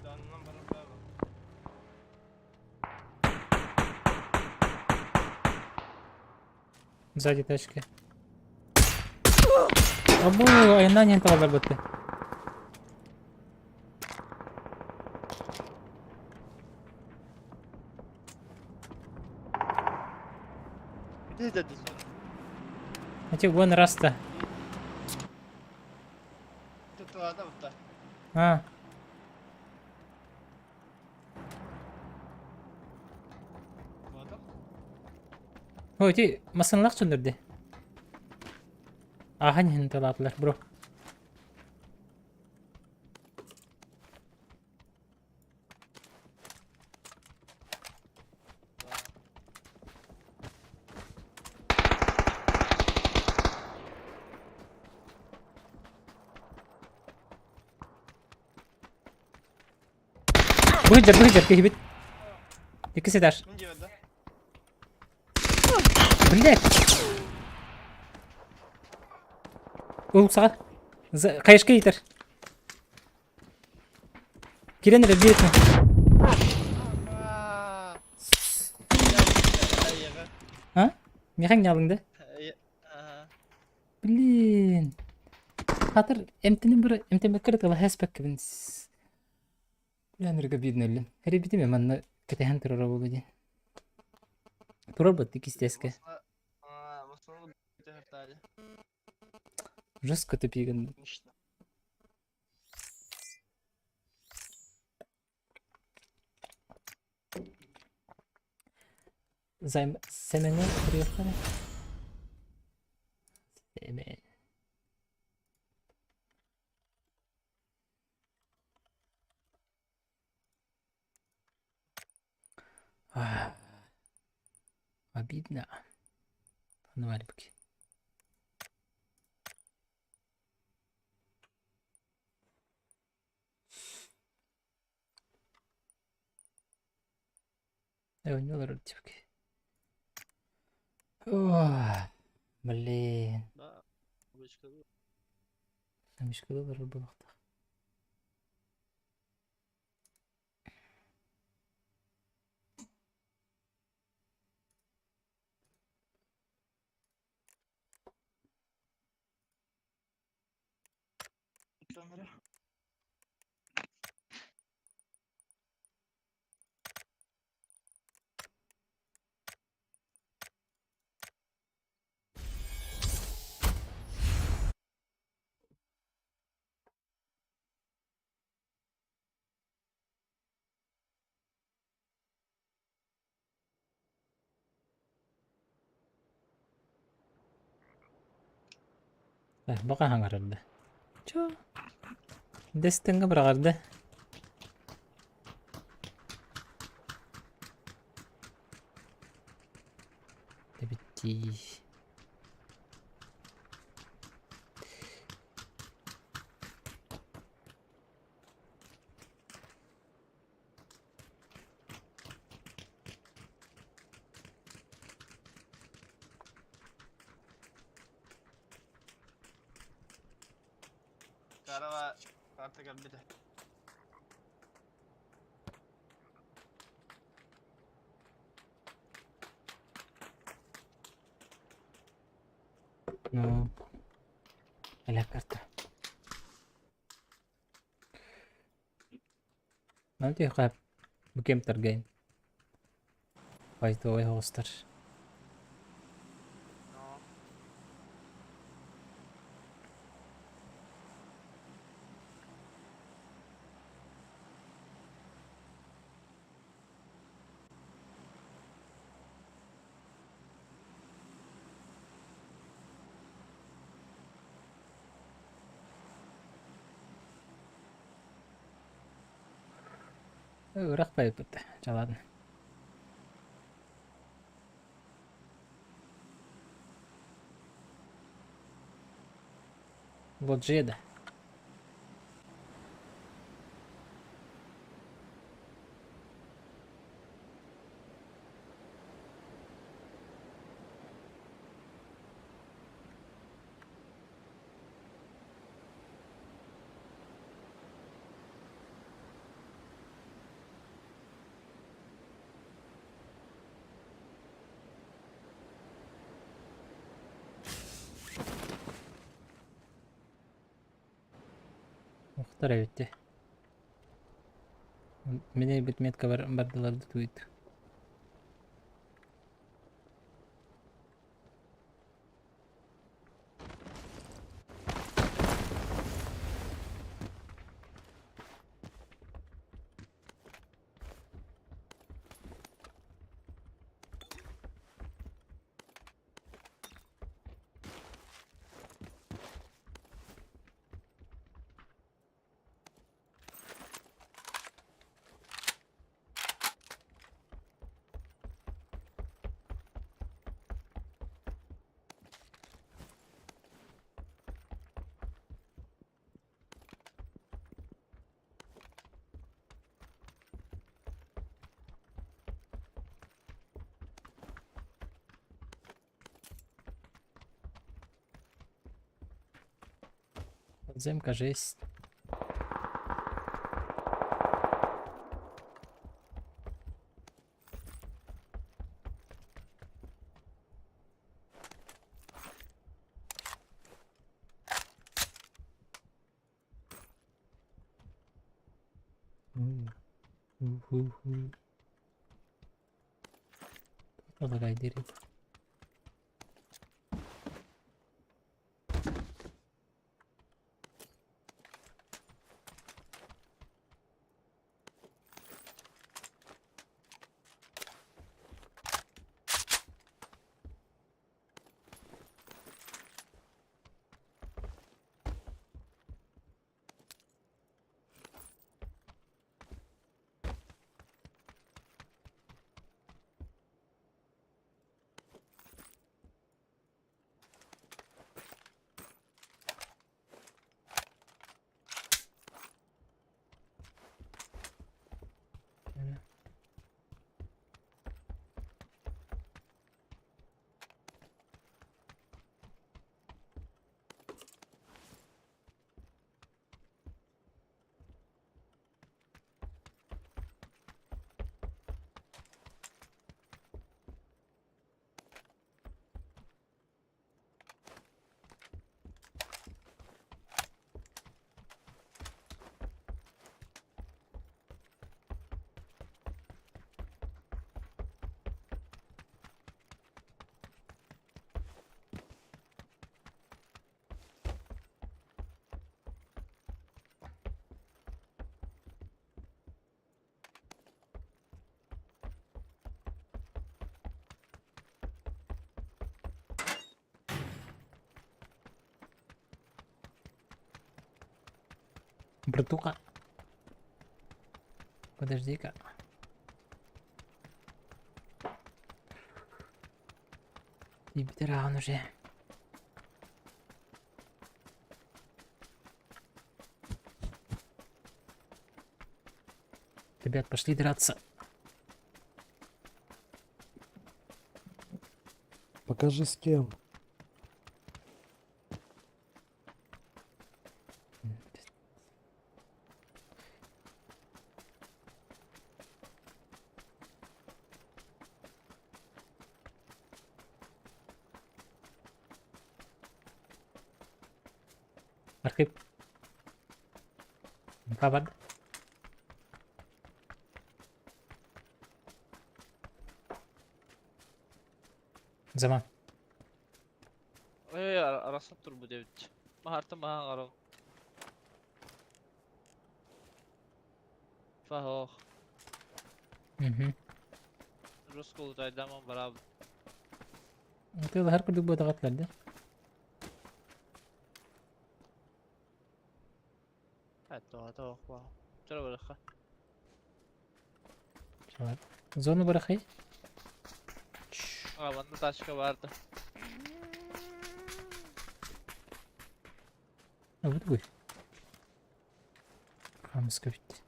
Canından bana bravo. Сзади тачки. Abo, ayun na yan talaga bote. Ne dedi sonra? Значи вон раста. Tuttu adam da. Ha. Bu adam. О, ти масанлак söndürdü. Aha ne taladılar bro. Быгыджар, кehbit. İkisi der. Ne diyor da? Блять. Ул sağa. Kayışka yeter. Girenler bir etme. Aaa. Ya. Ha? Mехаң не алыңды? Aha. Блин. Хатыр эмтенин бир эмтеме кырыт кыла хэспек кибин. Янырга бидин элин. Ребитиме манна кетехан турара болду ден. Турар бат икистеске. Aa, masal bir hırtali. Жестко тупиган. İşte. Семене приехали. Семен. Обидно. Ну, альбки. не ротивки. Блин. Da. Bu çıkıyor. مش كده ضرب بلغتها. Kamera. بقى هنغرد. شو دستنga bırakırdı. De bitti. Karava kartı geldi de. No. La carta. Nanti ya bu game tergain. Fight away hoster. No. Irak pa ito. Çaladın. Lodge'ye de. Tara bitti. Mene bitmet kabar bardalarda tuydu. Подземка жесть. Давай, дери. Братуха. Подожди-ка. И ветеран уже. Ребят, пошли драться. Покажи с кем. Архип. Фабад. Zaman. Arasın tur bu devlet. Mahartı maha qarın. Fahox. Ruskul daydaman barab. انت ظهر كل دبوة ضغط لده. Hatta tox va. Tara barqa. شباب. زون برخي. Banda taşka vardı. أو بتقول. خامس كفت.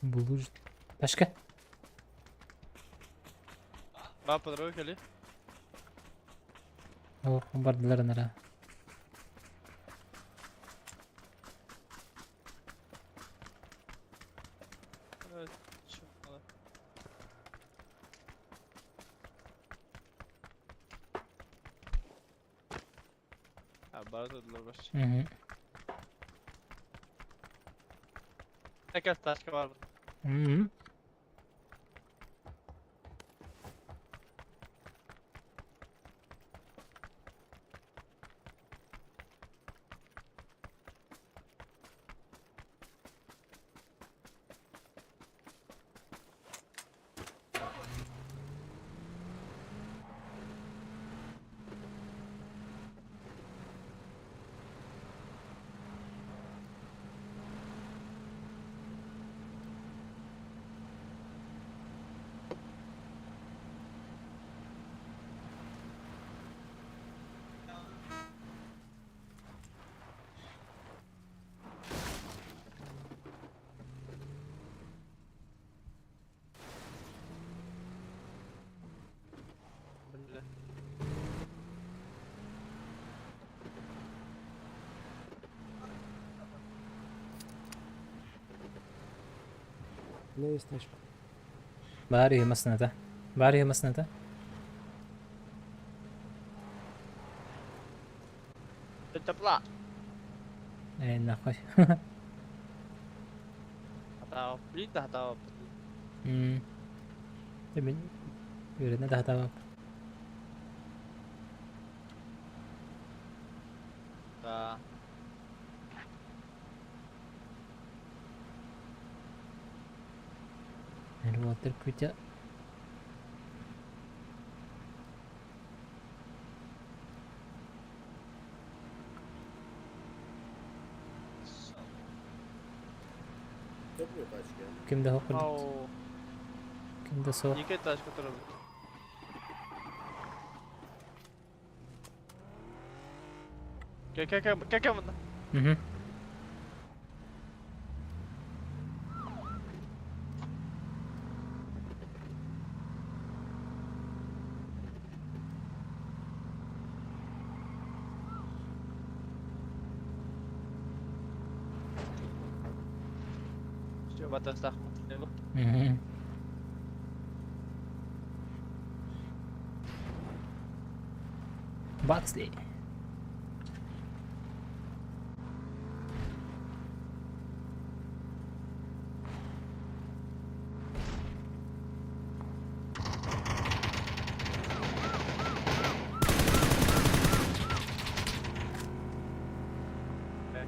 بلوج. تشكى. Ma padro kali. أو برضلرنا لا. Evet. Çok. Ha barda dur baş. Tekrar taşka var burada. Hı. Böyle. Не вистачить. Bari yemasın da. Bari yemasın da. Tetapla. Nako. Hata. Bilin de hata var. Demin yürüne daha da Da. الوتر كويتا. Topluyor taşka. Kim de hokul. Oo. Kim de soğuk. İki taşka tarafı. Gel bunda. Hı hı. Coba tes dah. Hı hı. Boxy.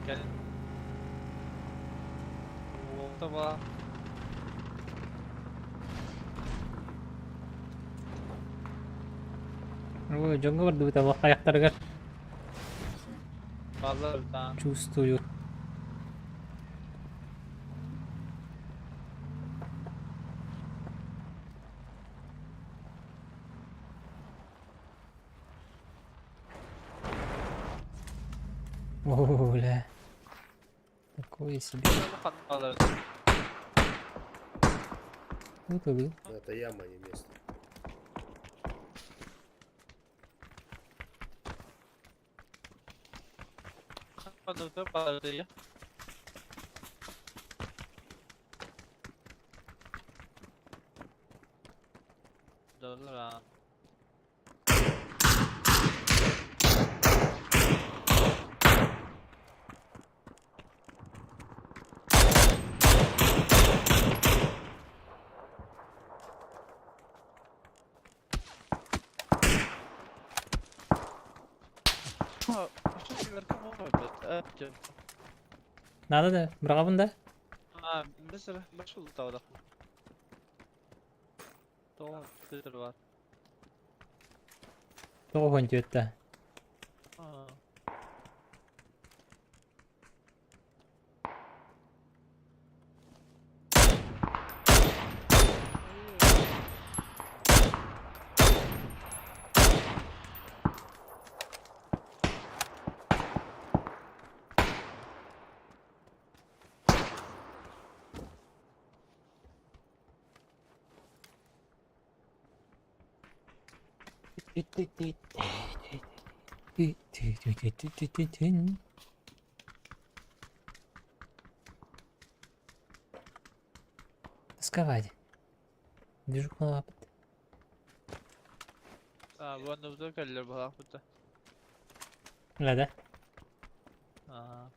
Gel. Tamam. Oh, jangan berdua tahu kayak tergar. Vallahi tamam. Чувствую. Oh lah. Такое себе. Alırız. Ну, tabii. Это яма, не место. Alırız. Alırız ya. Doğru ha. Что ты верхом бит? Надо да, бравын да. Mesela baş oldu tavada. Tamam, Twitter var. Тоғын жөтті. Aa. Доставай. Держу лапы. Bu anda bu da kalır bu hafta. لا ده. Aa.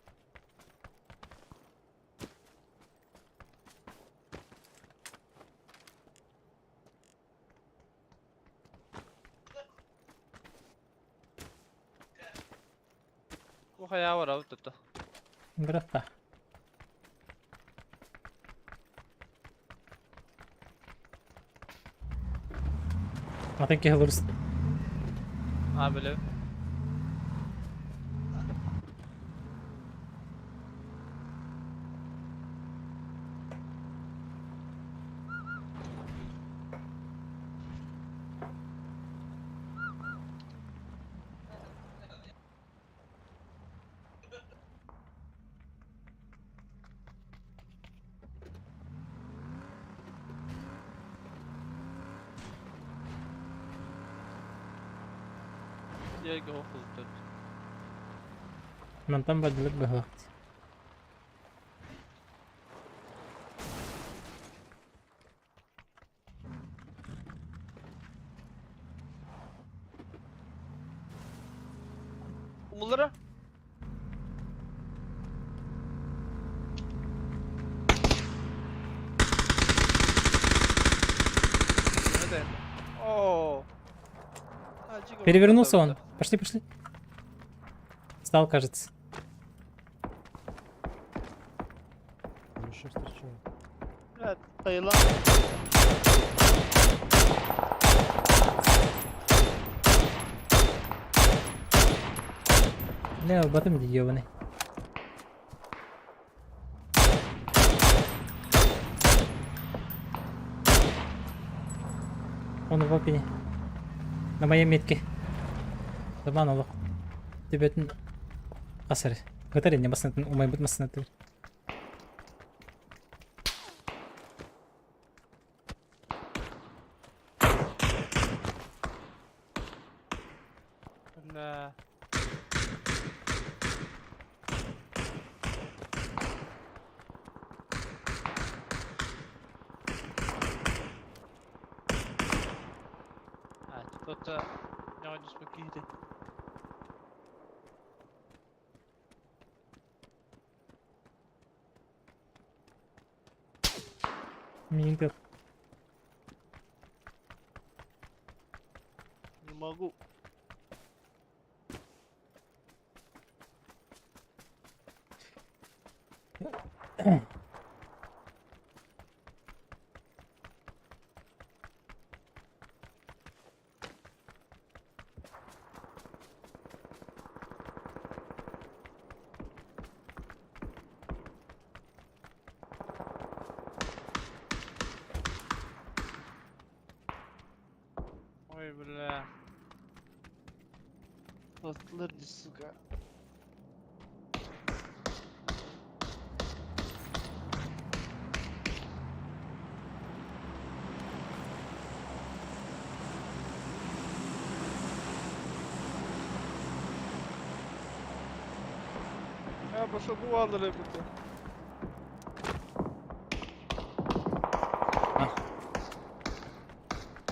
Bukayağı var abi tuttu. Bırak. Mataki alırız. Abi böyle. Diye ki okul tut. Mantan بدلك بهوقت. Umullara. Hadi. Oo. Перевернулся он. Пошли, пошли. Встал, кажется. Еще встречаю. Evet, dayılan. Бля, батом ёбаный. Он в опине. На моей метке. Заман олық. Төбетін қасыр. Ғытар ене басынатын, умай бұд масынаты. لا. Тут не могу спокійно. Мигр. Не могу. Ой, бля. Atılır suka. Ya başa bu alır hepsi.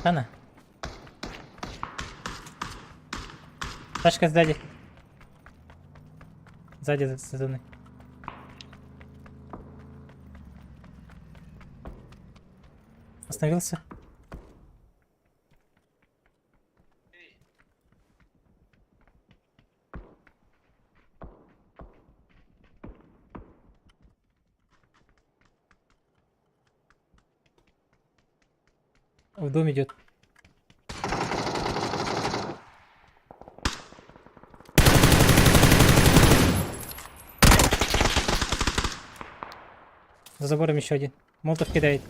Ана. Тачка сзади. Сзади за зоной. Остановился. В дом идет. За забором еще один. Молотов кидает.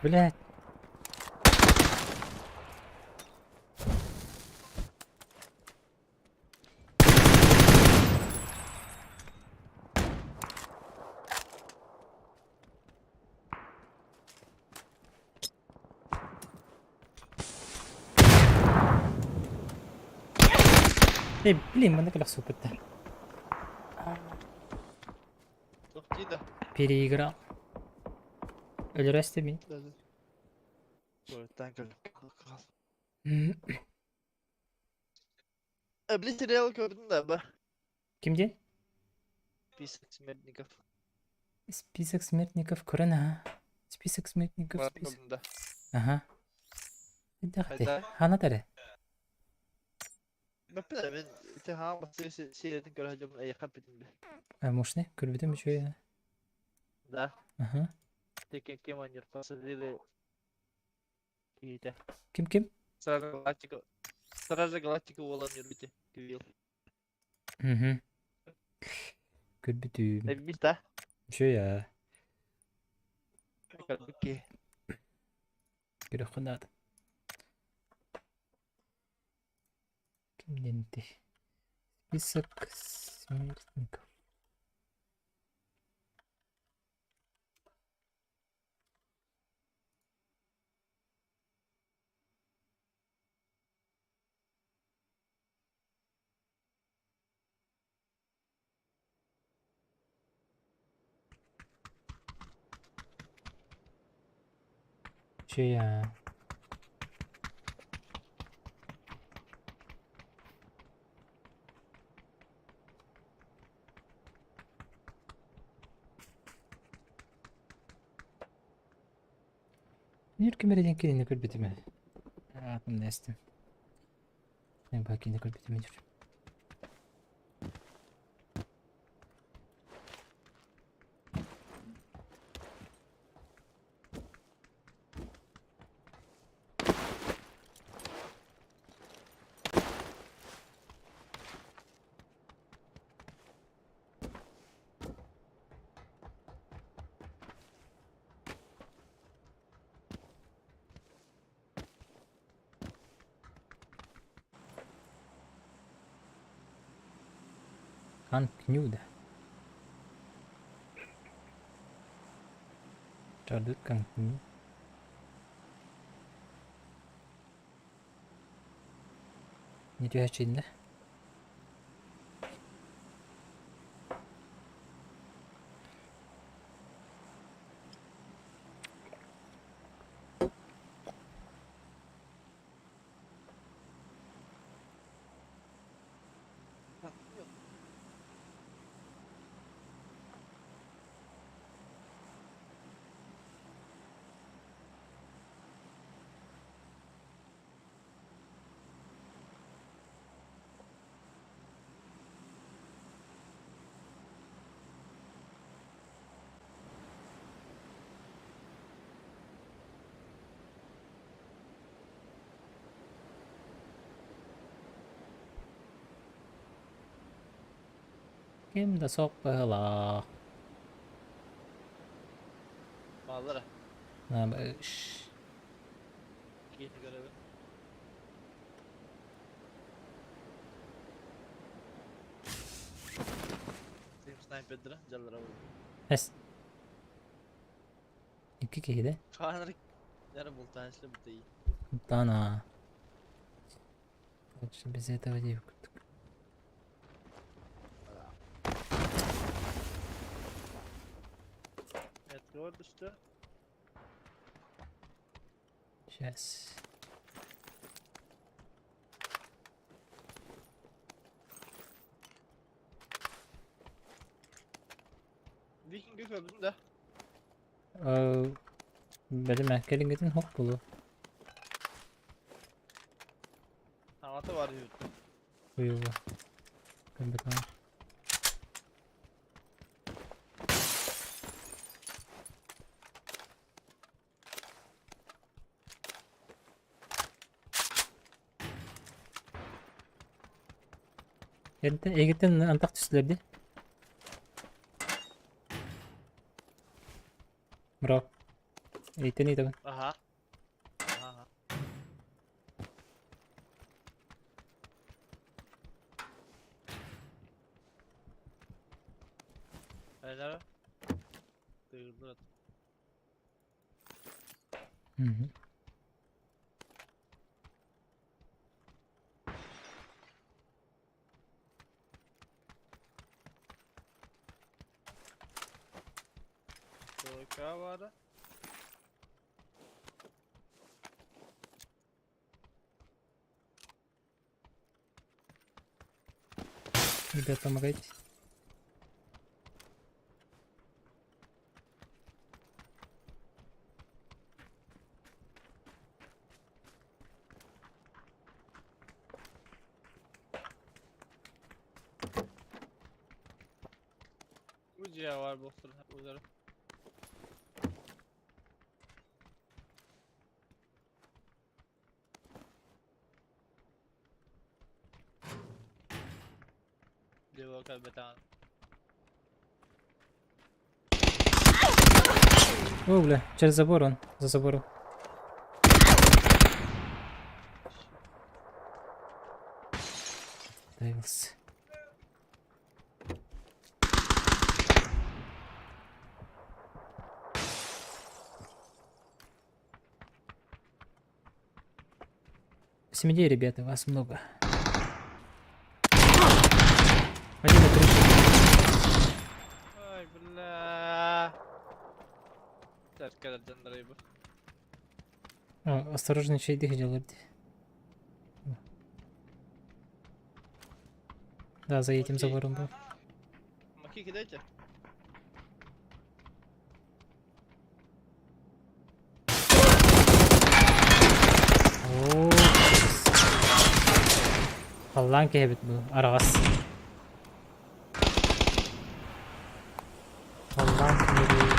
Блядь. Блин, мене колесо питає. Doktor. Переиграл. Ölüreste mi? Dedi. Tuvaletten kalk. Bir serial gördüm de ben. Kimdi? Список смертников. Список смертников Корона. Список смертников. Var Список. gördüm de. Aha. Bir dakika. Hayda. Hana tere. Ben اتهام بس سيرة كل هجوم أي خبر منه. Moş ne? Kulübede mi şöyle? ده Aha. تيكن كمان يرفع لي كيته. Kim? Straża Galactica olan yürütü. Güzel. Hı hı. Kulübede. Ne bir de. Şey ya. Kalbiki. Bir okuna. Kim dendi? Список смертников. Şey ya. Yürü meredin kelini kulübede mi? Aklımda estim. Ne bakayım kulübede midir? Han Knude. Çardık kan Knude. Ne diyor içinde? Kim de sok bala. Mallara. Ne yapış? Yeni görevi. Team Sniper'dira. Jallara vurdu. Hes. İki kere. Kaan'ın yarı bultanışlı bir değil. Dana. Şimdi bize de video kurduk. Evet gördü işte. Yes. Viking'i gördüm de. Benim erkeğin gidin hop bulu. Anlatı var yurtta. Buyur bu. Ben bakalım. Egitten antak tüslerdi. Bravo. Egitten iyi tabi. Aha. Aha. Helal. Duyurdular. Hı hı. Ya var da. Ребят, помогайте. Bu ya var bu sırada uzarı. Devo kal betan. О, бля, через забор он, за забором. Ставился. Семидей, ребята, вас много. Один на крыше. Ay billah. Terk eder canları bu. Осторожно, şey делать. Да, за этим Окей. забором был. Maki gidecek. Oo. Allah'ın kehbet bu. Arağız. Allah'ın kehbet.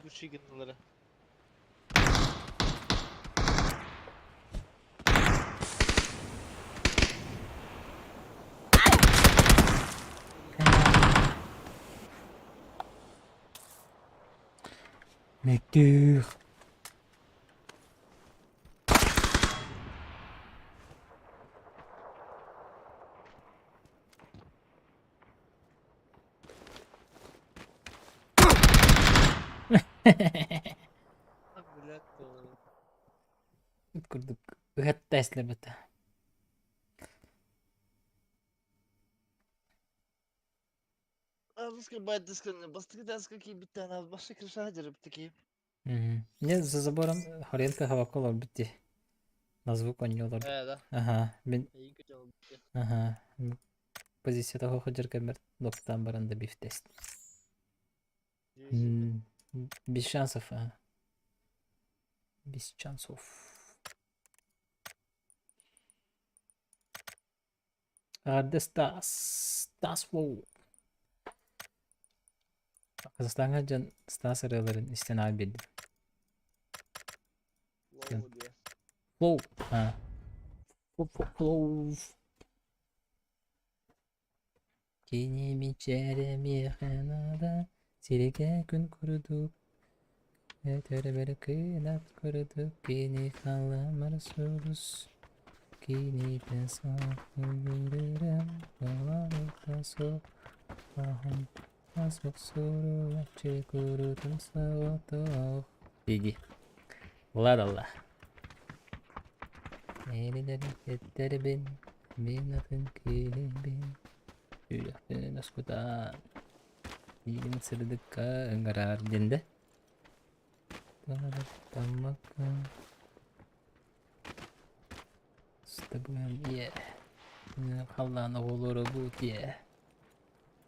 Güçlü günleri. Mektuh. Ameliyat oldu. Kurduk. Hatta eslemete. Русская бать дисконная, басты дас какие биты, она başka kırışa hacırı bitti ki. Ne за забором Хоренко Хаваколор bitti. На звук он не olur. Da. Ага, ben İyi kötü oldu bitti. ага. Позицияда Ходжер Камер доктан баранда биф тест. Без шансов, а. Без шансов. Арда Стас Воу. Қазақстанға жан Стас ырыларын істен алып бердім. Low diye. Воу. Ha. Воу. Kini biçeremi hanada Sirke gün kuruduk Etere beri kıyınat kuruduk Kini kalamırsız Kini ben sağlıyorum Dolarıkta sokağım Asık soru Yapçı kurudum sağlık Bilgi Ulan Allah Neylilerin etleri ben Minatın kilibin Üyakten askutan Yigin sırdıkka ıngarar dinde Tamakka Stabuyan diye Hallan oğulları bu diye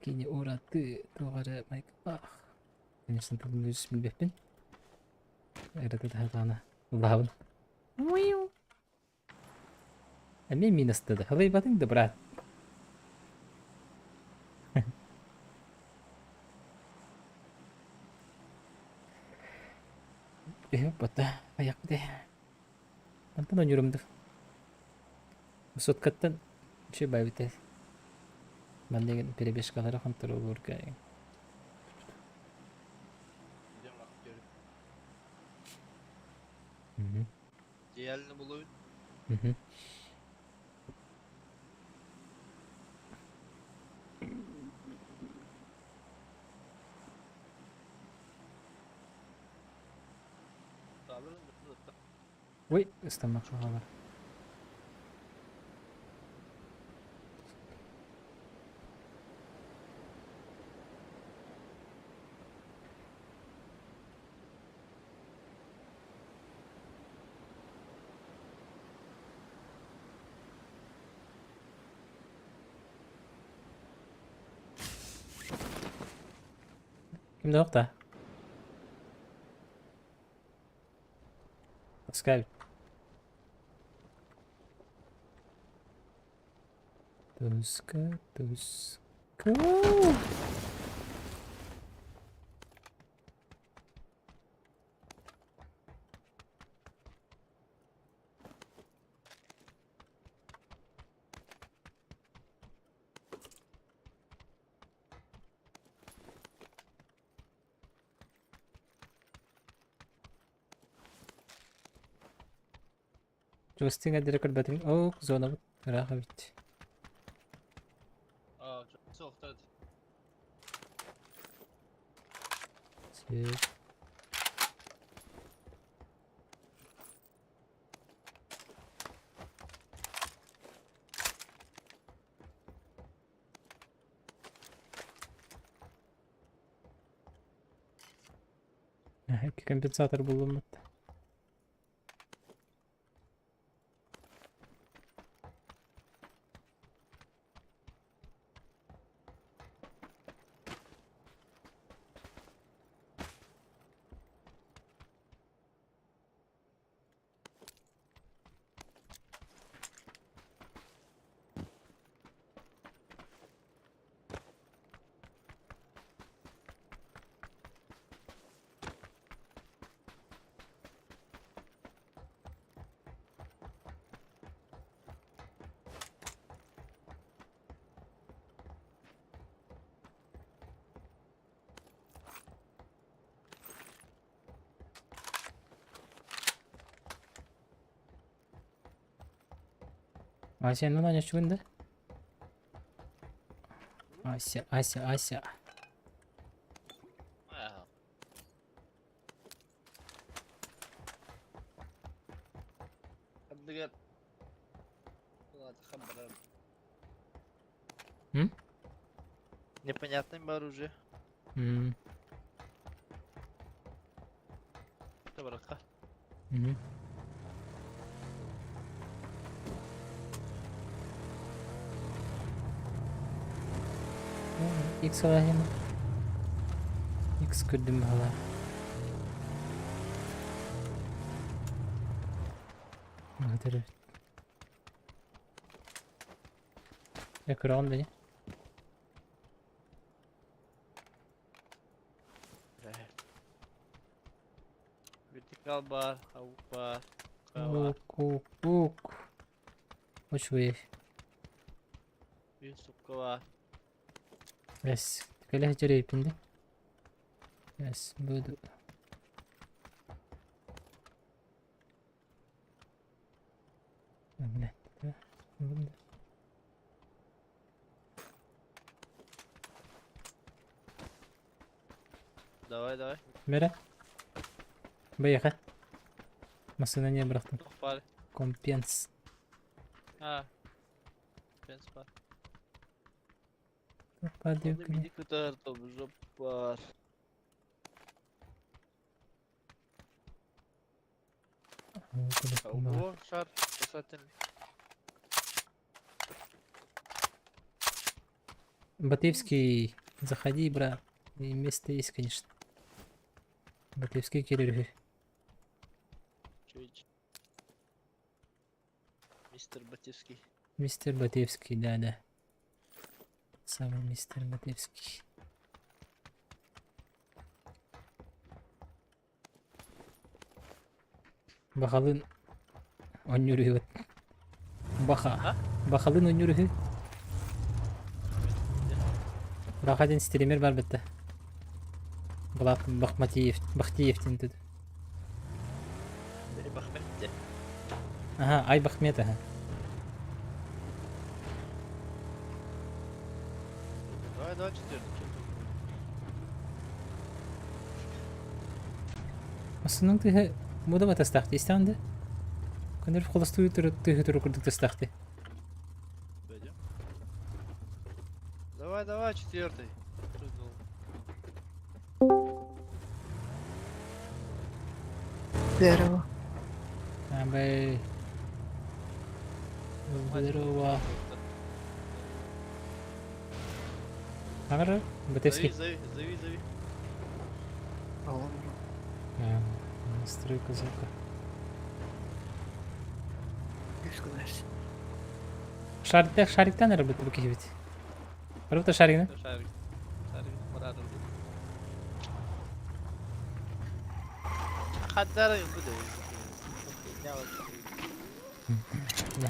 Kini uğrattı Doğru maykah Kini sıntıldın yüz bilbepin Arada daha tane Allah'ın Amin minastada Halay batın da bırak Бата, аяқ де. Антон ойнырымды. Соткаттан şey байбите. Ben de перебеж калары хантыр olur кай. Gidiyorum bak görüyorum. Ciğerini bulun. Alırım da. Ой, ıslamak şu haber. Kimde yok da. Skype. Tuska, tuska. Joystick at the record battery. Oh, zona راحة بت. çok soğuk hadi. Save. Компенсатор bulunmadı. Ася, ну Наня, что да? Ася, Ася, Ася. Aha. Hadi gel. Ладно, хабарам. М? Непонятное оружие. М, Табрака. мгм. X alayım. X kırdım hala. Hadi. Ekran beni. Vertikal bar, avuk bar. Kava. Ok. Hoş be. Bir sukka var. Bes. Kalah jere ipinde. Yes, budu. Ne? Давай. Mera. Поехали. Masını niye bıraktın? Тух бар. Компенс. Ha. Pens var. Hadi Onda minik kadar topuzu var. О, шар спасательный. Батыевский, заходи, брат. И место есть, конечно. Батыевский Кирилл. Чуть. Мистер Батевский. Мистер Батыевский, да. Самый мистер Батыевский. Bakalın oynuyor. Baha. Bakalın oynuyor. Бірақ один стример бар бітті. Бұлат Бахтиевтен деді. Бахмет де. Ага, Ай Бахмет, ага. Давай, четвертый. Осының тігі мұда ма тастақты, естеғанды? Көндір қолыстығы түрі күрдік тастақты. Пойдем. Давай, четвертый. Здорово. Абай. Здорово. Ағыры, Батевский. Зови. Стройка, звука. Şarikten arabada bu kehbet. Arabada şarikten. شارك شارك مرة خدار يبدو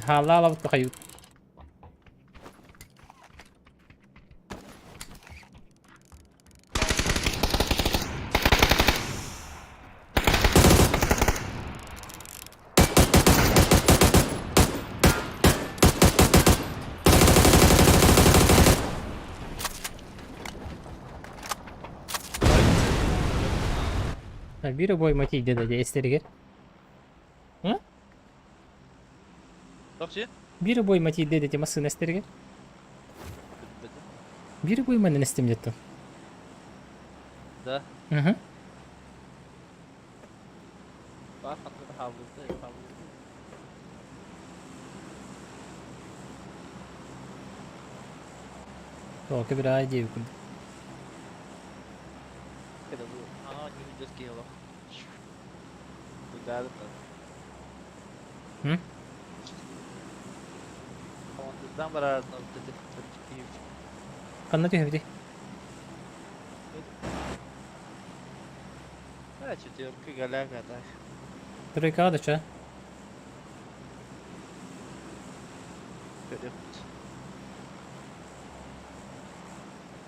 Hala ala bu hayut. Biri boy mati dedi esteri gel. Doğru. Biri boy mati dedi masın esteri gel. Biri boy manın istemletti. ده Hı hı. بقى حطيت حافظته حافظته O كبر عادي بكل. كده بقول جميل جد كده بقى بجد Hı? طبعا قدام برا نبتدي كيف Kanna diyor bir de. لا تشتير كي قال لك هذا Duruyor kağıda ça. كده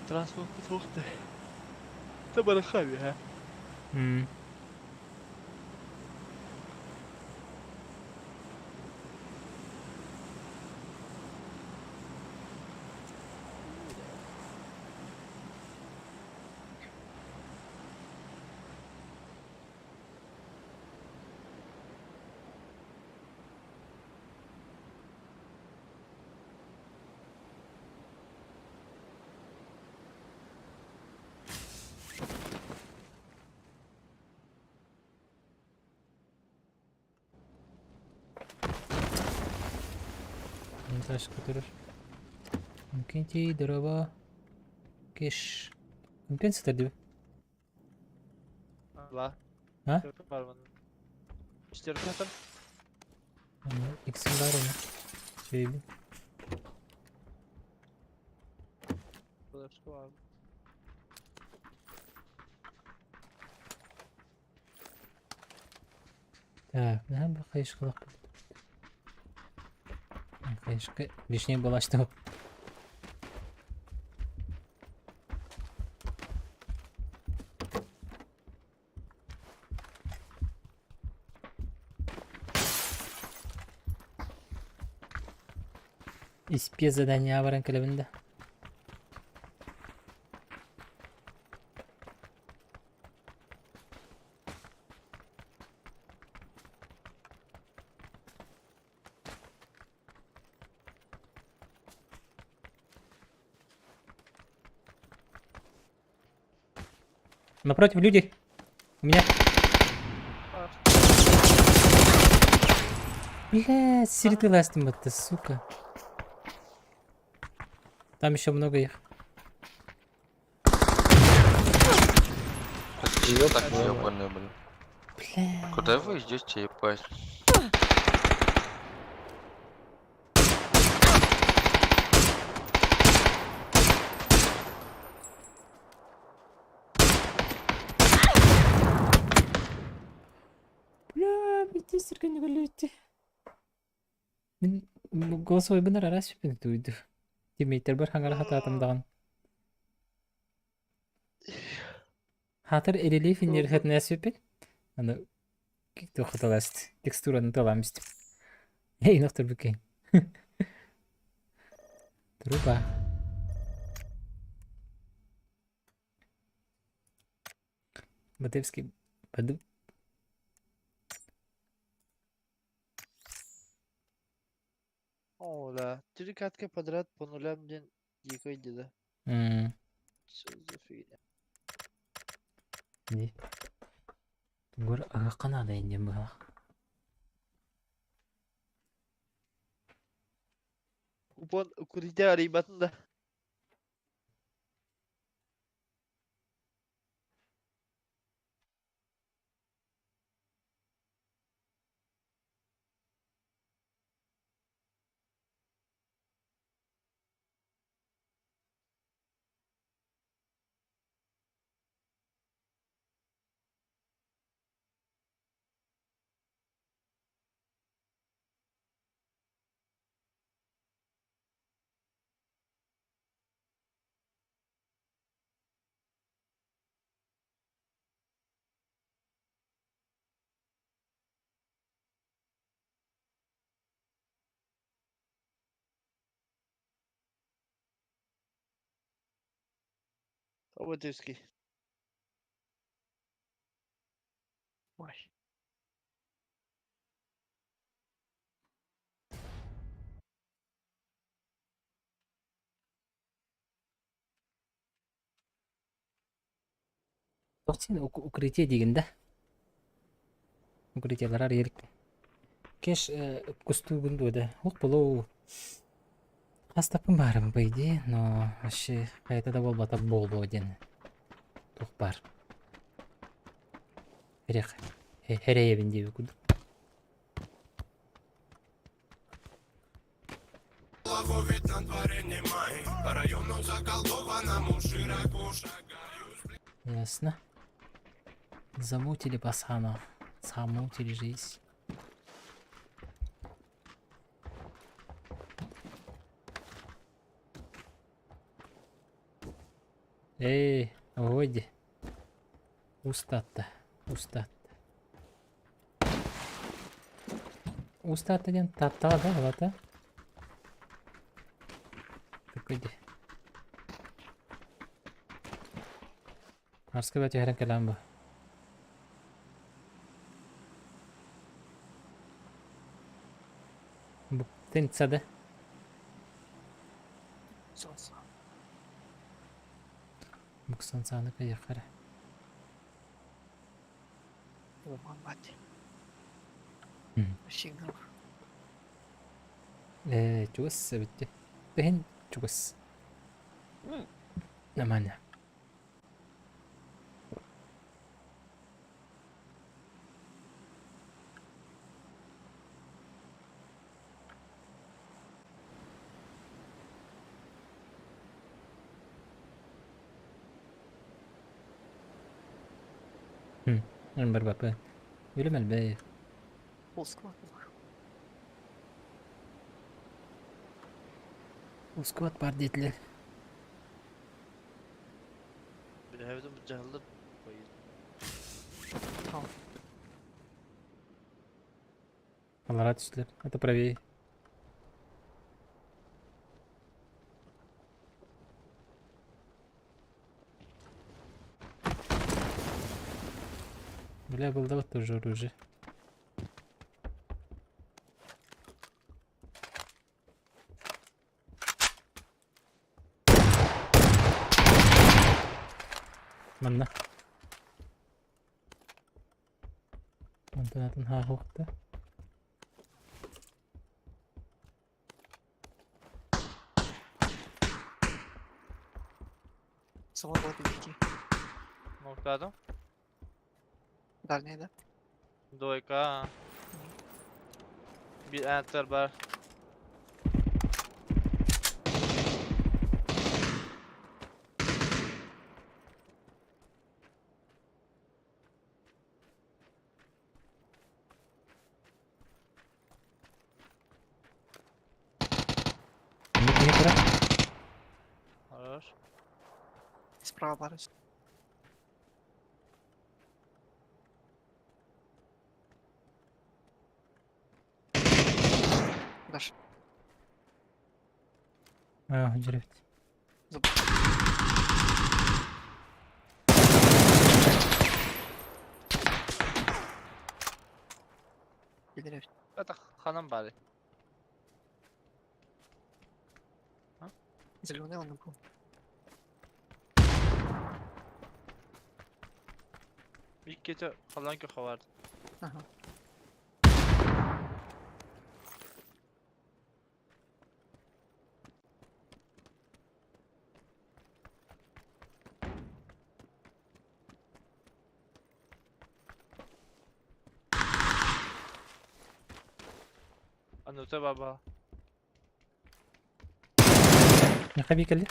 ترانسبورت بتوقته تبى الخابي ها Hmm. Taş götürür. Mümkün ki draba. Keş. Mümkün satır لا ها؟ اشتري كاتب İkisini var onu. Şey bir. Так, ne bu kayışkılık. Kayışkı vişneye bulaştı. İspiyaza'dan yavaran kalabında. Напротив люди. У меня. Бля, сиреты ластим это, сука. Там еще много их. Так ёбаный, блин. Бля. Куда вы идете, ебать? Бля, bitti sirkini böyle bitti. Ben gol soygunlar ara şüpheni duydu. Teammate'ler bir hangara hata atımdağın. Hatır elili finleri hatına şüphen. Ana kikto hatalast. Teksturanı talamıştım. Hey nokta bükeyim. Труба. Батевский поду. Оля, 4 катки подряд по нулям день дикой деда. Что за фигня? Не. Гор агакана да индем бала. Kupon kurite arayın da. هو ديسكي. Ой. Тоқсын укрытие дегенде. Укрытиялар ерік. Кеш кусту бұнды оқ болу. Астапын барым бейді, но ашы қайта да болбата болу оден. Тоқ бар. Ерек. Херeye бінде бүкіл. Ясно. Замутили пацана. Замутили жизнь. Эй, годі. Устатта. Устатта ден татта да, вата. Такойди. Арска бәте хәрен кәләм бу. Бу тенцады. Солса. Буксан саны кайыққары. Оған бәте. Шеңгір. Чугас бітті. Бәхен чугас. Намана. Ben bir bakı. Ölüm elbey. Moskva. Uskuat var dediler. Bir de evde bu cahildir. Allah düştüler. Это правее. Бля, был да вот тоже оружие. Манна. Антонатын ха хоқта. Sola doğru bir iki. Noktadım. Дальняя, да? Дойка. Bir enter var. Не пора. Хорош. Справа барış. Даш. Жрет. Gidelim. Это hanım bari. Зеленый он был. Bir gece falan köşe vardı. Ага. Anute baba. Ne kadar kaldı?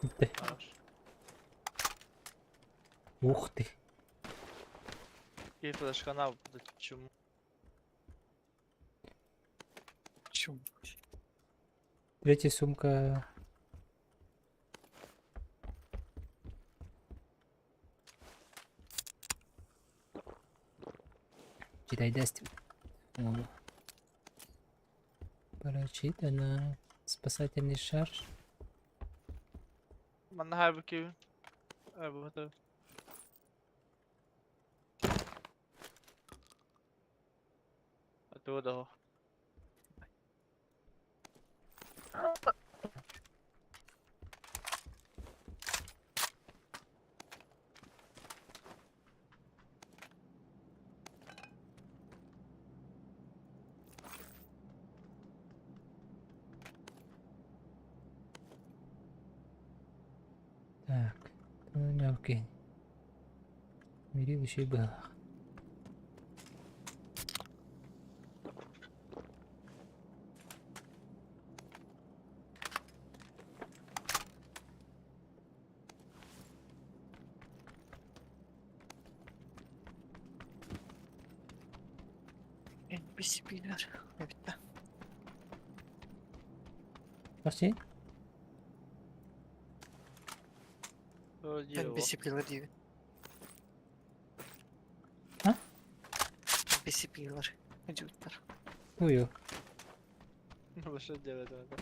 Bitti. Хорош. Ух ты. Bir flash kanal bu da çum. Чум. Третья сумка. Читай даст. Прочитано. спасательный шар. من هاي كيف ابو هذا هو ده. Так, ну окей. Мирил еще и был. NPC'ler. Evet de. Nasıl? Öyle NPC'ler diyor. Ha? NPC'ler. Ne diyorlar? Uyu. وش الجبل هذا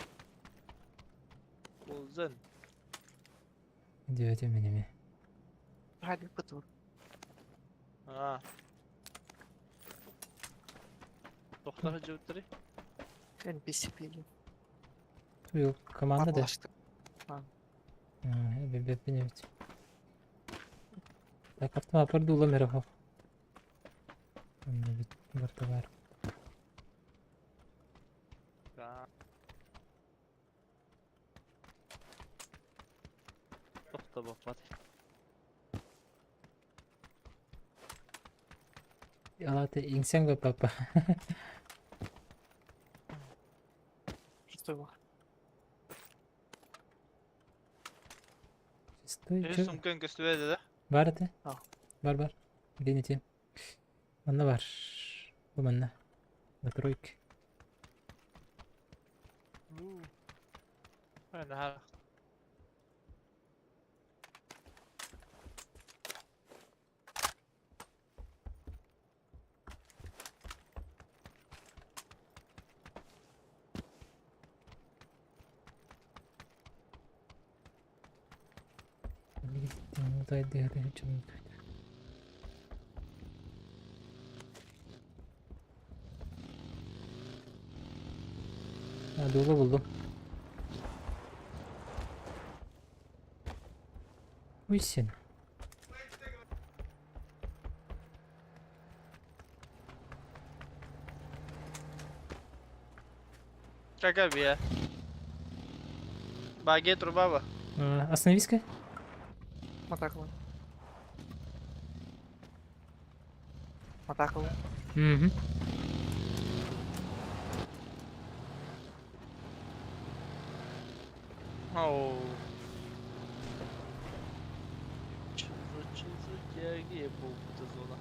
وزن Diyor benim ya. Hadi bakalım. اه تختار الجبل NPC'ler. Uyu. Komanda da. Anlaştık. Benim. Так, автомат продуло мерхов. Вертовар. تخطب فتح Yalan insan ve papa. Что var? Sтой, ايش çö- ممكن كستويد ده Var de. Al. Var. Deneyeceğim. Bende var. Bu bende. Troik. انا هذا Ha, dolu buldum. Uysun. какая бия багет рубаба Остановись-ка. Атаковал. Атаковал. Угу. оу чизу я ебу эта зона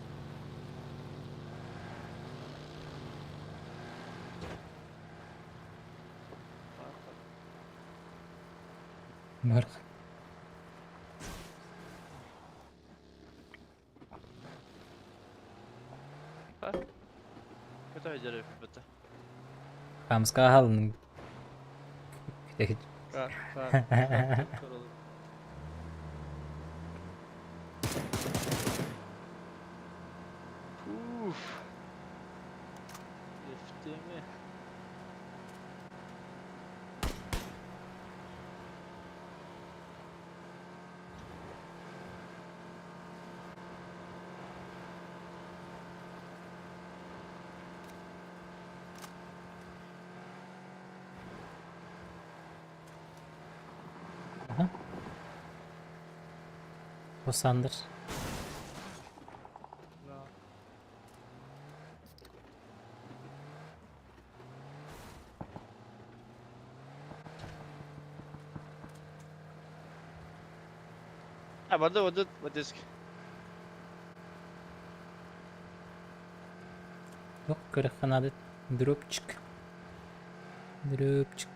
Var. كنت هجري في البتة Vamos carralando. اوف يفتمي O sandır. برضه وديت وديسك Yok kırık kanadı. Drop çık. Drop çık.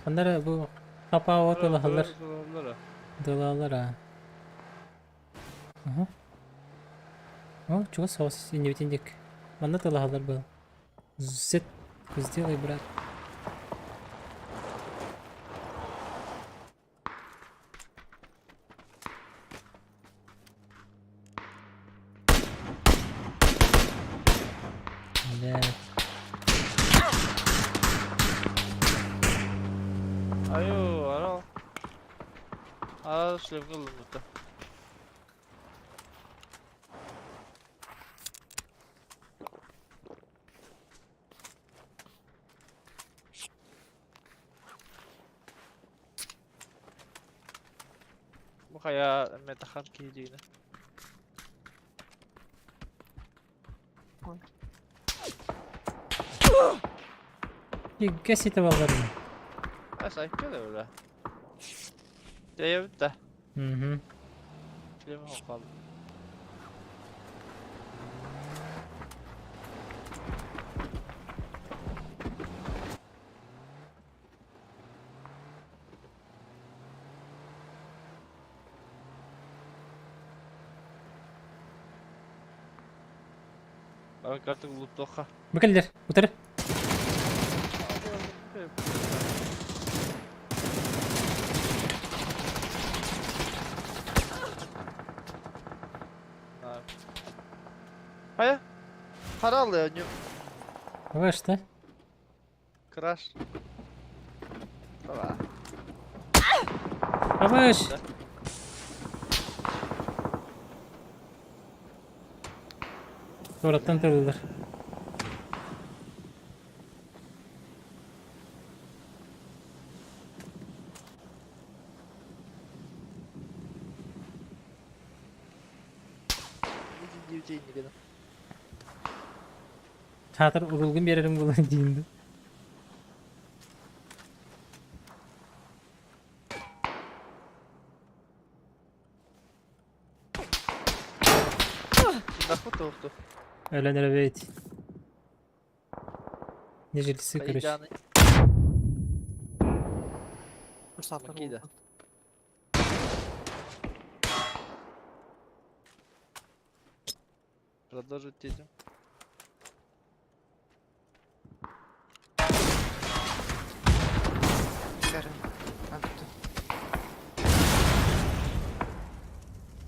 Kanlara bu kapağı o dolahalar. Dolarlar. Dolahalar ha. Aha. Oh, çok sağ olsun. İndi bitindik. Bana dolahalar bu. Zet. Kız diyor брат. Evet. Ayo, ara. Ara sülüm kıldım burada. Bu kaya metakan kiydiğini. Gazete ballarını. Ha sayıklı da öyle. Deyip de. Hı hı. Film hokalım. Bak artık loot doka. Bakıldır. Otur. Haya. Para alıyor. Yavaş da. Crash. Baba. Yavaş. Sonradan tırılır. Çatır urulgun bir yerim kullanacağımdı. Nako tohtu. Ölenler evet. Necelisi karış. Kayıcanı. Makide. Продолжить этим.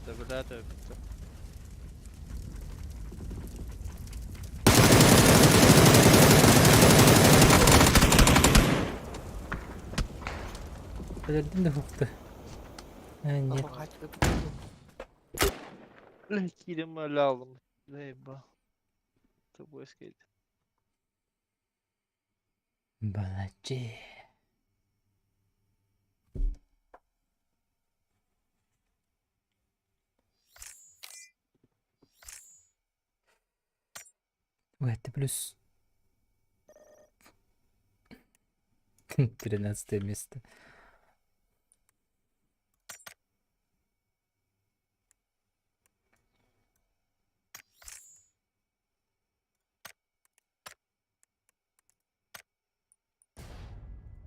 Тövbe tövbe. Öldüm de hukuktu. Yani. Kilim öyle aldım. Eyvah. Tabu eskiydi. Balacı. Evet плюс. 13 место.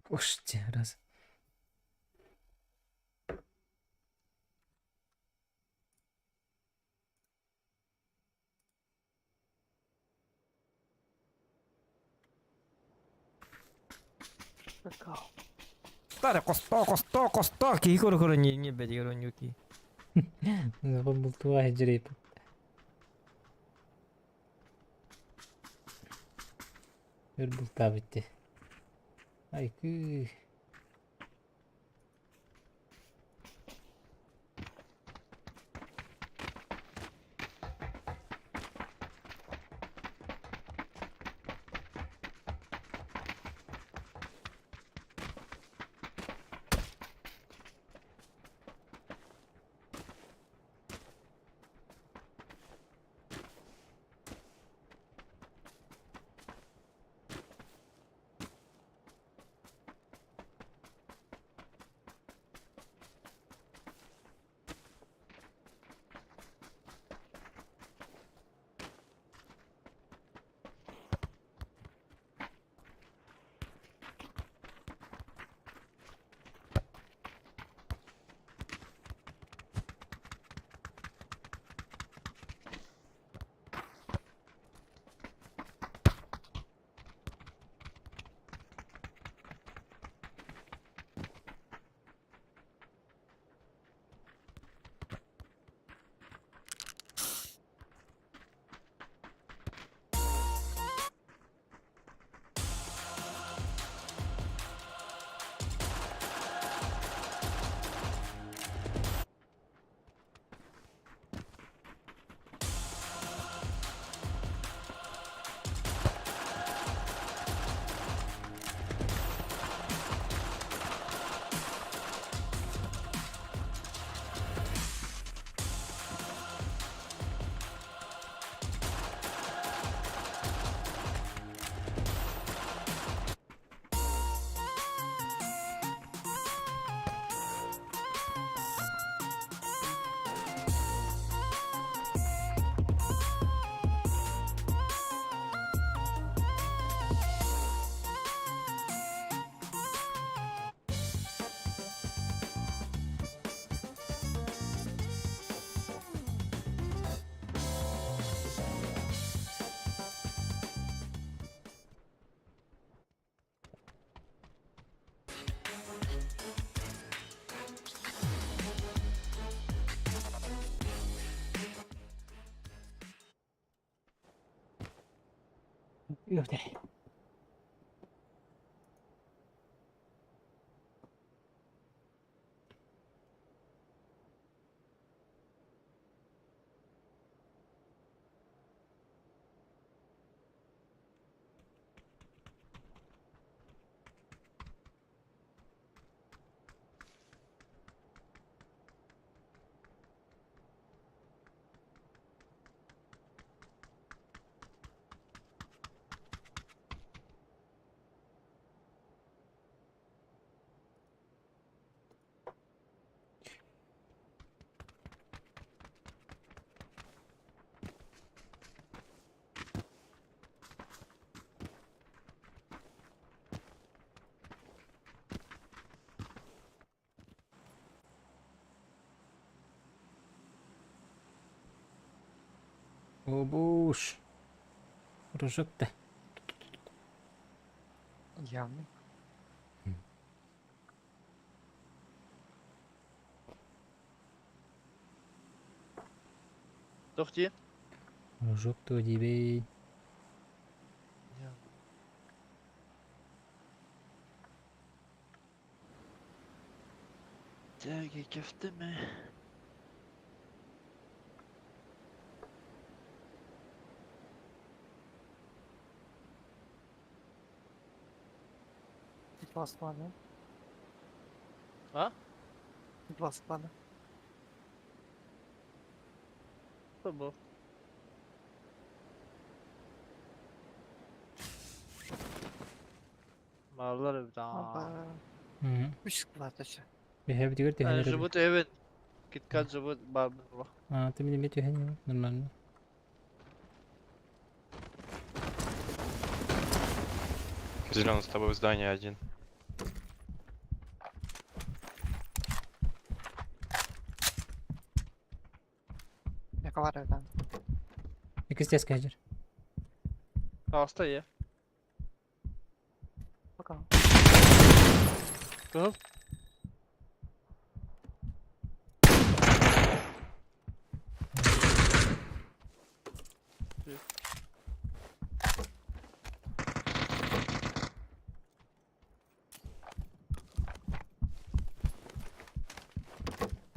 Слушайте, раз. Старе, косто, ки хoro horo nie będzie roniuki. Забыл واحد جريب. Bulta bitti. Ay kıh. Yok de. Обуш. Рожок-то. Явно. Тохти. Рожок-то дебей. Тяги köftemi. Два склада. Ha? Два склада. Bu. Mallar bir tane. Hı. Üç склада еще. Bir hep diyor de henüz. Jubut evin. Kitkat jubut babın bak. Aa, ты меня метю henüz. Нормально. Зеленый с тобой в здании один. Я коварю, да. İkisi de skajer. Hasta ya. Пока. Kıl.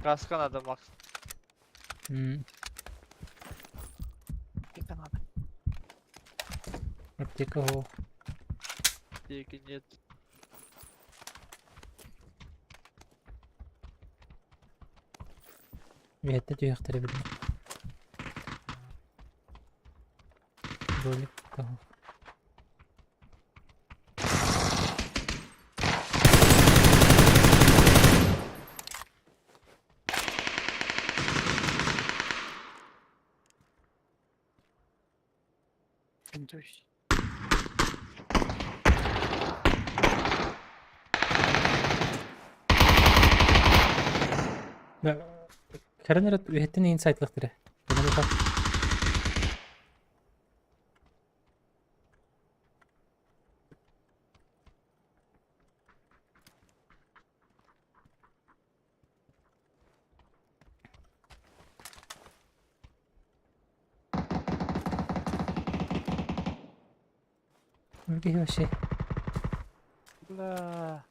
Kaskan adam bak. Hı. Тихо надо. Аптека о. Diyeki нет. Виhetте түйяқтары білді. Ролик того. Индусь. Karanlara ühetten insight'lıqtırı. Buna bir bak. Öyle bir şey. Bla.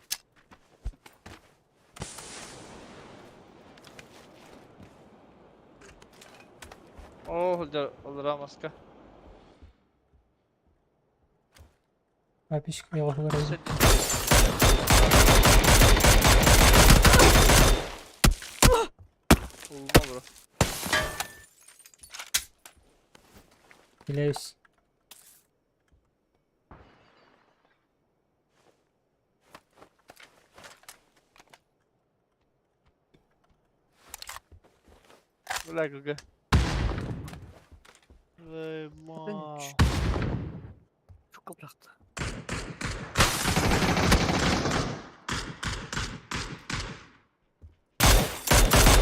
Oh, olur maska. Abi şıkkı yavaş var. Sen... Olma bro. Bileyiz. Bırak Gugu. Vay ma. Çok kıpraktı.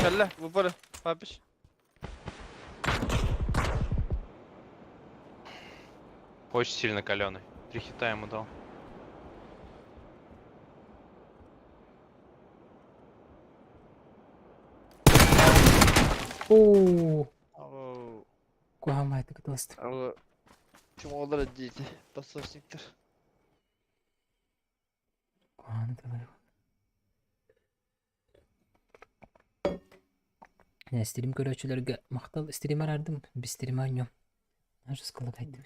Kelle bu para. Papiş. Очень сильно каленый. 3 хита ему дал. Oo. Abo. Kuhamaydık dostum. Abo. Чумолдар эдейди. Досточниктер. Kuhanı da stream görücülerge maktal stream arardım. Bir stream oynuyorum. Nasıl sıkılık aydı.